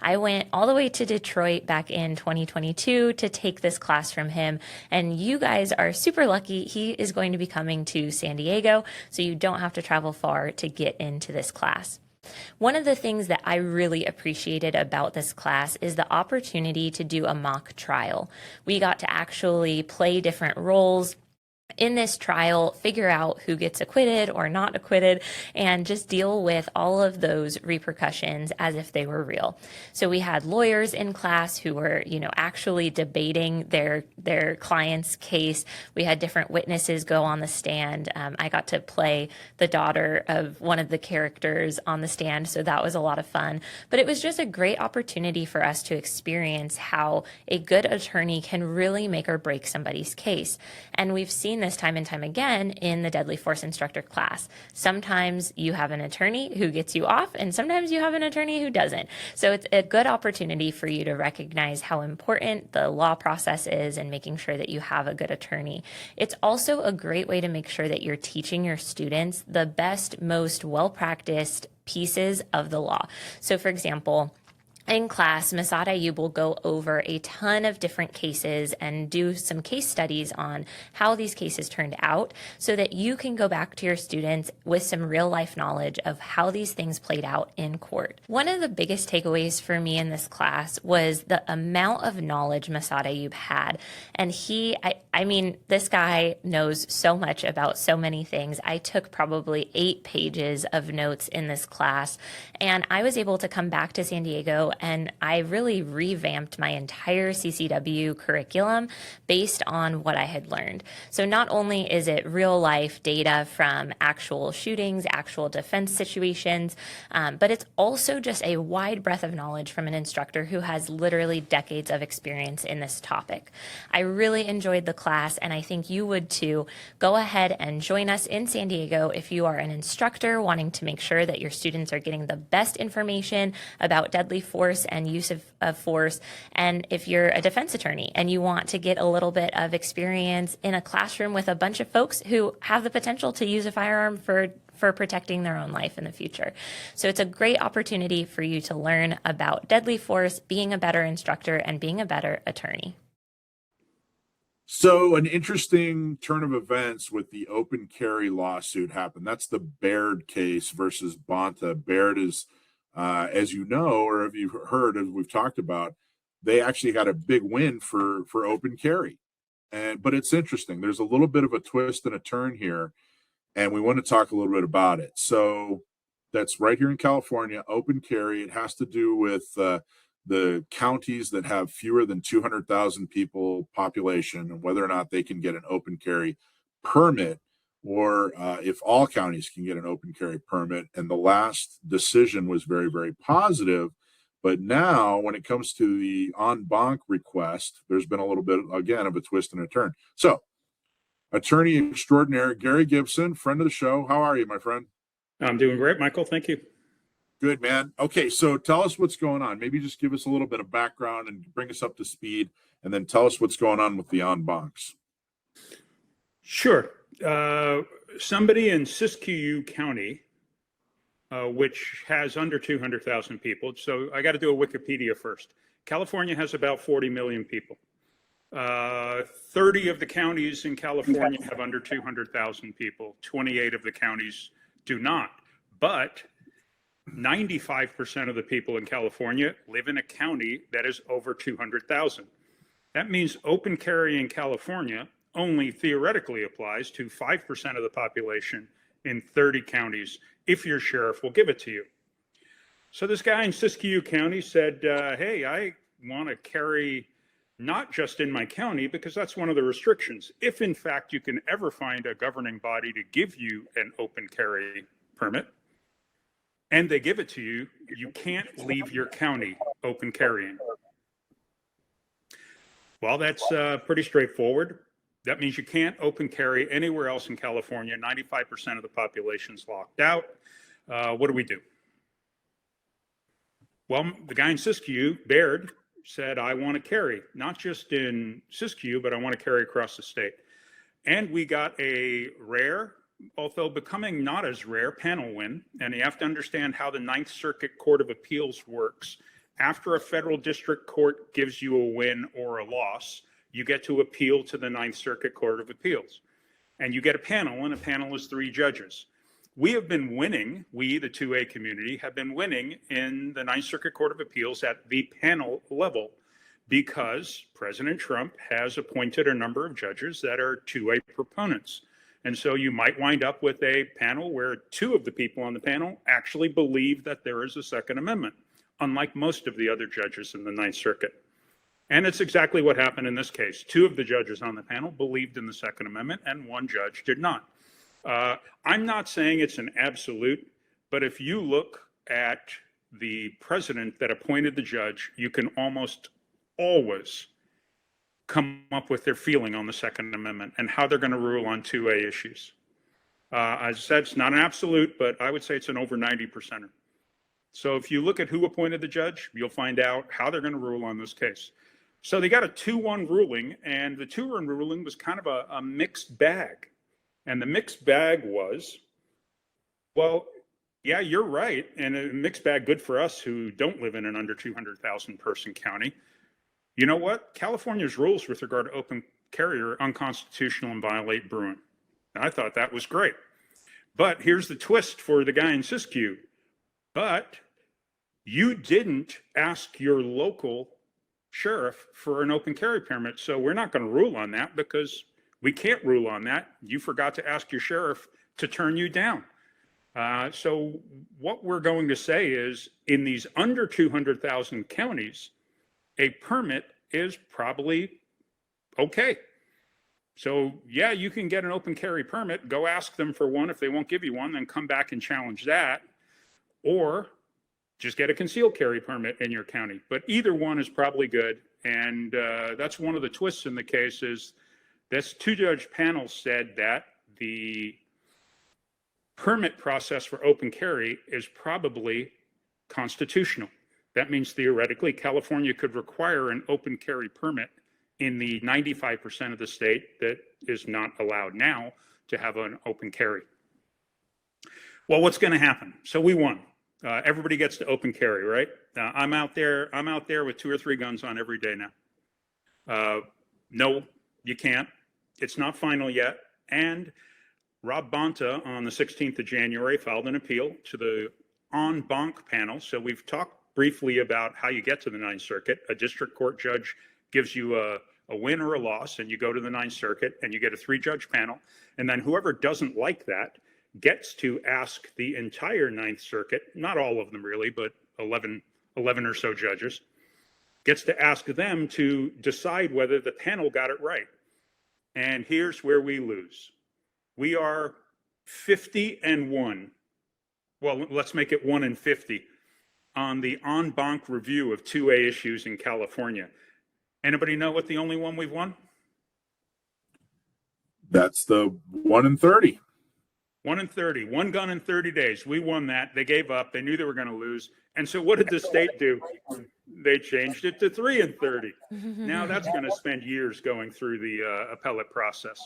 Speaker 4: I went all the way to Detroit back in 2022 to take this class from him, and you guys are super lucky. He is going to be coming to San Diego, so you don't have to travel far to get into this class. One of the things that I really appreciated about this class is the opportunity to do a mock trial. We got to actually play different roles in this trial, figure out who gets acquitted or not acquitted, and just deal with all of those repercussions as if they were real. So we had lawyers in class who were, actually debating their client's case. We had different witnesses go on the stand. I got to play the daughter of one of the characters on the stand, so that was a lot of fun. But it was just a great opportunity for us to experience how a good attorney can really make or break somebody's case. And we've seen this time and time again in the Deadly Force Instructor class. Sometimes you have an attorney who gets you off, and sometimes you have an attorney who doesn't. So it's a good opportunity for you to recognize how important the law process is and making sure that you have a good attorney. It's also a great way to make sure that you're teaching your students the best, most well-practiced pieces of the law. So for example, in class, Massad Ayoob will go over a ton of different cases and do some case studies on how these cases turned out so that you can go back to your students with some real life knowledge of how these things played out in court. One of the biggest takeaways for me in this class was the amount of knowledge Massad Ayoob had. And this guy knows so much about so many things. I took probably 8 pages of notes in this class, and I was able to come back to San Diego and I really revamped my entire CCW curriculum based on what I had learned. So not only is it real life data from actual shootings, actual defense situations, but it's also just a wide breadth of knowledge from an instructor who has literally decades of experience in this topic. I really enjoyed the class, and I think you would too. Go ahead and join us in San Diego if you are an instructor wanting to make sure that your students are getting the best information about deadly force and use of force. And if you're a defense attorney and you want to get a little bit of experience in a classroom with a bunch of folks who have the potential to use a firearm for protecting their own life in the future. So it's a great opportunity for you to learn about deadly force, being a better instructor, and being a better attorney.
Speaker 3: So an interesting turn of events with the open carry lawsuit happened. That's the Baird case versus Bonta. Baird is, as you know, or have you heard, as we've talked about, they actually got a big win for open carry. But it's interesting. There's a little bit of a twist and a turn here, and we want to talk a little bit about it. So that's right here in California, open carry. It has to do with the counties that have fewer than 200,000 people population and whether or not they can get an open carry permit, or if all counties can get an open carry permit. And the last decision was very, very positive. But now when it comes to the en banc request, there's been a little bit, again, of a twist and a turn. So attorney extraordinaire Gary Gibson, friend of the show. How are you, my friend?
Speaker 9: I'm doing great, Michael. Thank you.
Speaker 3: Good, man. Okay, so tell us what's going on. Maybe just give us a little bit of background and bring us up to speed, and then tell us what's going on with the en bancs.
Speaker 9: Sure. Somebody in Siskiyou County, which has under 200,000 people. So I got to do a Wikipedia first. California has about 40 million people. 30 of the counties in California have under 200,000 people. 28 of the counties do not. But 95% of the people in California live in a county that is over 200,000. That means open carry in California only theoretically applies to 5% of the population in 30 counties if your sheriff will give it to you. So this guy in Siskiyou County said, hey, I want to carry not just in my county, because that's one of the restrictions. If in fact you can ever find a governing body to give you an open carry permit, and they give it to you, you can't leave your county open carrying. Well, that's pretty straightforward. That means you can't open carry anywhere else in California. 95% of the population's locked out. What do we do? Well, the guy in Siskiyou, Baird, said, I want to carry, not just in Siskiyou, but I want to carry across the state. And we got a rare, although becoming not as rare, panel win. And you have to understand how the Ninth Circuit Court of Appeals works. After a federal district court gives you a win or a loss, you get to appeal to the Ninth Circuit Court of Appeals. And you get a panel, and a panel is 3 judges. We have been winning, we, the 2A community, have been winning in the Ninth Circuit Court of Appeals at the panel level because President Trump has appointed a number of judges that are 2A proponents. And so you might wind up with a panel where 2 of the people on the panel actually believe that there is a Second Amendment, unlike most of the other judges in the Ninth Circuit. And it's exactly what happened in this case. 2 of the judges on the panel believed in the Second Amendment, and 1 judge did not. I'm not saying it's an absolute, but if you look at the president that appointed the judge, you can almost always come up with their feeling on the Second Amendment and how they're going to rule on 2A issues. As I said, it's not an absolute, but I would say it's an over 90%er. So if you look at who appointed the judge, you'll find out how they're going to rule on this case. So they got a 2-1 ruling, and the 2-1 ruling was kind of a mixed bag. And the mixed bag was, well, yeah, you're right. And a mixed bag, good for us who don't live in an under 200,000 person county. You know what? California's rules with regard to open carry are unconstitutional and violate Bruin. I thought that was great. But here's the twist for the guy in Siskiyou. But you didn't ask your local sheriff for an open carry permit. So we're not going to rule on that because we can't rule on that. You forgot to ask your sheriff to turn you down. So what we're going to say is in these under 200,000 counties, a permit is probably okay. So yeah, you can get an open carry permit, go ask them for one. If they won't give you one, then come back and challenge that. Or just get a concealed carry permit in your county. But either one is probably good. And that's one of the twists in the case is this 2-judge panel said that the permit process for open carry is probably constitutional. That means theoretically, California could require an open carry permit in the 95% of the state that is not allowed now to have an open carry. Well, what's going to happen? So we won. Everybody gets to open carry, right? I'm out there with 2 or 3 guns on every day now. No, you can't. It's not final yet. And Rob Bonta on the 16th of January filed an appeal to the en banc panel. So we've talked briefly about how you get to the Ninth Circuit. A district court judge gives you a win or a loss, and you go to the Ninth Circuit and you get a 3-judge panel. And then whoever doesn't like that gets to ask the entire Ninth Circuit, not all of them really, but 11 or so judges, gets to ask them to decide whether the panel got it right. And here's where we lose. We are 50-1. Well, let's make it 1-50 on the en banc review of 2A issues in California. Anybody know what the only one we've won?
Speaker 3: That's the 1-30.
Speaker 9: 1-30, 1 gun in 30 days. We won that. They gave up. They knew they were going to lose. And so what did the state do? They changed it to 3-30. Now that's going to spend years going through the appellate process.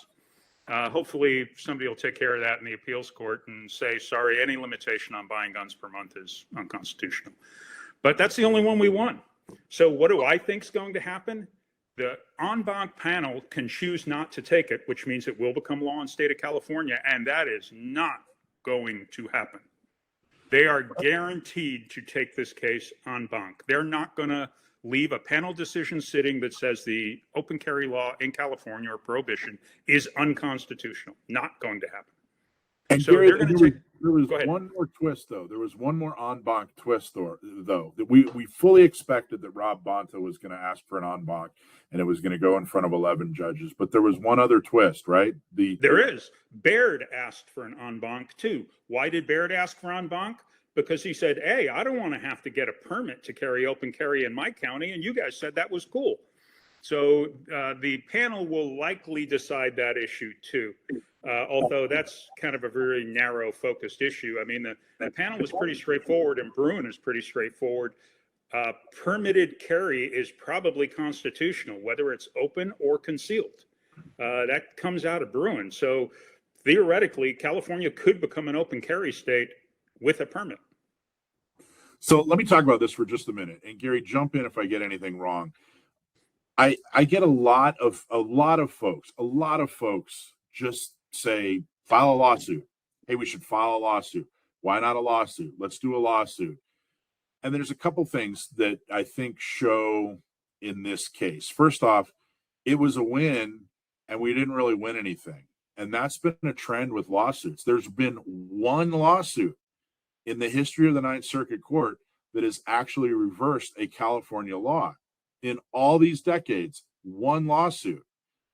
Speaker 9: Hopefully somebody will take care of that in the appeals court and say, sorry, any limitation on buying guns per month is unconstitutional. But that's the only one we won. So what do I think is going to happen? The en banc panel can choose not to take it, which means it will become law in the state of California, and that is not going to happen. They are guaranteed to take this case en banc. They're not going to leave a panel decision sitting that says the open carry law in California or prohibition is unconstitutional. Not going to happen.
Speaker 3: And
Speaker 9: So
Speaker 3: Gary,
Speaker 9: they're going to take.
Speaker 3: there was
Speaker 9: Go ahead.
Speaker 3: one more twist, though. There was one more en banc twist, though. That we fully expected that Rob Bonta was going to ask for an en banc, and it was going to go in front of 11 judges. But there was one other twist, right?
Speaker 9: There is. Baird asked for an en banc too. Why did Baird ask for en banc? because he said, hey, I don't want to have to get a permit to carry open carry in my county, and you guys said that was cool. So the panel will likely decide that issue too, although that's kind of a very narrow focused issue. I mean, the panel was pretty straightforward, and Bruin is pretty straightforward. Permitted carry is probably constitutional, whether it's open or concealed. That comes out of Bruin. So theoretically, California could become an open carry state with a permit.
Speaker 3: So let me talk about this for just a minute. And Gary, jump in if I get anything wrong. I get a lot of folks just say, file a lawsuit. Hey, we should file a lawsuit. Why not a lawsuit? Let's do a lawsuit. And there's a couple things that I think show in this case. First off, it was a win and we didn't really win anything. And that's been a trend with lawsuits. There's been one lawsuit in the history of the Ninth Circuit Court that has actually reversed a California law. In all these decades, one lawsuit.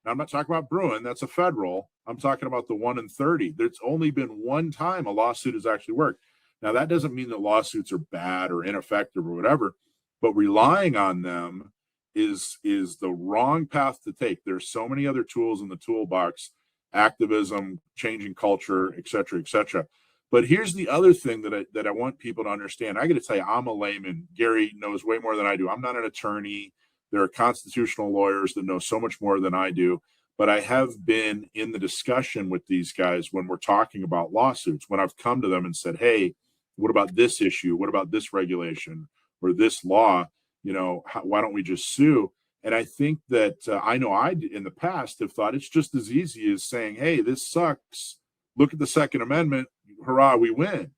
Speaker 3: Now, I'm not talking about Bruin, that's a federal. I'm talking about the 1 in 30. There's only been one time a lawsuit has actually worked. Now, that doesn't mean that lawsuits are bad or ineffective or whatever, but relying on them is the wrong path to take. There's so many other tools in the toolbox, activism, changing culture, et cetera, et cetera. But here's the other thing that I want people to understand. I got to tell you, I'm a layman. Gary knows way more than I do. I'm not an attorney. There are constitutional lawyers that know so much more than I do. But I have been in the discussion with these guys when we're talking about lawsuits, when I've come to them and said, hey, what about this issue? What about this regulation or this law? You know, why don't we just sue? And I think that I know I, in the past, have thought it's just as easy as saying, hey, this sucks. Look at the Second Amendment. Hurrah, we win.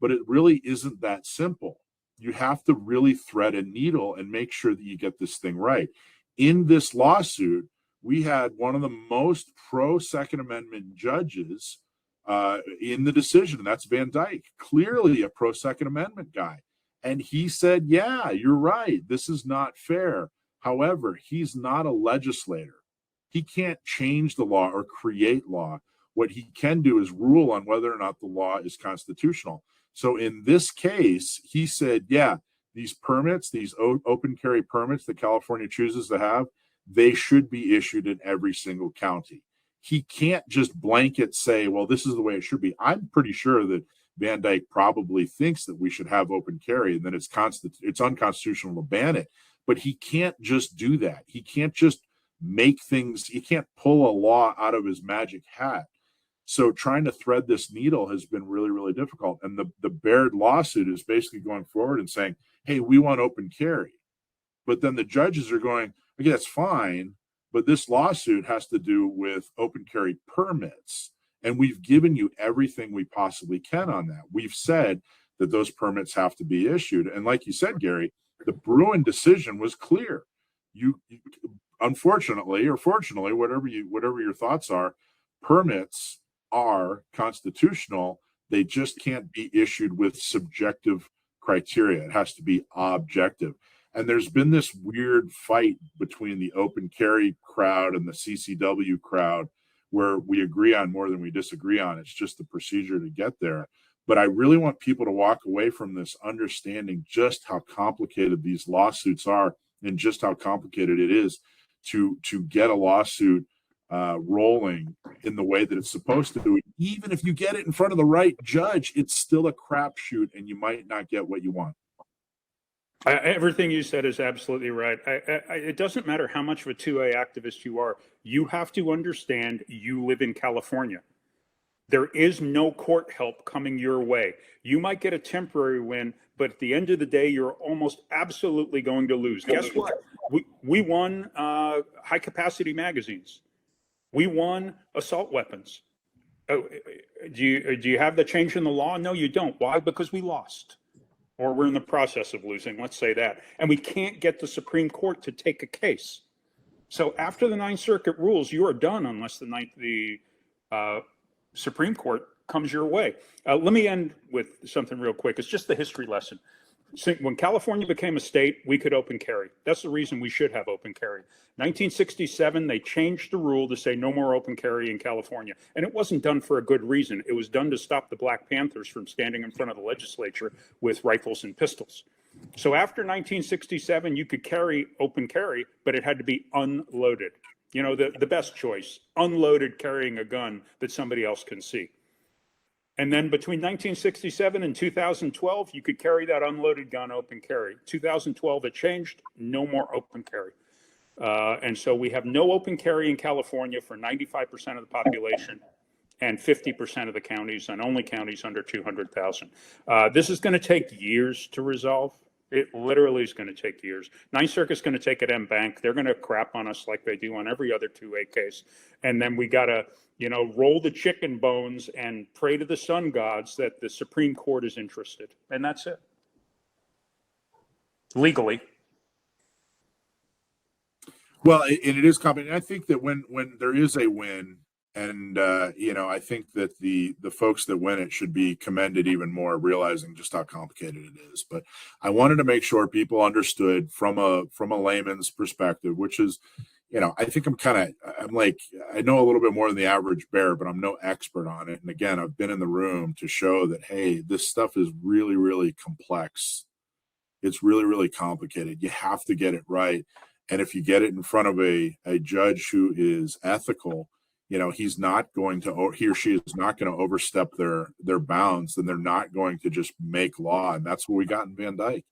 Speaker 3: But it really isn't that simple. You have to really thread a needle and make sure that you get this thing right. In this lawsuit, we had one of the most pro Second Amendment judges in the decision, and that's Van Dyke, clearly a pro Second Amendment guy. And he said, yeah, you're right. This is not fair. However, he's not a legislator. He can't change the law or create law. What he can do is rule on whether or not the law is constitutional. So in this case, he said, yeah, these permits, these open carry permits that California chooses to have, they should be issued in every single county. He can't just blanket say, well, this is the way it should be. I'm pretty sure that Van Dyke probably thinks that we should have open carry and that it's unconstitutional to ban it. But he can't just do that. He can't just make things, he can't pull a law out of his magic hat. So trying to thread this needle has been really, really difficult. And the Baird lawsuit is basically going forward and saying, hey, we want open carry. But then the judges are going, okay, that's fine, but this lawsuit has to do with open carry permits. And we've given you everything we possibly can on that. We've said that those permits have to be issued. And like you said, Gary, the Bruin decision was clear. You unfortunately, or fortunately, whatever your thoughts are, permits are constitutional. They just can't be issued with subjective criteria. It has to be objective. And there's been this weird fight between the open carry crowd and the CCW crowd where we agree on more than we disagree on. It's just the procedure to get there. But I really want people to walk away from this understanding just how complicated these lawsuits are and just how complicated it is to get a lawsuit rolling in the way that it's supposed to do. Even if you get it in front of the right judge, it's still a crapshoot and you might not get what you want.
Speaker 9: Everything you said is absolutely right. It doesn't matter how much of a 2A activist you are. You have to understand you live in California. There is no court help coming your way. You might get a temporary win, but at the end of the day, you're almost absolutely going to lose. Guess what? We won high capacity magazines. We won assault weapons. Do you have the change in the law? No, you don't. Why? Because we lost. Or we're in the process of losing, let's say that. And we can't get the Supreme Court to take a case. So after the Ninth Circuit rules, you are done unless the Supreme Court comes your way. Let me end with something real quick. It's just the history lesson. When California became a state, we could open carry. That's the reason we should have open carry. 1967, they changed the rule to say no more open carry in California. And it wasn't done for a good reason. It was done to stop the Black Panthers from standing in front of the legislature with rifles and pistols. So after 1967, you could carry open carry, but it had to be unloaded. You know, the best choice, unloaded carrying a gun that somebody else can see. And then between 1967 and 2012, you could carry that unloaded gun open carry. 2012, it changed, no more open carry. And so we have no open carry in California for 95% of the population and 50% of the counties, and only counties under 200,000. This is going to take years to resolve. It literally is going to take years. Ninth Circuit's going to take it en banc. They're going to crap on us like they do on every other 2A case. And then we got to, you know, roll the chicken bones and pray to the sun gods that the Supreme Court is interested. And that's it. Legally.
Speaker 3: Well, and it is complicated. I think that when there is a win, and you know, I think that the folks that win it should be commended even more, realizing just how complicated it is. But I wanted to make sure people understood from a layman's perspective, which is, you know, I think I'm like, I know a little bit more than the average bear, but I'm no expert on it. And again, I've been in the room to show that, hey, this stuff is really, really complex. It's really, really complicated. You have to get it right. And if you get it in front of a judge who is ethical, you know, he or she is not going to overstep their bounds, then they're not going to just make law. And that's what we got in Van Dyke.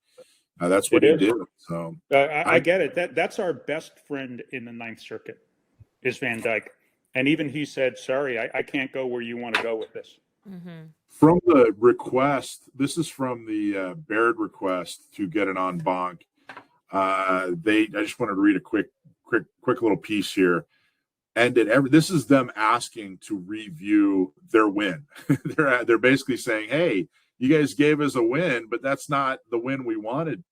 Speaker 3: That's what he did. So
Speaker 9: I get it. That's our best friend in the Ninth Circuit is Van Dyke. And even he said, sorry, I can't go where you want to go with this.
Speaker 4: Mm-hmm.
Speaker 3: From the request, this is from the Baird request to get an en banc. I just wanted to read a quick little piece here. And this is them asking to review their win. They're basically saying, hey, you guys gave us a win, but that's not the win we wanted.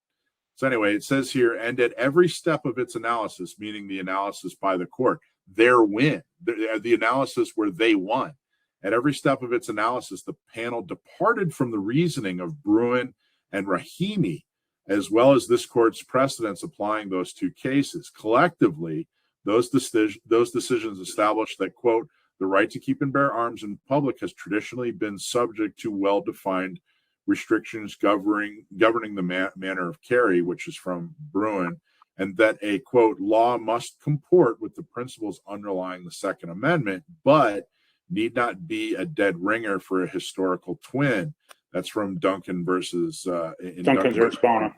Speaker 3: So anyway, it says here, and at every step of its analysis, meaning the analysis by the court, their win, the analysis where they won. At every step of its analysis, the panel departed from the reasoning of Bruin and Rahimi, as well as this court's precedents applying those two cases. Collectively, those decisions established that, quote, the right to keep and bear arms in public has traditionally been subject to well-defined restrictions governing the manner of carry, which is from Bruin, and that a, quote, law must comport with the principles underlying the Second Amendment, but need not be a dead ringer for a historical twin. That's from Duncan versus
Speaker 9: Bono.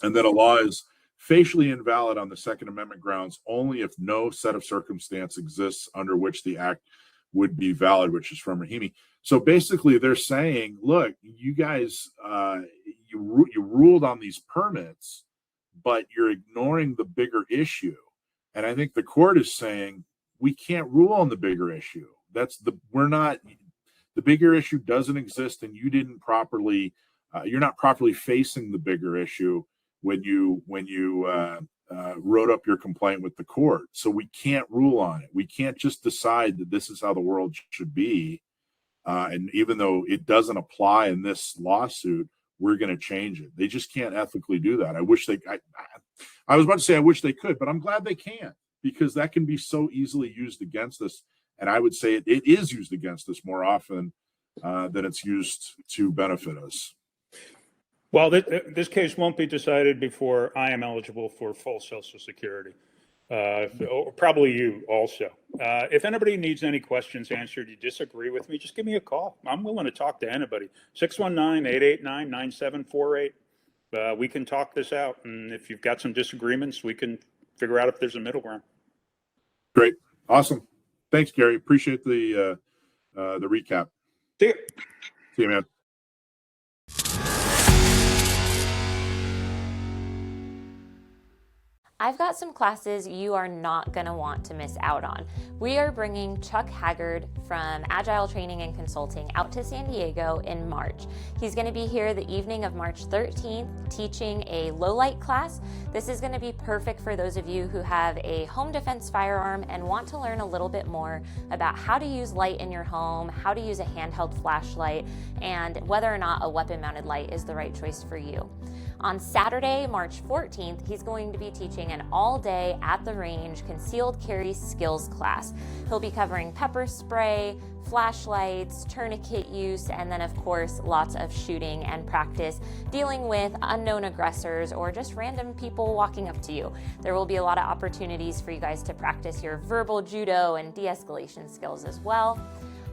Speaker 3: And that a law is facially invalid on the Second Amendment grounds only if no set of circumstance exists under which the act would be valid, which is from Rahimi. So basically they're saying, look, you guys, you ruled on these permits, but you're ignoring the bigger issue. And I think the court is saying, we can't rule on the bigger issue. The bigger issue doesn't exist, and you didn't properly, you're not properly facing the bigger issue when you wrote up your complaint with the court. So we can't rule on it. We can't just decide that this is how the world should be. And even though it doesn't apply in this lawsuit, we're going to change it. They just can't ethically do that. I wish I was about to say I wish they could, but I'm glad they can't, because that can be so easily used against us. And I would say it is used against us more often than it's used to benefit us.
Speaker 9: Well, this case won't be decided before I am eligible for full Social Security. Probably you also. If anybody needs any questions answered, you disagree with me, just give me a call. I'm willing to talk to anybody. 619-889-9748. We can talk this out. And if you've got some disagreements, we can figure out if there's a middle ground.
Speaker 3: Great. Awesome. Thanks, Gary. Appreciate the recap.
Speaker 9: See you.
Speaker 3: See you, man.
Speaker 4: I've got some classes you are not going to want to miss out on. We are bringing Chuck Haggard from Agile Training and Consulting out to San Diego in March. He's going to be here the evening of March 13th teaching a low light class. This is going to be perfect for those of you who have a home defense firearm and want to learn a little bit more about how to use light in your home, how to use a handheld flashlight, and whether or not a weapon mounted light is the right choice for you. On Saturday, March 14th, he's going to be teaching an all-day at the range concealed carry skills class. He'll be covering pepper spray, flashlights, tourniquet use, and then of course lots of shooting and practice dealing with unknown aggressors or just random people walking up to you. There will be a lot of opportunities for you guys to practice your verbal judo and de-escalation skills as well.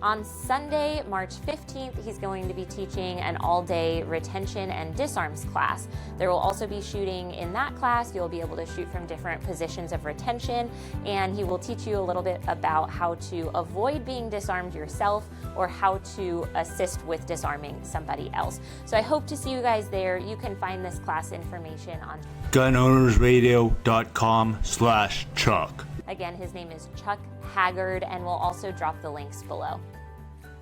Speaker 4: On Sunday, March 15th, he's going to be teaching an all-day retention and disarms class. There will also be shooting in that class. You'll be able to shoot from different positions of retention, and he will teach you a little bit about how to avoid being disarmed yourself or how to assist with disarming somebody else. So I hope to see you guys there. You can find this class information on
Speaker 10: gunownersradio.com/Chuck.
Speaker 4: Again, his name is Chuck Haggard, and we'll also drop the links below.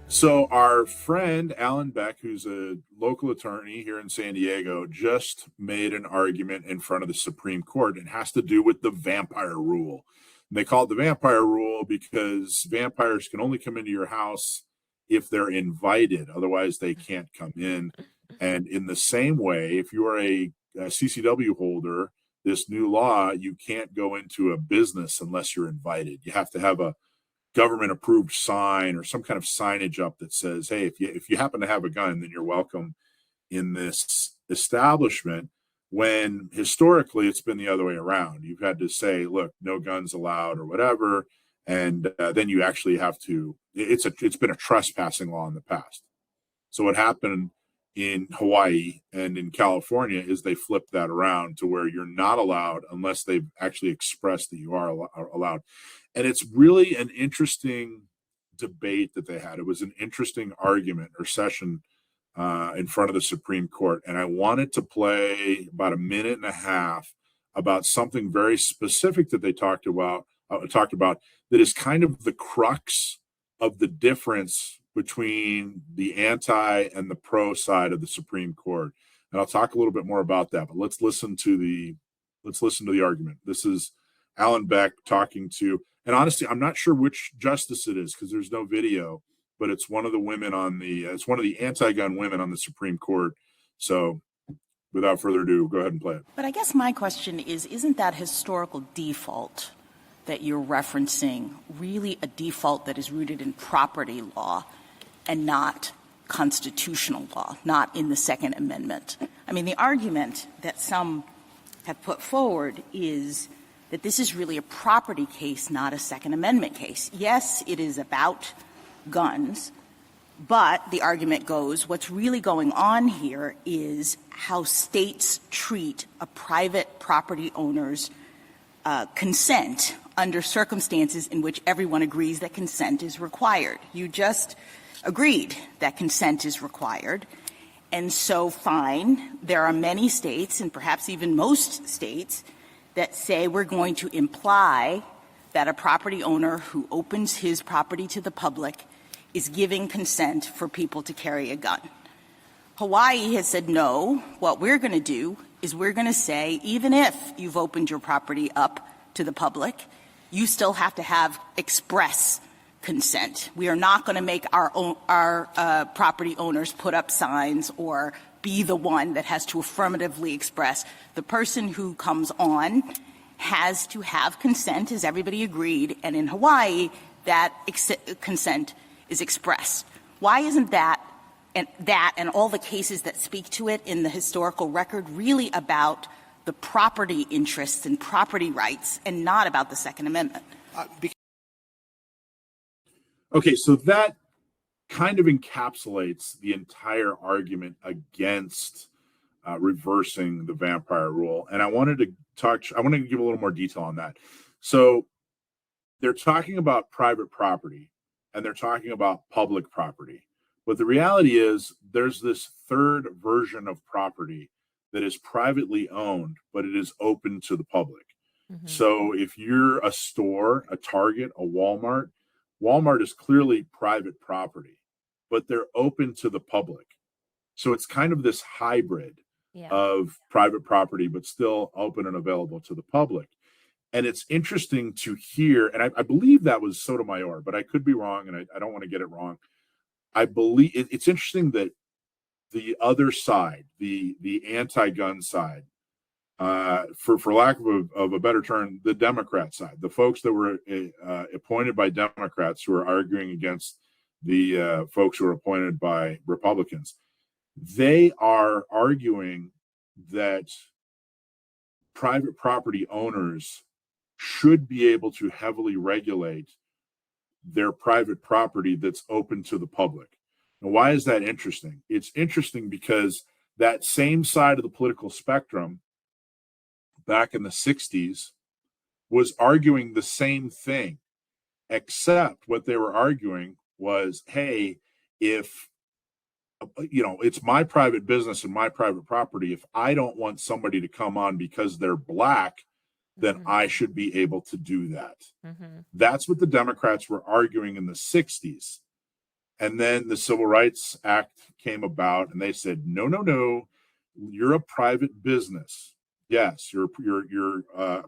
Speaker 3: So our friend Alan Beck, who's a local attorney here in San Diego, just made an argument in front of the Supreme Court. It has to do with the vampire rule. And they call it the vampire rule because vampires can only come into your house if they're invited. Otherwise, they can't come in. And in the same way, if you are a CCW holder, this new law, you can't go into a business unless you're invited. You have to have a government approved sign or some kind of signage up that says, hey, if you happen to have a gun, then you're welcome in this establishment, when historically it's been the other way around. You've had to say, look, no guns allowed or whatever, and then you actually have to, it's been a trespassing law in the past. So what happened in Hawaii and in California is they flipped that around to where you're not allowed unless they've actually expressed that you are allowed. And it's really an interesting debate that they had. It was an interesting argument or session in front of the Supreme Court. And I wanted to play about a minute and a half about something very specific that they talked about that is kind of the crux of the difference between the anti and the pro side of the Supreme Court. And I'll talk a little bit more about that, but let's listen to the argument. This is Alan Beck talking to, and honestly, I'm not sure which justice it is because there's no video, but it's one of the women it's one of the anti-gun women on the Supreme Court. So without further ado, go ahead and play it.
Speaker 11: But I guess my question is, isn't that historical default that you're referencing really a default that is rooted in property law and not constitutional law, not in the Second Amendment? I mean, the argument that some have put forward is that this is really a property case, not a Second Amendment case. Yes, it is about guns, but the argument goes, what's really going on here is how states treat a private property owner's consent under circumstances in which everyone agrees that consent is required. You just agreed that consent is required. And so, fine, there are many states, and perhaps even most states, that say we're going to imply that a property owner who opens his property to the public is giving consent for people to carry a gun. Hawaii has said, no, what we're going to do is we're going to say, even if you've opened your property up to the public, you still have to have express consent. We are not going to make our property owners put up signs or be the one that has to affirmatively express. The person who comes on has to have consent, as everybody agreed, and in Hawaii, that consent is expressed. Why isn't that and all the cases that speak to it in the historical record really about the property interests and property rights and not about the Second Amendment?
Speaker 3: Okay, so that kind of encapsulates the entire argument against reversing the vampire rule. And I wanted to give a little more detail on that. So they're talking about private property and they're talking about public property. But the reality is there's this third version of property that is privately owned, but it is open to the public. So if you're a store, a Target, a Walmart is clearly private property, but they're open to the public. So it's kind of this hybrid
Speaker 4: Yeah.
Speaker 3: of private property, but still open and available to the public. And it's interesting to hear, and I believe that was Sotomayor, but I could be wrong, and I don't want to get it wrong. I believe it's interesting that the other side, the anti-gun side, for lack of a better term, the Democrat side, the folks that were appointed by Democrats who are arguing against the folks who are appointed by Republicans, they are arguing that private property owners should be able to heavily regulate their private property that's open to the public. Now, why is that interesting? It's interesting because that same side of the political spectrum back in the 60s was arguing the same thing, except what they were arguing was, hey, if it's my private business and my private property, if I don't want somebody to come on because they're black, then I should be able to do that. That's what the Democrats were arguing in the 60s. And then the Civil Rights Act came about and they said, no, you're a private business. Yes, you're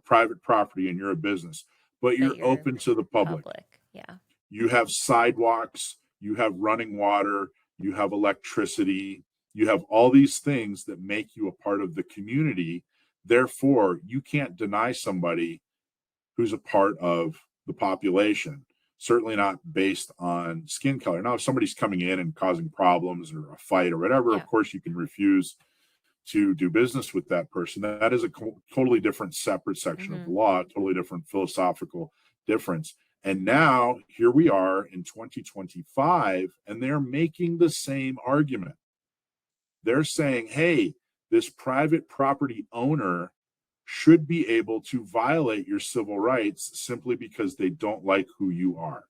Speaker 3: private property and you're a business, but you're open to the public.
Speaker 4: Yeah.
Speaker 3: You have sidewalks, you have running water, you have electricity, you have all these things that make you a part of the community. Therefore, you can't deny somebody who's a part of the population, certainly not based on skin color. Now, if somebody's coming in and causing problems or a fight or whatever, of course, you can refuse to do business with that person. That is a totally different, separate section of the law, totally different philosophical difference. And now here we are in 2025, and they're making the same argument. They're saying, hey, this private property owner should be able to violate your civil rights simply because they don't like who you are.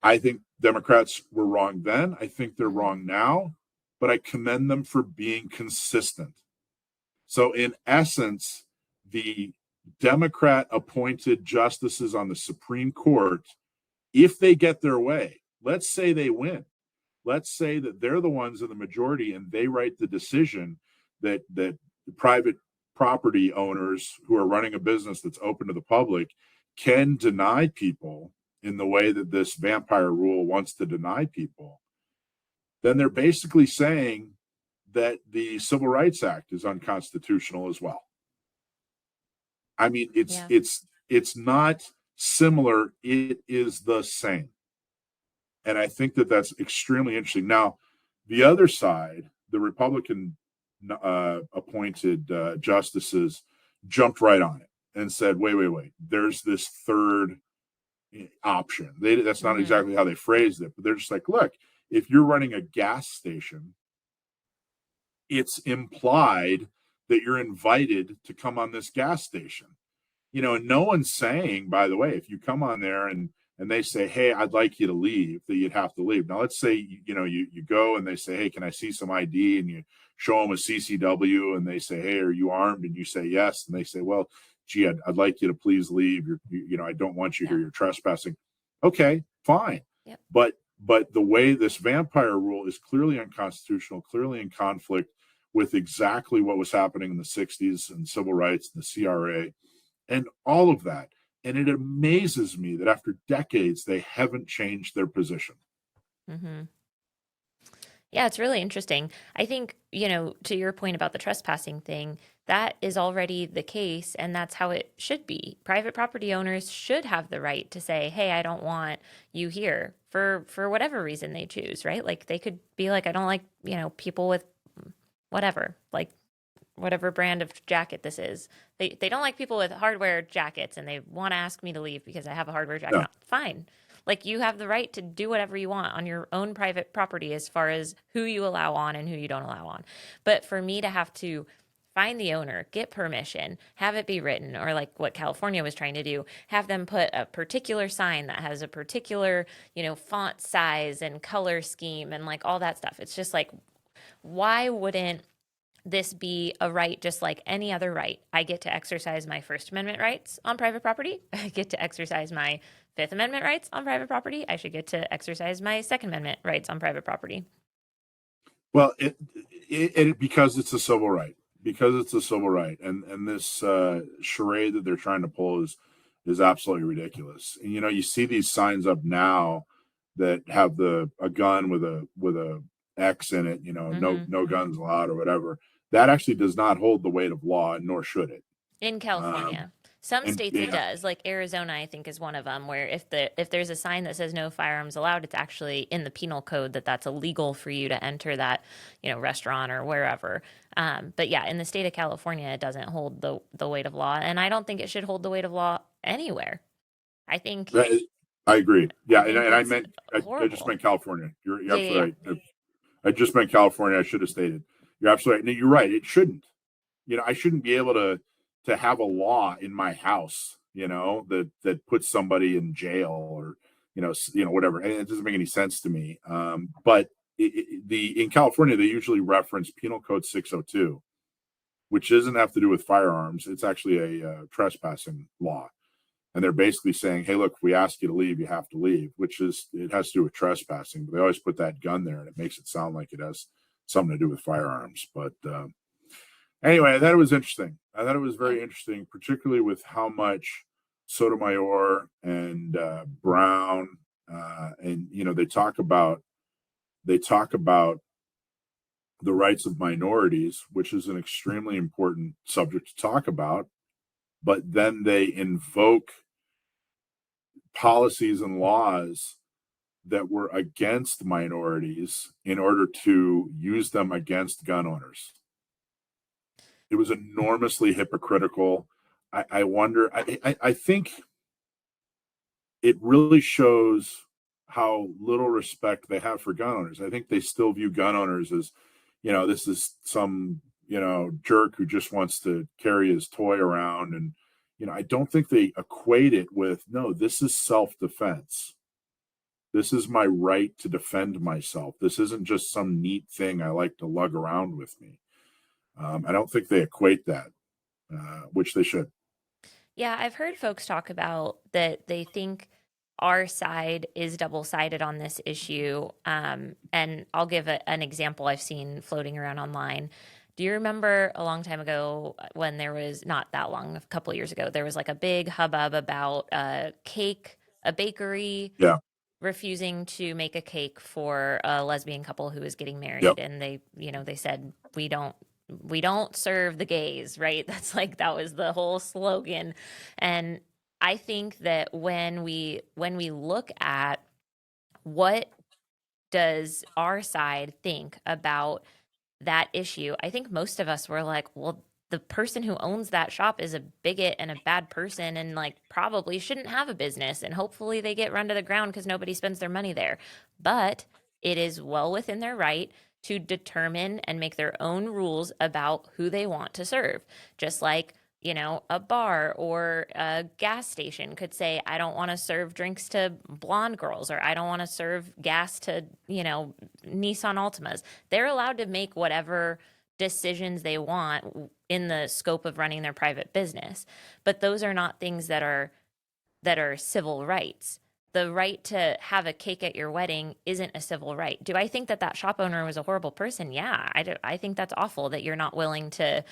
Speaker 3: I think Democrats were wrong then. I think they're wrong now, but I commend them for being consistent. So in essence, the Democrat appointed justices on the Supreme Court, if they get their way, let's say they win. Let's say that they're the ones in the majority and they write the decision that the private property owners who are running a business that's open to the public can deny people in the way that this vampire rule wants to deny people. Then they're basically saying that the Civil Rights Act is unconstitutional as well. I mean, it's not similar. It is the same. And I think that that's extremely interesting. Now, the other side, the Republican appointed justices jumped right on it and said, wait, there's this third option. That's not exactly how they phrased it, but they're just like, look, if you're running a gas station, it's implied that you're invited to come on this gas station. And no one's saying, by the way, if you come on there and they say, hey, I'd like you to leave, that you'd have to leave. Now, let's say, you go and they say, hey, can I see some ID? And you show them a CCW and they say, hey, are you armed? And you say, yes. And they say, well, gee, I'd like you to please leave. I don't want you here. You're trespassing. Okay, fine.
Speaker 4: Yep.
Speaker 3: But the way this vampire rule is clearly unconstitutional, clearly in conflict with exactly what was happening in the 60s and civil rights, and the CRA, and all of that. And it amazes me that after decades, they haven't changed their position.
Speaker 4: Yeah, it's really interesting. I think, to your point about the trespassing thing, that is already the case, and that's how it should be. Private property owners should have the right to say, hey, I don't want you here for whatever reason they choose, right? Like they could be like, I don't like, people with whatever, like whatever brand of jacket this is. They don't like people with hardware jackets and they want to ask me to leave because I have a hardware jacket.
Speaker 3: Yeah.
Speaker 4: Fine. Like you have the right to do whatever you want on your own private property as far as who you allow on and who you don't allow on. But for me to have to find the owner, get permission, have it be written, or like what California was trying to do, have them put a particular sign that has a particular, font size and color scheme and like all that stuff. It's just like, why wouldn't this be a right just like any other right. I get to exercise my First Amendment rights on private property. I get to exercise my Fifth Amendment rights on private property. I should get to exercise my Second Amendment rights on private property.
Speaker 3: Well, it because it's a civil right, and this charade that they're trying to pull is absolutely ridiculous. And you see these signs up now that have a gun with a X in it, no guns allowed or whatever. That actually does not hold the weight of law, nor should it.
Speaker 4: In California. Some states it does, like Arizona, I think is one of them, where if there's a sign that says no firearms allowed, it's actually in the penal code that's illegal for you to enter that, restaurant or wherever. But yeah, in the state of California, it doesn't hold the weight of law, and I don't think it should hold the weight of law anywhere. I think
Speaker 3: I agree. Yeah,
Speaker 4: I think
Speaker 3: and I
Speaker 4: it's
Speaker 3: meant I just
Speaker 4: horrible.
Speaker 3: meant California. You're
Speaker 4: Yeah,
Speaker 3: absolutely right. I just meant California. I should have stated. You're absolutely right. No, you're right. It shouldn't. I shouldn't be able to have a law in my house, that puts somebody in jail or, whatever. And it doesn't make any sense to me. But in California, they usually reference Penal Code 602, which doesn't have to do with firearms. It's actually a trespassing law. And they're basically saying, hey, look, if we ask you to leave, you have to leave, it has to do with trespassing. But they always put that gun there, and it makes it sound like it has something to do with firearms. But anyway, I thought it was interesting. I thought it was very interesting, particularly with how much Sotomayor and Brown and they talk about the rights of minorities, which is an extremely important subject to talk about. But then they invoke policies and laws that were against minorities in order to use them against gun owners. It was enormously hypocritical. I wonder, I think it really shows how little respect they have for gun owners. I think they still view gun owners as, this is some, jerk who just wants to carry his toy around. And, I don't think they equate it with, no, this is self-defense. This is my right to defend myself. This isn't just some neat thing I like to lug around with me. I don't think they equate that, which they should.
Speaker 4: Yeah, I've heard folks talk about that they think our side is double-sided on this issue. And I'll give an example I've seen floating around online. Do you remember a long time ago when there was, not that long, a couple of years ago, there was like a big hubbub about a bakery refusing to make a cake for a lesbian couple who was getting married.
Speaker 3: Yep.
Speaker 4: And they said, we don't serve the gays, right? That was the whole slogan. And I think that when we look at what does our side think about that issue, I think most of us were like, well, the person who owns that shop is a bigot and a bad person and probably shouldn't have a business, and hopefully they get run to the ground because nobody spends their money there. But it is well within their right to determine and make their own rules about who they want to serve. Just like, a bar or a gas station could say, I don't want to serve drinks to blonde girls, or I don't want to serve gas to, Nissan Altimas. They're allowed to make whatever decisions they want in the scope of running their private business. But those are not things that are civil rights. The right to have a cake at your wedding isn't a civil right. Do I think that shop owner was a horrible person? Yeah, I think that's awful that you're not willing to,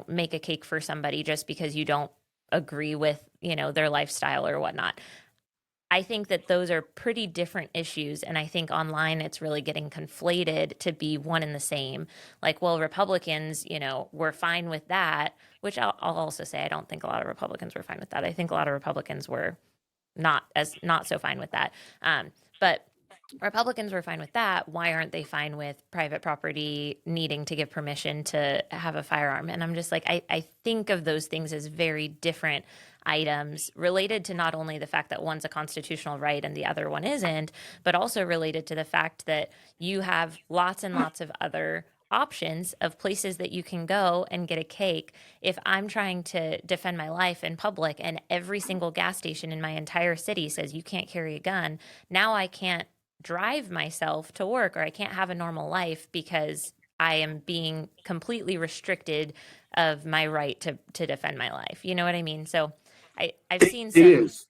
Speaker 4: make a cake for somebody just because you don't agree with, their lifestyle or whatnot. I think that those are pretty different issues. And I think online it's really getting conflated to be one and the same. Like, well, Republicans, were fine with that, which I'll also say I don't think a lot of Republicans were fine with that. I think a lot of Republicans were not so fine with that. But Republicans were fine with that. Why aren't they fine with private property needing to give permission to have a firearm? And I'm just like, I think of those things as very different items related to not only the fact that one's a constitutional right and the other one isn't, but also related to the fact that you have lots and lots of other options of places that you can go and get a cake. If I'm trying to defend my life in public and every single gas station in my entire city says you can't carry a gun, now I can't drive myself to work, or I can't have a normal life because I am being completely restricted of my right to defend my life. You know what I mean? So I've seen some.
Speaker 3: It is.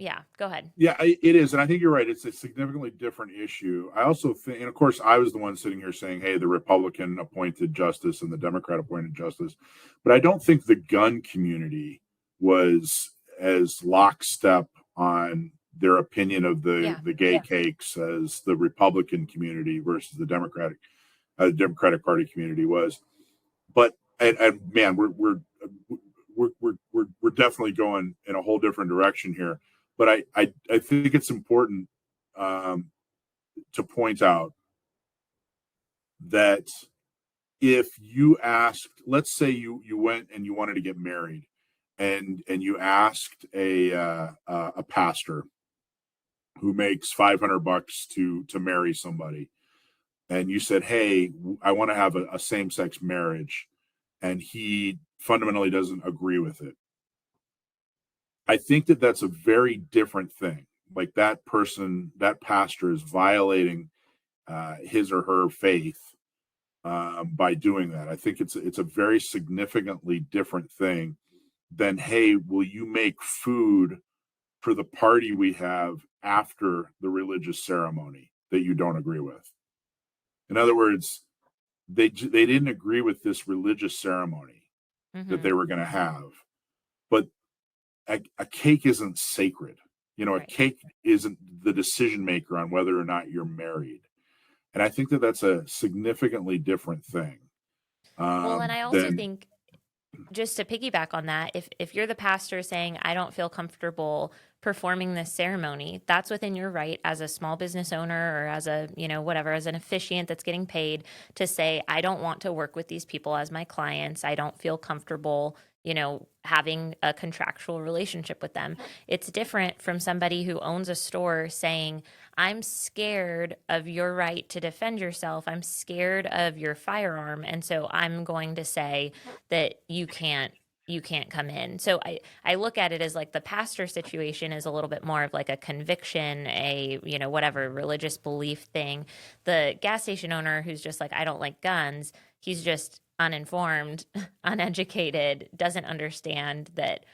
Speaker 4: Yeah, go ahead.
Speaker 3: Yeah, it is. And I think you're right. It's a significantly different issue. I also think, and of course, I was the one sitting here saying, hey, the Republican appointed justice and the Democrat appointed justice. But I don't think the gun community was as lockstep on their opinion of the gay cakes as the Republican community versus the Democratic Party community was. But and man, we're definitely going in a whole different direction here. But I think it's important to point out that if you asked, let's say you went and you wanted to get married, and you asked a pastor who makes $500 to marry somebody, and you said, hey, I want to have a same-sex marriage, and he fundamentally doesn't agree with it. I think that that's a very different thing. Like that person, that pastor is violating his or her faith by doing that. I think it's a very significantly different thing than, hey, will you make food for the party we have after the religious ceremony that you don't agree with? In other words, they didn't agree with this religious ceremony that they were going to have, but a cake isn't sacred. You know, a cake isn't the decision maker on whether or not you're married. And I think that that's a significantly different thing.
Speaker 4: Well, and I also think, just to piggyback on that, if you're the pastor saying, I don't feel comfortable performing this ceremony, that's within your right as a small business owner or as a, whatever, as an officiant that's getting paid to say, I don't want to work with these people as my clients. I don't feel comfortable, having a contractual relationship with them. It's different from somebody who owns a store saying, I'm scared of your right to defend yourself. I'm scared of your firearm. And so I'm going to say that you can't come in. So I look at it as like the pastor situation is a little bit more of like a conviction, whatever religious belief thing. The gas station owner who's just like, I don't like guns, he's just uninformed, uneducated, doesn't understand that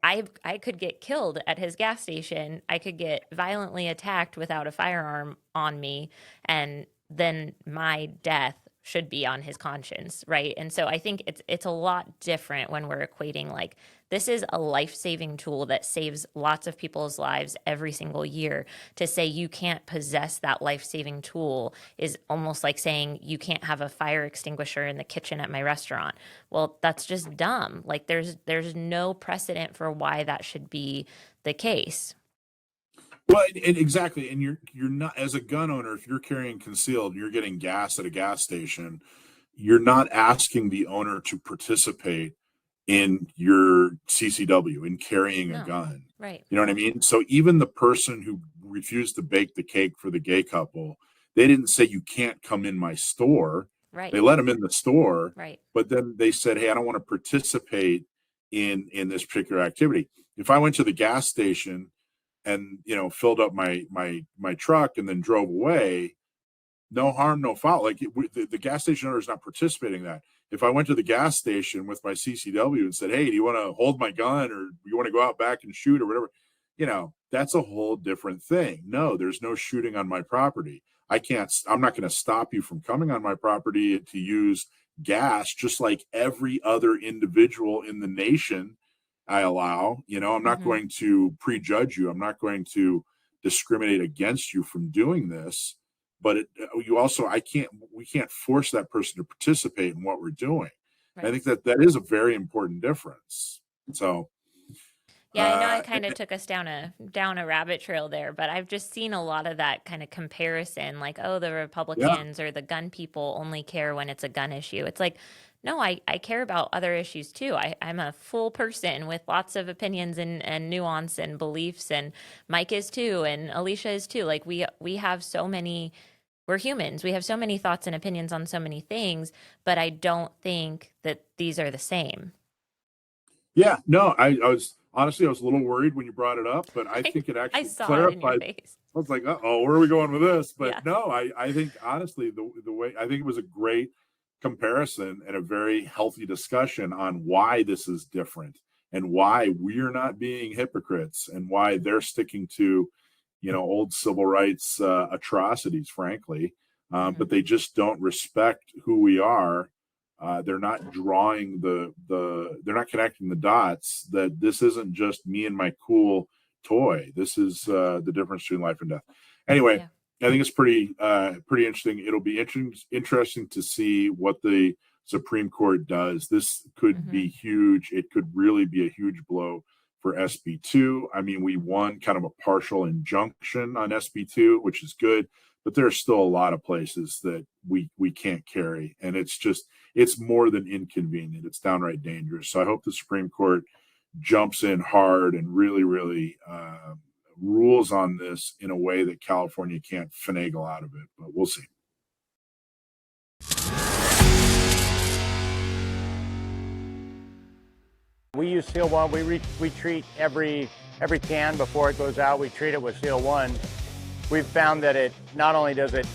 Speaker 4: I could get killed at his gas station. I could get violently attacked without a firearm on me, and then my death should be on his conscience, right? And so I think it's a lot different when we're equating like this is a life-saving tool that saves lots of people's lives every single year. To say you can't possess that life-saving tool is almost like saying you can't have a fire extinguisher in the kitchen at my restaurant. Well, that's just dumb. Like there's no precedent for why that should be the case.
Speaker 3: Well, and exactly. And you're not, as a gun owner, if you're carrying concealed, you're getting gas at a gas station, you're not asking the owner to participate in your CCW, in carrying a gun.
Speaker 4: Right.
Speaker 3: You know what I mean? So even the person who refused to bake the cake for the gay couple, they didn't say you can't come in my store.
Speaker 4: Right.
Speaker 3: They let them in the store.
Speaker 4: Right.
Speaker 3: But then they said, hey, I don't want to participate in this particular activity. If I went to the gas station and filled up my truck and then drove away, no harm, no foul. Like the gas station owner is not participating in that. If I went to the gas station with my CCW and said, hey, do you want to hold my gun, or you want to go out back and shoot, or whatever, that's a whole different thing. No, there's no shooting on my property. I'm not going to stop you from coming on my property to use gas, just like every other individual in the nation I allow. I'm not going to prejudge you. I'm not going to discriminate against you from doing this. But we can't force that person to participate in what we're doing. Right. I think that is a very important difference. So,
Speaker 4: yeah, I know I kind of took us down a rabbit trail there, but I've just seen a lot of that kind of comparison, like, oh, the Republicans or the gun people only care when it's a gun issue. It's like, no, I care about other issues too. I'm a full person with lots of opinions and nuance and beliefs, and Mike is too, and Alicia is too. Like we have so many, we're humans. We have so many thoughts and opinions on so many things, but I don't think that these are the same.
Speaker 3: Yeah, no, I was honestly, I was a little worried when you brought it up, but I think it actually clarified. It in your face. I was like, oh, where are we going with this? But no, I think honestly, the way, I think it was a great comparison and a very healthy discussion on why this is different and why we're not being hypocrites and why they're sticking to, old civil rights atrocities, frankly. But they just don't respect who we are. They're not drawing they're not connecting the dots that this isn't just me and my cool toy. This is the difference between life and death. Anyway, yeah. I think it's pretty interesting. It'll be interesting to see what the Supreme Court does. This could be huge. It could really be a huge blow for SB2. I mean, we won kind of a partial injunction on SB2, which is good, but there's still a lot of places that we can't carry. And it's more than inconvenient. It's downright dangerous. So I hope the Supreme Court jumps in hard and really, really rules on this in a way that California can't finagle out of it, but we'll see.
Speaker 12: We use Seal 1. We treat every can before it goes out. We treat it with Seal 1. We've found that it not only does it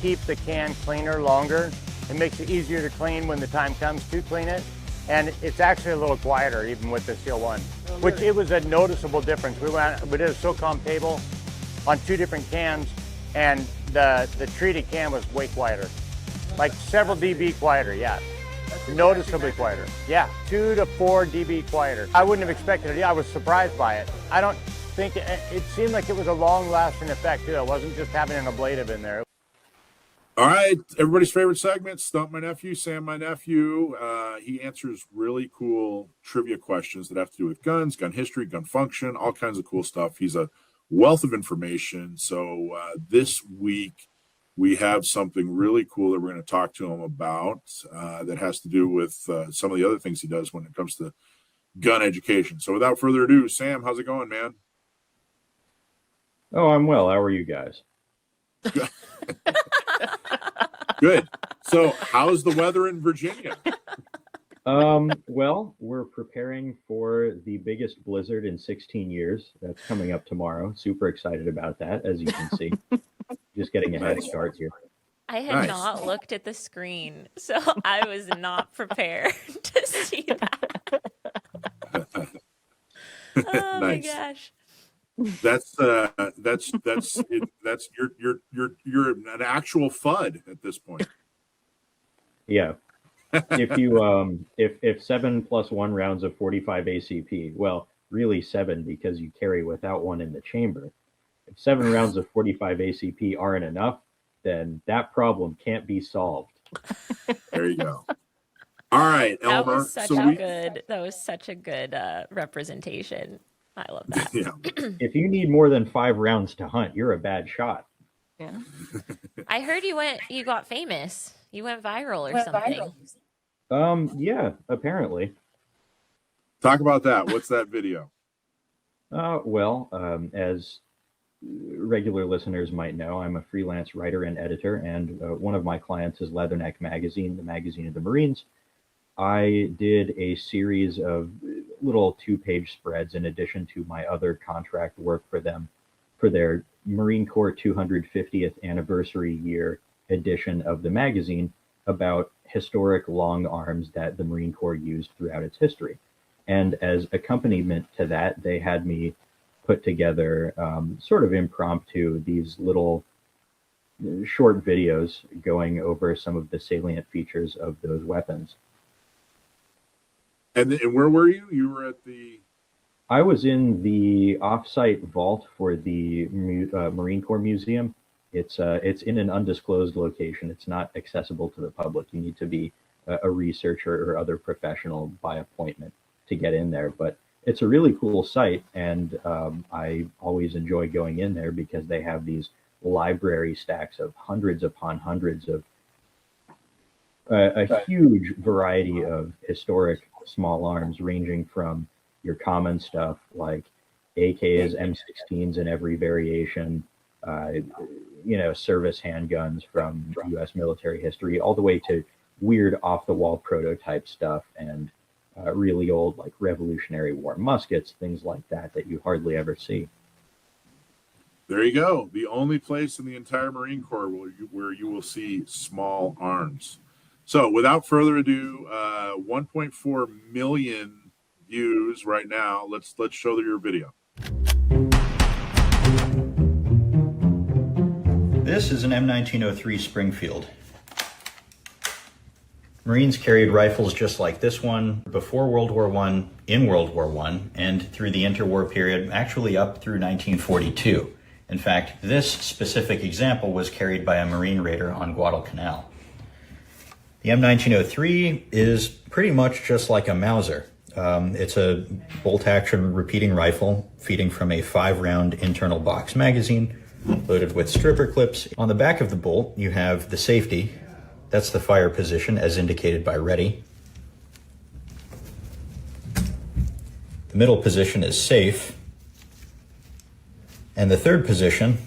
Speaker 12: keep the can cleaner longer, it makes it easier to clean when the time comes to clean it, and it's actually a little quieter even with the Seal 1, which it was a noticeable difference. We did a SOCOM table on 2 different cans, and the treated can was way quieter, like several dB quieter, yeah. Noticeably quieter. Yeah, 2 to 4 dB quieter. I wouldn't have expected it. Yeah, I was surprised by it. I don't think it seemed like it was a long-lasting effect too. It wasn't just having an ablative in there.
Speaker 3: All right, everybody's favorite segment, Stump My Nephew, Sam My Nephew. He answers really cool trivia questions that have to do with guns, gun history, gun function, all kinds of cool stuff. He's a wealth of information. So this week, we have something really cool that we're going to talk to him about that has to do with some of the other things he does when it comes to gun education. So without further ado, Sam, how's it going, man?
Speaker 13: Oh, I'm well. How are you guys?
Speaker 3: Good. So how's the weather in Virginia?
Speaker 13: Well, we're preparing for the biggest blizzard in 16 years. That's coming up tomorrow. Super excited about that, as you can see. Just getting a head start here.
Speaker 4: I had not looked at the screen, so I was not prepared to see that. Oh my gosh.
Speaker 3: That's you're an actual FUD at this point.
Speaker 13: Yeah. If you if 7 + 1 rounds of 45 ACP, well, really 7 because you carry without one in the chamber. If 7 rounds of 45 ACP aren't enough, then that problem can't be solved.
Speaker 3: There you go. All right, Elmer.
Speaker 4: That was such a good representation. I love that.
Speaker 3: Yeah.
Speaker 13: If you need more than 5 rounds to hunt, you're a bad shot.
Speaker 5: Yeah.
Speaker 4: I heard you got famous. You went viral or something.
Speaker 13: Yeah, apparently.
Speaker 3: Talk about that. What's that video?
Speaker 13: Well, as regular listeners might know, I'm a freelance writer and editor, and one of my clients is Leatherneck Magazine, the magazine of the Marines. I did a series of little 2-page spreads in addition to my other contract work for them for their Marine Corps 250th anniversary year edition of the magazine about historic long arms that the Marine Corps used throughout its history. And as accompaniment to that, they had me put together sort of impromptu these little short videos going over some of the salient features of those weapons.
Speaker 3: And where were you? You were at the...
Speaker 13: I was in the offsite vault for the Marine Corps Museum. It's in an undisclosed location. It's not accessible to the public. You need to be a researcher or other professional by appointment to get in there. But it's a really cool site, and I always enjoy going in there because they have these library stacks of hundreds upon hundreds of a huge variety of historic small arms, ranging from your common stuff like AKs, M16s in every variation, service handguns from U.S. military history, all the way to weird off-the-wall prototype stuff and really old, like Revolutionary War muskets, things like that you hardly ever see.
Speaker 3: There you go. The only place in the entire Marine Corps where you will see small arms. So without further ado, 1.4 million views right now. Let's show your video.
Speaker 14: This is an M1903 Springfield. Marines carried rifles just like this one before World War I, in World War I, and through the interwar period, actually up through 1942. In fact, this specific example was carried by a Marine raider on Guadalcanal. The M1903 is pretty much just like a Mauser. It's a bolt-action repeating rifle feeding from a 5-round internal box magazine loaded with stripper clips. On the back of the bolt, you have the safety. That's the fire position as indicated by ready. The middle position is safe. And the third position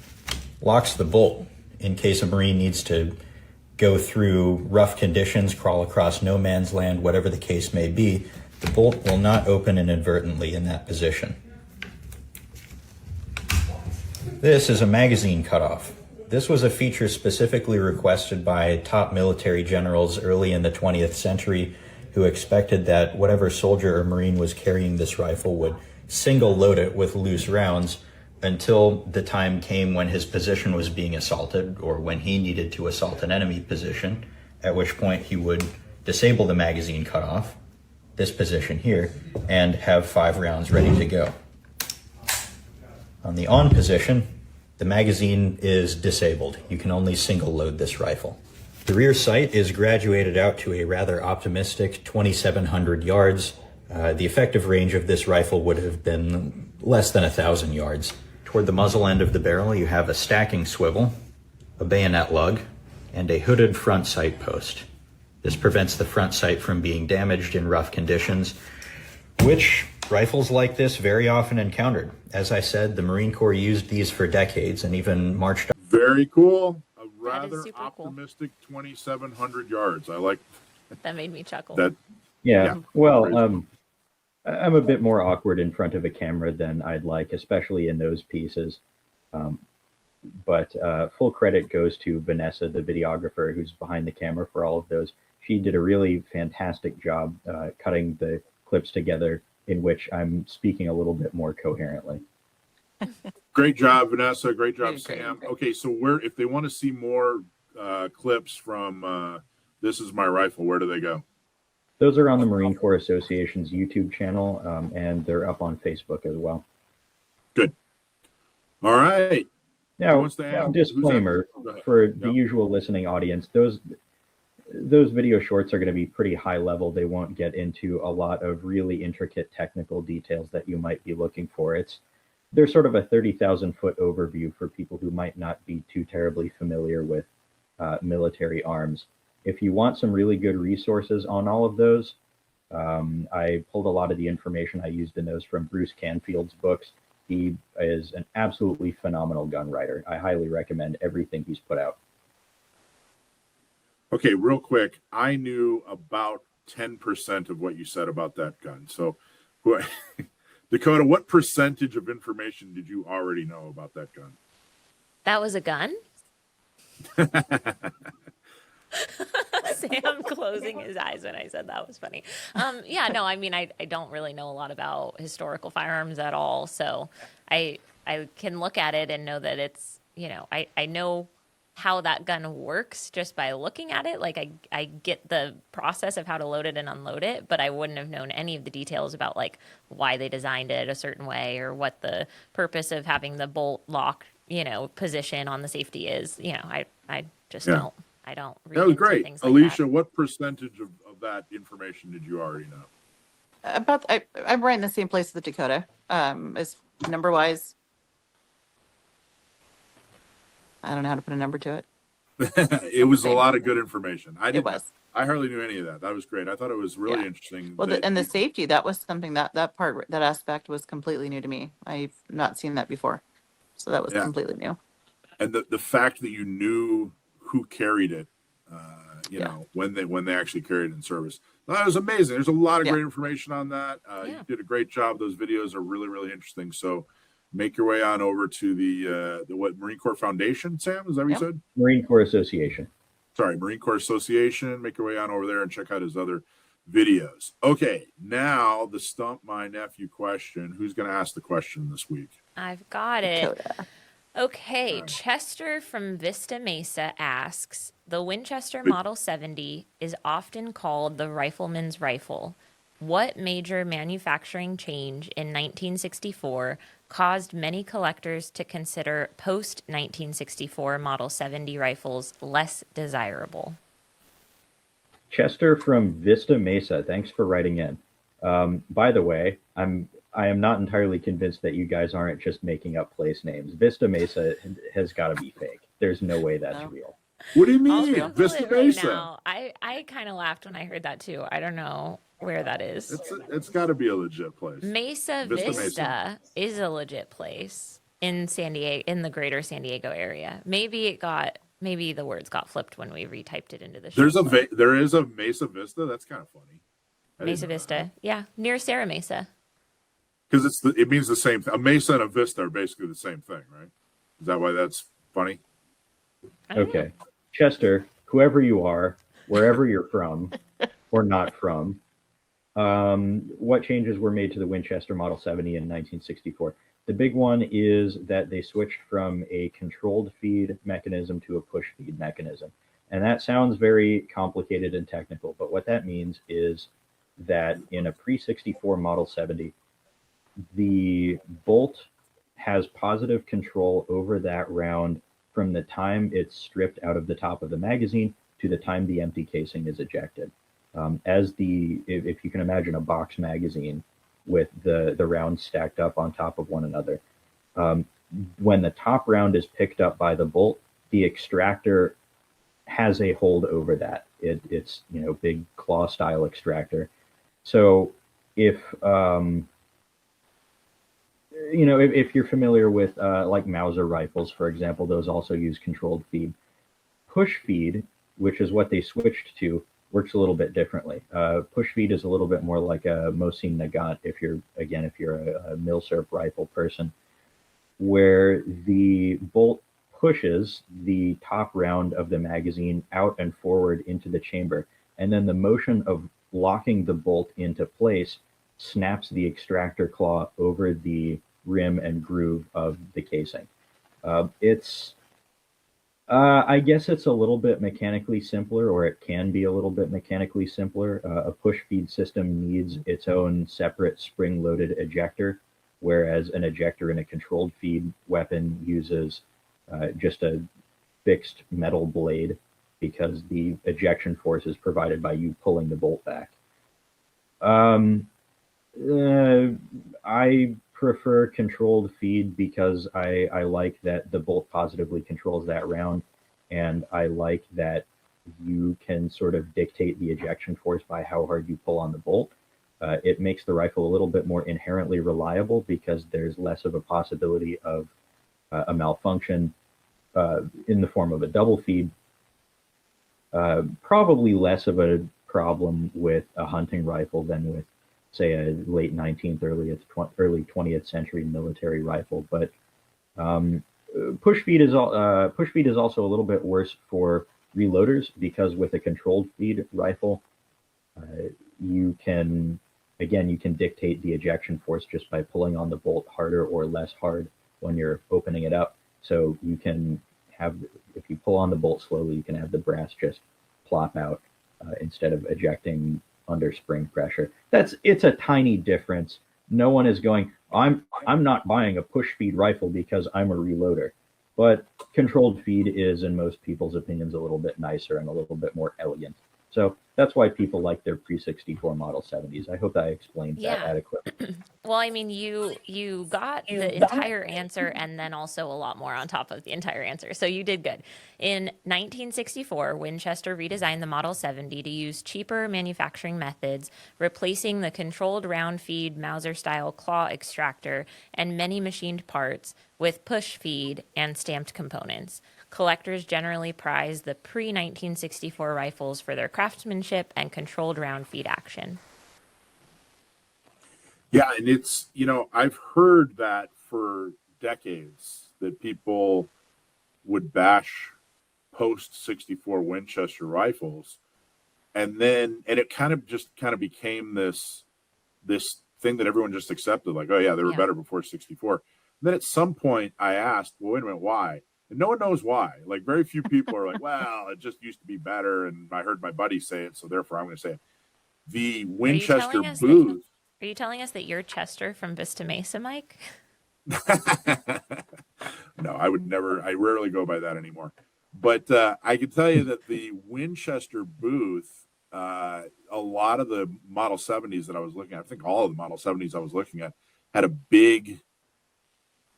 Speaker 14: locks the bolt in case a Marine needs to go through rough conditions, crawl across no man's land, whatever the case may be. The bolt will not open inadvertently in that position. This is a magazine cutoff. This was a feature specifically requested by top military generals early in the 20th century who expected that whatever soldier or Marine was carrying this rifle would single load it with loose rounds until the time came when his position was being assaulted or when he needed to assault an enemy position, at which point he would disable the magazine cutoff, this position here, and have 5 rounds ready to go. On the on position, the magazine is disabled. You can only single load this rifle. The rear sight is graduated out to a rather optimistic 2,700 yards. The effective range of this rifle would have been less than 1,000 yards. Toward the muzzle end of the barrel, you have a stacking swivel, a bayonet lug, and a hooded front sight post. This prevents the front sight from being damaged in rough conditions, which rifles like this very often encountered. As I said, the Marine Corps used these for decades and even marched.
Speaker 3: Very cool. A rather optimistic 2,700 yards. I like
Speaker 4: that. Made me chuckle.
Speaker 3: That.
Speaker 13: Yeah. Well, I'm a bit more awkward in front of a camera than I'd like, especially in those pieces. But full credit goes to Vanessa, the videographer, who's behind the camera for all of those. She did a really fantastic job cutting the clips together in which I'm speaking a little bit more coherently.
Speaker 3: Great job, Vanessa. Great job, Sam. Okay, so if they want to see more clips from This Is My Rifle, where do they go?
Speaker 13: Those are on the Marine Corps Association's YouTube channel, and they're up on Facebook as well.
Speaker 3: Good. All right.
Speaker 13: Now, disclaimer for the usual listening audience, those video shorts are going to be pretty high level. They won't get into a lot of really intricate technical details that you might be looking for. They're sort of a 30,000 foot overview for people who might not be too terribly familiar with military arms. If you want some really good resources on all of those, I pulled a lot of the information I used in those from Bruce Canfield's books. He is an absolutely phenomenal gun writer. I highly recommend everything he's put out.
Speaker 3: Okay, real quick. I knew about 10% of what you said about that gun. So, Dakota, what percentage of information did you already know about that gun?
Speaker 4: That was a gun? Sam closing his eyes when I said that was funny. Yeah, no, I mean, I don't really know a lot about historical firearms at all. So I can look at it and know that it's, I know how that gun works just by looking at it. Like I get the process of how to load it and unload it, but I wouldn't have known any of the details about like why they designed it a certain way or what the purpose of having the bolt lock, position on the safety is. I just don't. I don't read
Speaker 3: that was great.
Speaker 4: Things like
Speaker 3: Alicia,
Speaker 4: that.
Speaker 3: What percentage of that information did you already know?
Speaker 5: I'm right in the same place with Dakota. As number wise, I don't know how to put a number to it.
Speaker 3: It was a lot of good information. I hardly knew any of that. That was great. I thought it was really interesting.
Speaker 5: Well, and the safety, that was something that aspect was completely new to me. I've not seen that before. So that was completely new.
Speaker 3: And the fact that you knew who carried it, when they actually carried it in service. That was amazing. There's a lot of great information on that. You did a great job. Those videos are really, really interesting. So make your way on over to the Marine Corps Foundation, Sam? Is that what you said?
Speaker 13: Marine Corps Association.
Speaker 3: Marine Corps Association. Make your way on over there and check out his other videos. Okay, now the Stump My Nephew question. Who's going to ask the question this week?
Speaker 4: I've got it.
Speaker 5: Dakota.
Speaker 4: Okay, Chester from Vista Mesa asks, the Winchester Model 70 is often called the rifleman's rifle. What major manufacturing change in 1964 caused many collectors to consider post-1964 Model 70 rifles less desirable?
Speaker 13: Chester from Vista Mesa, thanks for writing in. By the way, I am not entirely convinced that you guys aren't just making up place names. Vista Mesa has got to be fake. There's no way that's real.
Speaker 3: What do you
Speaker 4: I'll
Speaker 3: mean?
Speaker 4: Google
Speaker 3: Vista
Speaker 4: it right
Speaker 3: Mesa.
Speaker 4: now. I kind of laughed when I heard that too. I don't know where that is.
Speaker 3: It's got to be a legit place.
Speaker 4: Mesa Vista is a legit place in San Diego, in the greater San Diego area. Maybe the words got flipped when we retyped it into the show.
Speaker 3: There is a Mesa Vista. That's kind of funny.
Speaker 4: Mesa Vista, yeah, near Serra Mesa.
Speaker 3: Because it means the same thing. A Mesa and a Vista are basically the same thing, right? Is that why that's funny?
Speaker 13: Okay, Chester, whoever you are, wherever you're from or not from, what changes were made to the Winchester Model 70 in 1964? The big one is that they switched from a controlled feed mechanism to a push feed mechanism. And that sounds very complicated and technical, but what that means is that in a pre-64 Model 70, the bolt has positive control over that round from the time it's stripped out of the top of the magazine to the time the empty casing is ejected. If you can imagine a box magazine with the rounds stacked up on top of one another, when the top round is picked up by the bolt, the extractor has a hold over that. It's big claw style extractor. So if you're familiar with like Mauser rifles, for example, those also use controlled feed. Push feed, which is what they switched to, works a little bit differently. Push feed is a little bit more like a Mosin Nagant if you're a Milsurp rifle person, where the bolt pushes the top round of the magazine out and forward into the chamber, and then the motion of locking the bolt into place snaps the extractor claw over the rim and groove of the casing. I guess it's a little bit mechanically simpler, or it can be a little bit mechanically simpler. A push feed system needs its own separate spring-loaded ejector, whereas an ejector in a controlled feed weapon uses just a fixed metal blade, because the ejection force is provided by you pulling the bolt back. I prefer controlled feed because I like that the bolt positively controls that round, and I like that you can sort of dictate the ejection force by how hard you pull on the bolt. It makes the rifle a little bit more inherently reliable because there's less of a possibility of a malfunction in the form of a double feed. Probably less of a problem with a hunting rifle than with, say, a late 19th, early 20th century military rifle. But push feed is also a little bit worse for reloaders, because with a controlled feed rifle, you can dictate the ejection force just by pulling on the bolt harder or less hard when you're opening it up. So you can have, if you pull on the bolt slowly, you can have the brass just plop out instead of ejecting under spring pressure. It's a tiny difference. No one is going, I'm not buying a push feed rifle because I'm a reloader. But controlled feed is, in most people's opinions, a little bit nicer and a little bit more elegant. So that's why people like their pre-64 Model 70s. I hope I explained that adequately.
Speaker 4: Well, I mean, you got the entire answer and then also a lot more on top of the entire answer. So you did good. In 1964, Winchester redesigned the Model 70 to use cheaper manufacturing methods, replacing the controlled round feed Mauser-style claw extractor and many machined parts with push feed and stamped components. Collectors generally prize the pre-1964 rifles for their craftsmanship and controlled round feed action.
Speaker 3: Yeah, and it's, I've heard that for decades, that people would bash post 64 Winchester rifles. And it kind of became this thing that everyone just accepted, like, oh yeah, they were better before 64. And then at some point I asked, well, wait a minute, why? And no one knows why. Like, very few people are like, well, it just used to be better, and I heard my buddy say it, so therefore I'm going to say it. The Winchester booth.
Speaker 4: Are you telling us that you're Chester from Vista Mesa, Mike?
Speaker 3: No, I rarely go by that anymore. But I can tell you that the Winchester booth, a lot of the Model 70s that I was looking at, I think all of the Model 70s I was looking at, had a big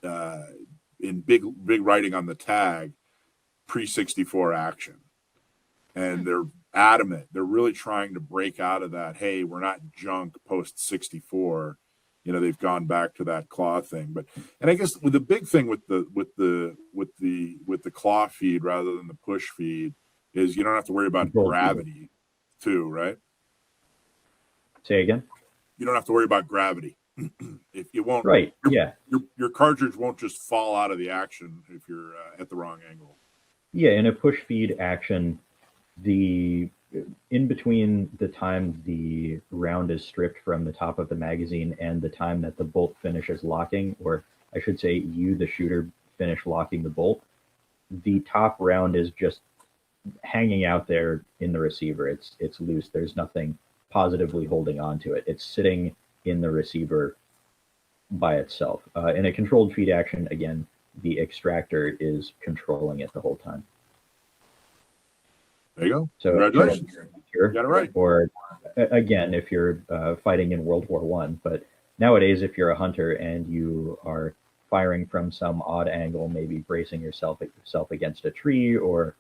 Speaker 3: writing on the tag, pre-64 action. And they're adamant. They're really trying to break out of that, hey, we're not junk post-64. You know, they've gone back to that claw thing. And I guess the big thing with the claw feed rather than the push feed is you don't have to worry about gravity too, right?
Speaker 13: Say again?
Speaker 3: You don't have to worry about gravity. If you won't,
Speaker 13: right?
Speaker 3: Your cartridge won't just fall out of the action if you're at the wrong angle.
Speaker 13: Yeah, in a push feed action, in between the time the round is stripped from the top of the magazine and the time that the bolt finishes locking, or I should say you, the shooter, finish locking the bolt, the top round is just hanging out there in the receiver. It's loose. There's nothing positively holding on to it. It's sitting in the receiver by itself. In a controlled feed action, again, the extractor is controlling it the whole time.
Speaker 3: There you go.
Speaker 13: So,
Speaker 3: congratulations. You got it right.
Speaker 13: Or again, if you're fighting in World War I, but nowadays, if you're a hunter and you are firing from some odd angle, maybe bracing yourself against a tree or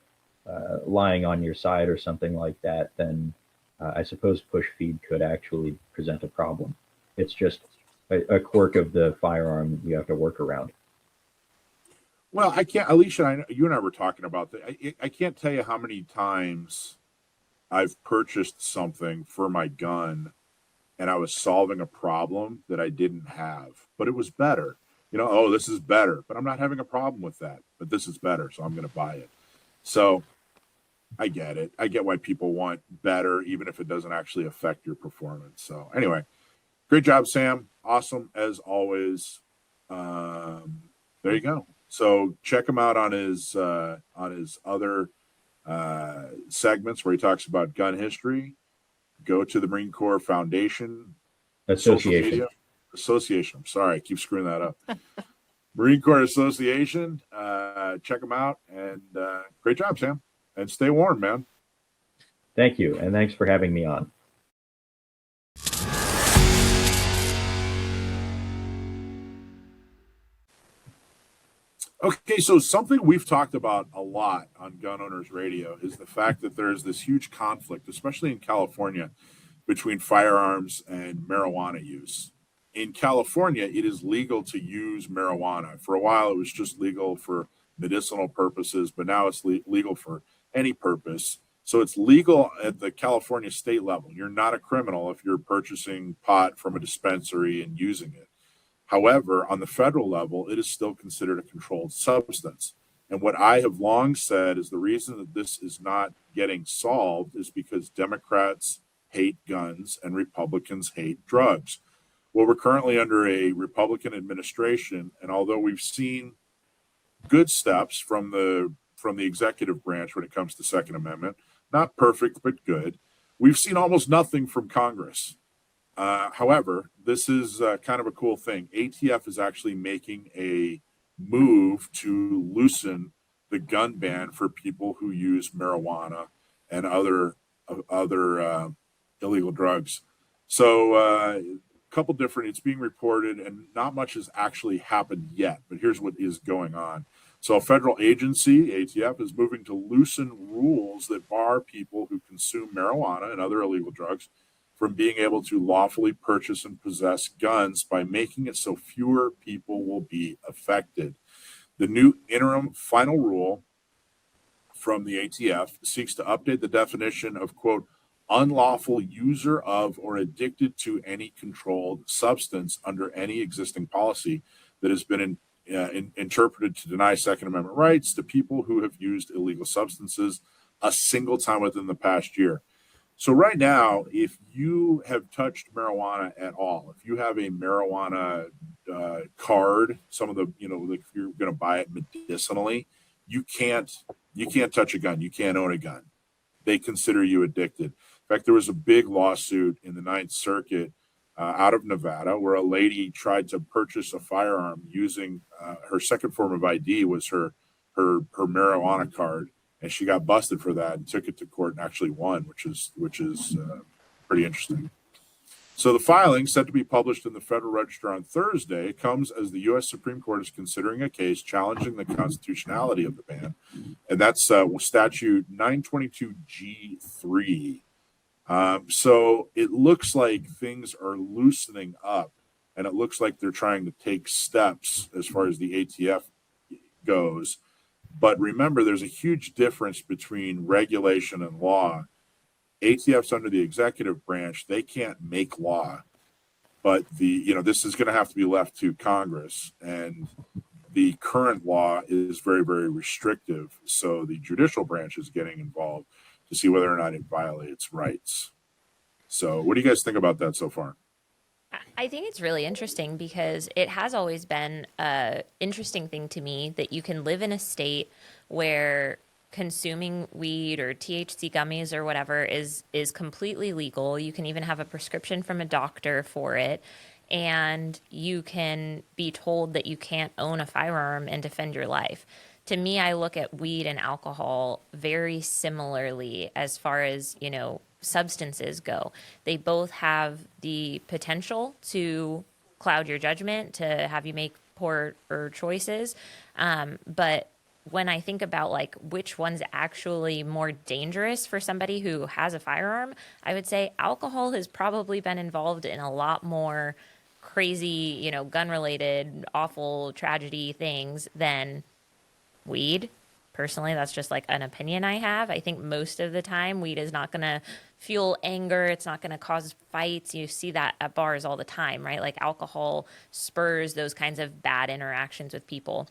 Speaker 13: lying on your side or something like that, then I suppose push feed could actually present a problem. It's just a quirk of the firearm you have to work around.
Speaker 3: Well, I can't, Alicia, you and I were talking about that. I can't tell you how many times I've purchased something for my gun and I was solving a problem that I didn't have, but it was better. You know, oh, this is better, but I'm not having a problem with that, but this is better, so I'm going to buy it. So I get it. I get why people want better, even if it doesn't actually affect your performance. So anyway, great job, Sam. Awesome as always. There you go. So check him out on his other segments where he talks about gun history. Go to the Marine Corps Foundation
Speaker 13: Association.
Speaker 3: I'm sorry, I keep screwing that up. Marine Corps Association. Check him out, and great job, Sam. And stay warm, man.
Speaker 13: Thank you, and thanks for having me on.
Speaker 3: Okay, so something we've talked about a lot on Gun Owners Radio is the fact that there's this huge conflict, especially in California, between firearms and marijuana use. In California, it is legal to use marijuana. For a while, it was just legal for medicinal purposes, but now it's legal for any purpose. So it's legal at the California state level. You're not a criminal if you're purchasing pot from a dispensary and using it. However, on the federal level, it is still considered a controlled substance. And what I have long said is the reason that this is not getting solved is because Democrats hate guns and Republicans hate drugs. Well, we're currently under a Republican administration, and although we've seen good steps from the executive branch when it comes to Second Amendment, not perfect, but good, we've seen almost nothing from Congress. However, this is kind of a cool thing. ATF is actually making a move to loosen the gun ban for people who use marijuana and other illegal drugs. So a couple different, it's being reported, and not much has actually happened yet, but here's what is going on. So a federal agency, ATF, is moving to loosen rules that bar people who consume marijuana and other illegal drugs from being able to lawfully purchase and possess guns by making it so fewer people will be affected. The new interim final rule from the ATF seeks to update the definition of, quote, unlawful user of or addicted to any controlled substance under any existing policy that has been interpreted to deny Second Amendment rights to people who have used illegal substances a single time within the past year. So right now, if you have touched marijuana at all, if you have a marijuana card, some of the, like if you're going to buy it medicinally, you can't touch a gun. You can't own a gun. They consider you addicted. In fact, there was a big lawsuit in the Ninth Circuit out of Nevada where a lady tried to purchase a firearm using her second form of ID was her marijuana card, and she got busted for that and took it to court and actually won, which is pretty interesting. So the filing, set to be published in the Federal Register on Thursday, comes as the U.S. Supreme Court is considering a case challenging the constitutionality of the ban, and that's statute 922G3. So it looks like things are loosening up, and it looks like they're trying to take steps as far as the ATF goes. But remember, there's a huge difference between regulation and law. ATF's under the executive branch. They can't make law, but this is going to have to be left to Congress, and the current law is very, very restrictive. So the judicial branch is getting involved to see whether or not it violates rights. So what do you guys think about that so far?
Speaker 4: I think it's really interesting because it has always been an interesting thing to me that you can live in a state where consuming weed or THC gummies or whatever is completely legal. You can even have a prescription from a doctor for it, and you can be told that you can't own a firearm and defend your life. To me, I look at weed and alcohol very similarly as far as, substances go. They both have the potential to cloud your judgment, to have you make poor choices. But when I think about like which one's actually more dangerous for somebody who has a firearm, I would say alcohol has probably been involved in a lot more crazy, gun-related, awful tragedy things than weed. Personally, that's just like an opinion I have. I think most of the time weed is not going to fuel anger. It's not going to cause fights. You see that at bars all the time, right? Like alcohol spurs those kinds of bad interactions with people.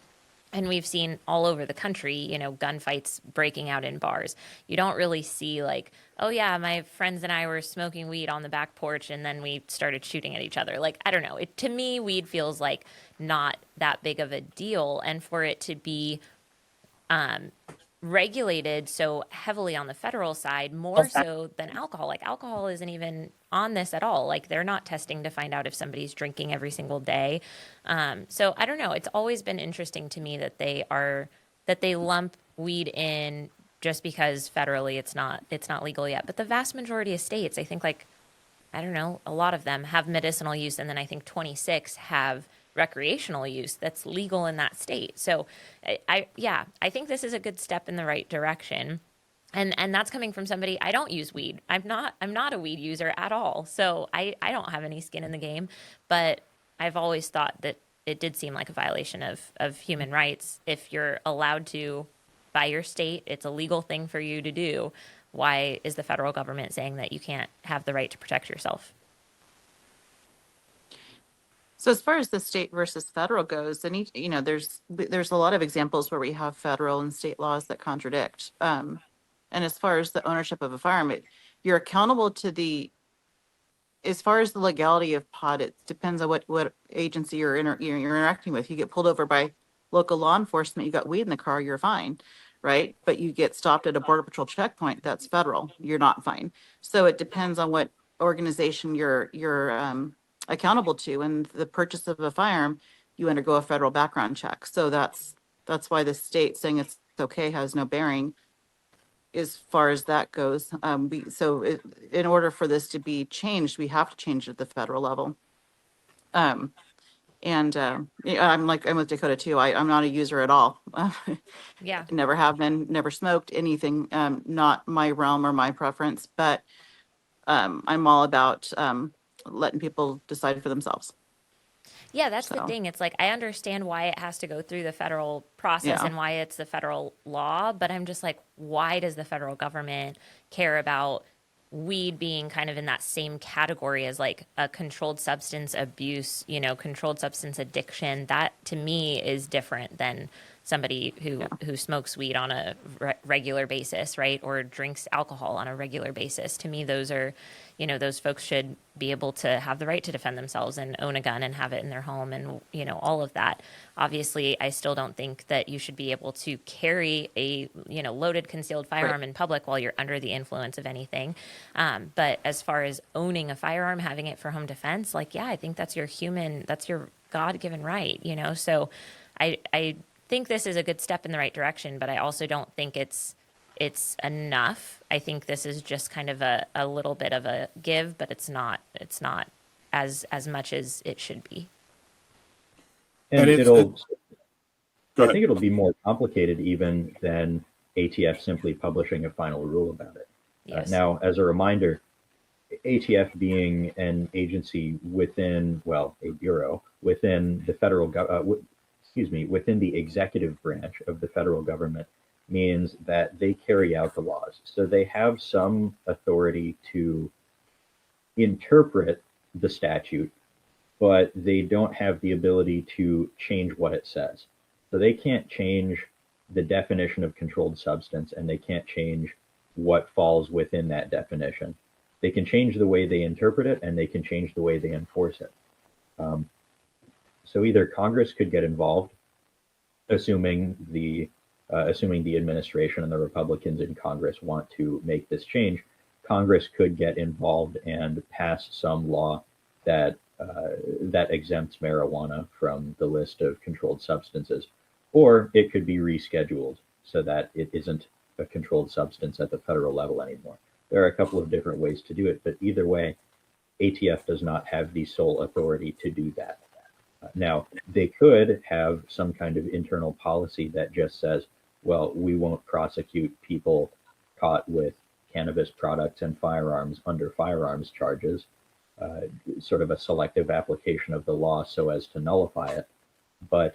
Speaker 4: And we've seen all over the country, gunfights breaking out in bars. You don't really see like, oh yeah, my friends and I were smoking weed on the back porch and then we started shooting at each other. Like, I don't know. To me, weed feels like not that big of a deal. And for it to be regulated so heavily on the federal side, more so than alcohol. Like alcohol isn't even on this at all. Like they're not testing to find out if somebody's drinking every single day. So I don't know. It's always been interesting to me that they lump weed in just because federally it's not legal yet. But the vast majority of states, I think I don't know, a lot of them have medicinal use, and then I think 26 have recreational use that's legal in that state. So I think this is a good step in the right direction. And that's coming from somebody. I don't use weed. I'm not a weed user at all. So I don't have any skin in the game, but I've always thought that it did seem like a violation of human rights. If you're allowed to, by your state, it's a legal thing for you to do. Why is the federal government saying that you can't have the right to protect yourself?
Speaker 5: So as far as the state versus federal goes, there's a lot of examples where we have federal and state laws that contradict. And as far as the ownership of a firearm, you're accountable to as far as the legality of pot, it depends on what agency you're interacting with. You get pulled over by local law enforcement, you got weed in the car, you're fine, right? But you get stopped at a border patrol checkpoint, that's federal, you're not fine. So it depends on what organization you're accountable to, and the purchase of a firearm, you undergo a federal background check. So that's why the state saying it's okay has no bearing as far as that goes. In order for this to be changed, we have to change it at the federal level. I'm with Dakota too. I'm not a user at all.
Speaker 4: Yeah.
Speaker 5: Never have been, never smoked anything, not my realm or my preference, but I'm all about letting people decide for themselves.
Speaker 4: Yeah, that's the thing. It's like I understand why it has to go through the federal process and why it's the federal law, but I'm just like, why does the federal government care about weed being kind of in that same category as like a controlled substance abuse, controlled substance addiction, that to me is different than somebody who smokes weed on a regular basis, right? Or drinks alcohol on a regular basis. To me, those are, those folks should be able to have the right to defend themselves and own a gun and have it in their home and, all of that. Obviously, I still don't think that you should be able to carry a, loaded concealed firearm in public while you're under the influence of anything. But as far as owning a firearm, having it for home defense, like, yeah, I think that's your God-given right, So I think this is a good step in the right direction, but I also don't think it's enough. I think this is just kind of a little bit of a give, but it's not as much as it should be.
Speaker 13: And I think it'll be more complicated even than ATF simply publishing a final rule about it.
Speaker 4: Yes.
Speaker 13: Now, as a reminder, ATF being an agency within, a bureau within the federal within the executive branch of the federal government, means that they carry out the laws. So they have some authority to interpret the statute, but they don't have the ability to change what it says. So they can't change the definition of controlled substance, and they can't change what falls within that definition. They can change the way they interpret it, and they can change the way they enforce it. So either Congress could get involved, assuming the administration and the Republicans in Congress want to make this change. Congress could get involved and pass some law that exempts marijuana from the list of controlled substances, or it could be rescheduled so that it isn't a controlled substance at the federal level anymore. There are a couple of different ways to do it, but either way, ATF does not have the sole authority to do that. Now, they could have some kind of internal policy that just says, well, we won't prosecute people caught with cannabis products and firearms under firearms charges, sort of a selective application of the law so as to nullify it. But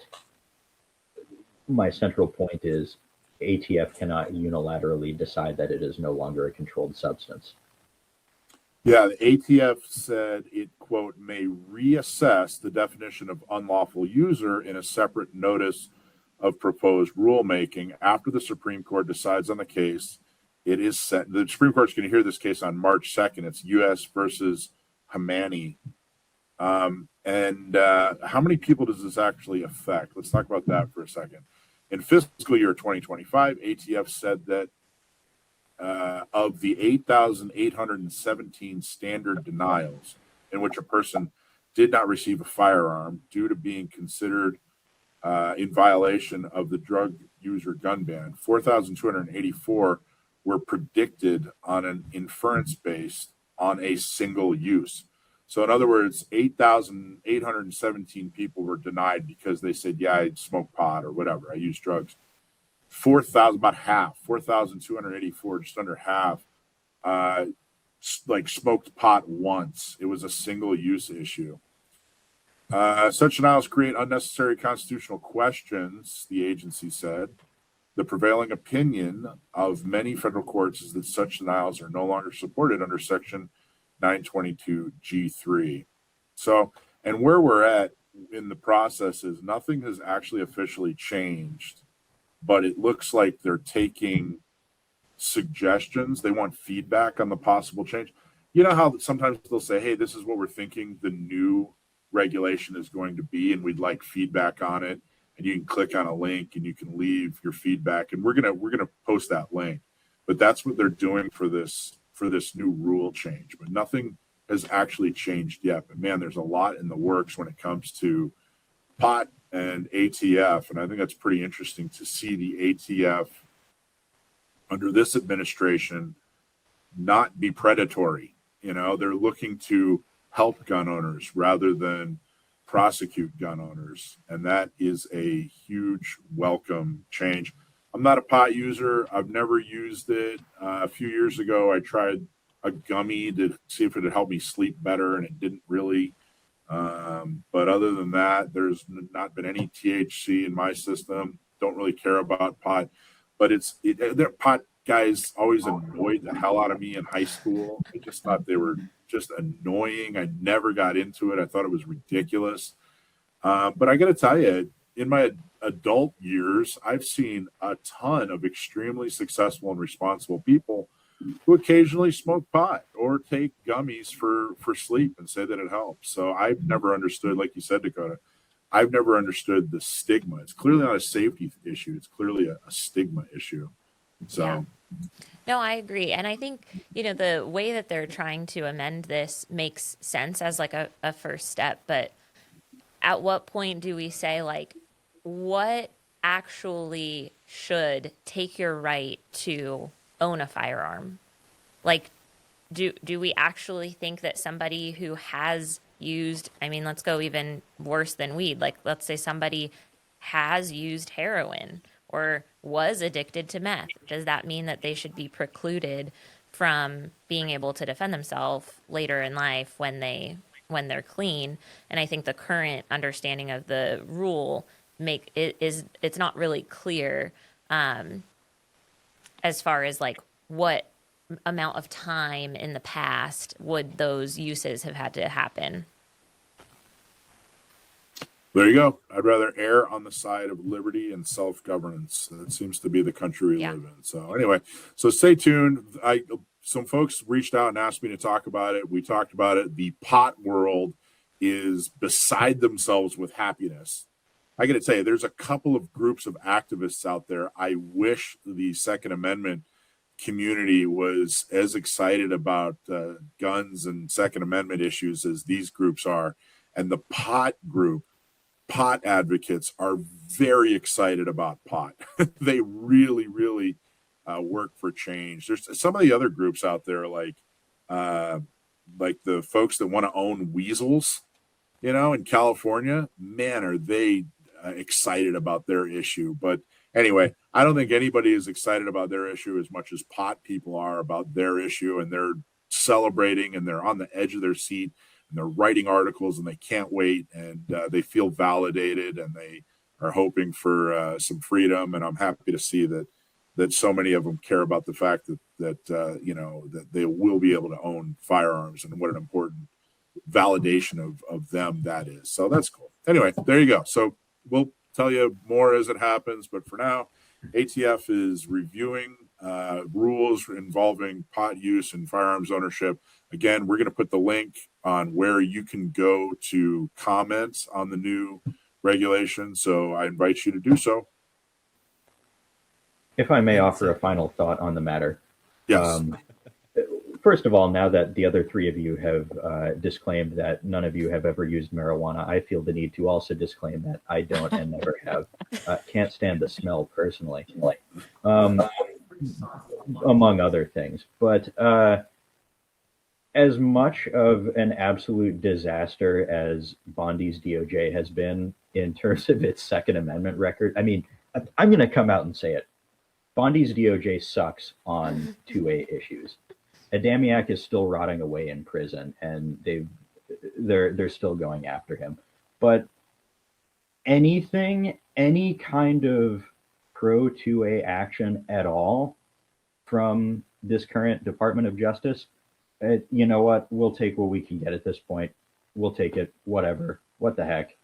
Speaker 13: my central point is ATF cannot unilaterally decide that it is no longer a controlled substance.
Speaker 3: Yeah, the ATF said it, quote, may reassess the definition of unlawful user in a separate notice of proposed rulemaking after the Supreme Court decides on the case. It is set. The Supreme Court's going to hear this case on March 2nd. It's U.S. versus Hamani. And how many people does this actually affect? Let's talk about that for a second. In fiscal year 2025, ATF said that of the 8,817 standard denials in which a person did not receive a firearm due to being considered in violation of the drug user gun ban, 4,284 were predicted on an inference based on a single use. So in other words, 8,817 people were denied because they said, yeah, I smoke pot or whatever, I use drugs. 4,000, about half, 4,284, just under half, smoked pot once. It was a single use issue. Such denials create unnecessary constitutional questions, the agency said. The prevailing opinion of many federal courts is that such denials are no longer supported under Section 922 G3. So, and where we're at in the process is nothing has actually officially changed, but it looks like they're taking suggestions. They want feedback on the possible change. You know how sometimes they'll say, hey, this is what we're thinking the new regulation is going to be, and we'd like feedback on it. And you can click on a link and you can leave your feedback, and we're gonna post that link. But that's what they're doing for this new rule change. But nothing has actually changed yet. But man, there's a lot in the works when it comes to pot and ATF, and I think that's pretty interesting to see the ATF under this administration not be predatory. You know, they're looking to help gun owners rather than prosecute gun owners, and that is a huge welcome change. I'm not a pot user. I've never used it. A few years ago, I tried a gummy to see if it would help me sleep better, and it didn't really. But other than that, there's not been any THC in my system. Don't really care about pot, but pot guys always annoyed the hell out of me in high school. I just thought they were just annoying. I never got into it. I thought it was ridiculous. But I got to tell you, in my adult years, I've seen a ton of extremely successful and responsible people who occasionally smoke pot or take gummies for sleep and say that it helps. So I've never understood, like you said, Dakota, I've never understood the stigma. It's clearly not a safety issue. It's clearly a stigma issue. So.
Speaker 4: Yeah. No, I agree. And I think, the way that they're trying to amend this makes sense as like a first step. But at what point do we say, like, what actually should take your right to own a firearm? Like, do we actually think that somebody who has used, I mean, let's go even worse than weed. Like, let's say somebody has used heroin or was addicted to meth. Does that mean that they should be precluded from being able to defend themselves later in life when they're clean? And I think the current understanding of the rule it's not really clear as far as like what amount of time in the past would those uses have had to happen.
Speaker 3: There you go. I'd rather err on the side of liberty and self-governance. That seems to be the country we live in. So anyway, so stay tuned. Some folks reached out and asked me to talk about it. We talked about it. The pot world is beside themselves with happiness. I got to tell you, there's a couple of groups of activists out there. I wish the Second Amendment community was as excited about guns and Second Amendment issues as these groups are. And the pot group, pot advocates, are very excited about pot. They really, really work for change. There's some of the other groups out there, like the folks that want to own weasels, in California. Man, are they excited about their issue. But anyway, I don't think anybody is excited about their issue as much as pot people are about their issue, and they're celebrating and they're on the edge of their seat and they're writing articles and they can't wait, and they feel validated and they are hoping for some freedom. And I'm happy to see that so many of them care about the fact that they will be able to own firearms, and what an important validation of them that is. So that's cool. Anyway, there you go. So we'll tell you more as it happens, but for now, ATF is reviewing rules involving pot use and firearms ownership. Again, we're going to put the link on where you can go to comment on the new regulation, so I invite you to do so.
Speaker 13: If I may offer a final thought on the matter.
Speaker 3: Yes.
Speaker 13: First of all, now that the other three of you have disclaimed that none of you have ever used marijuana, I feel the need to also disclaim that I don't and never have. Can't stand the smell personally, among other things. But as much of an absolute disaster as Bondi's DOJ has been in terms of its Second Amendment record, I mean, I'm going to come out and say it. Bondi's DOJ sucks on 2A issues. Adamiak is still rotting away in prison, and they're still going after him. But any kind of pro 2A action at all from this current Department of Justice, you know what? We'll take what we can get at this point. We'll take it. Whatever. What the heck?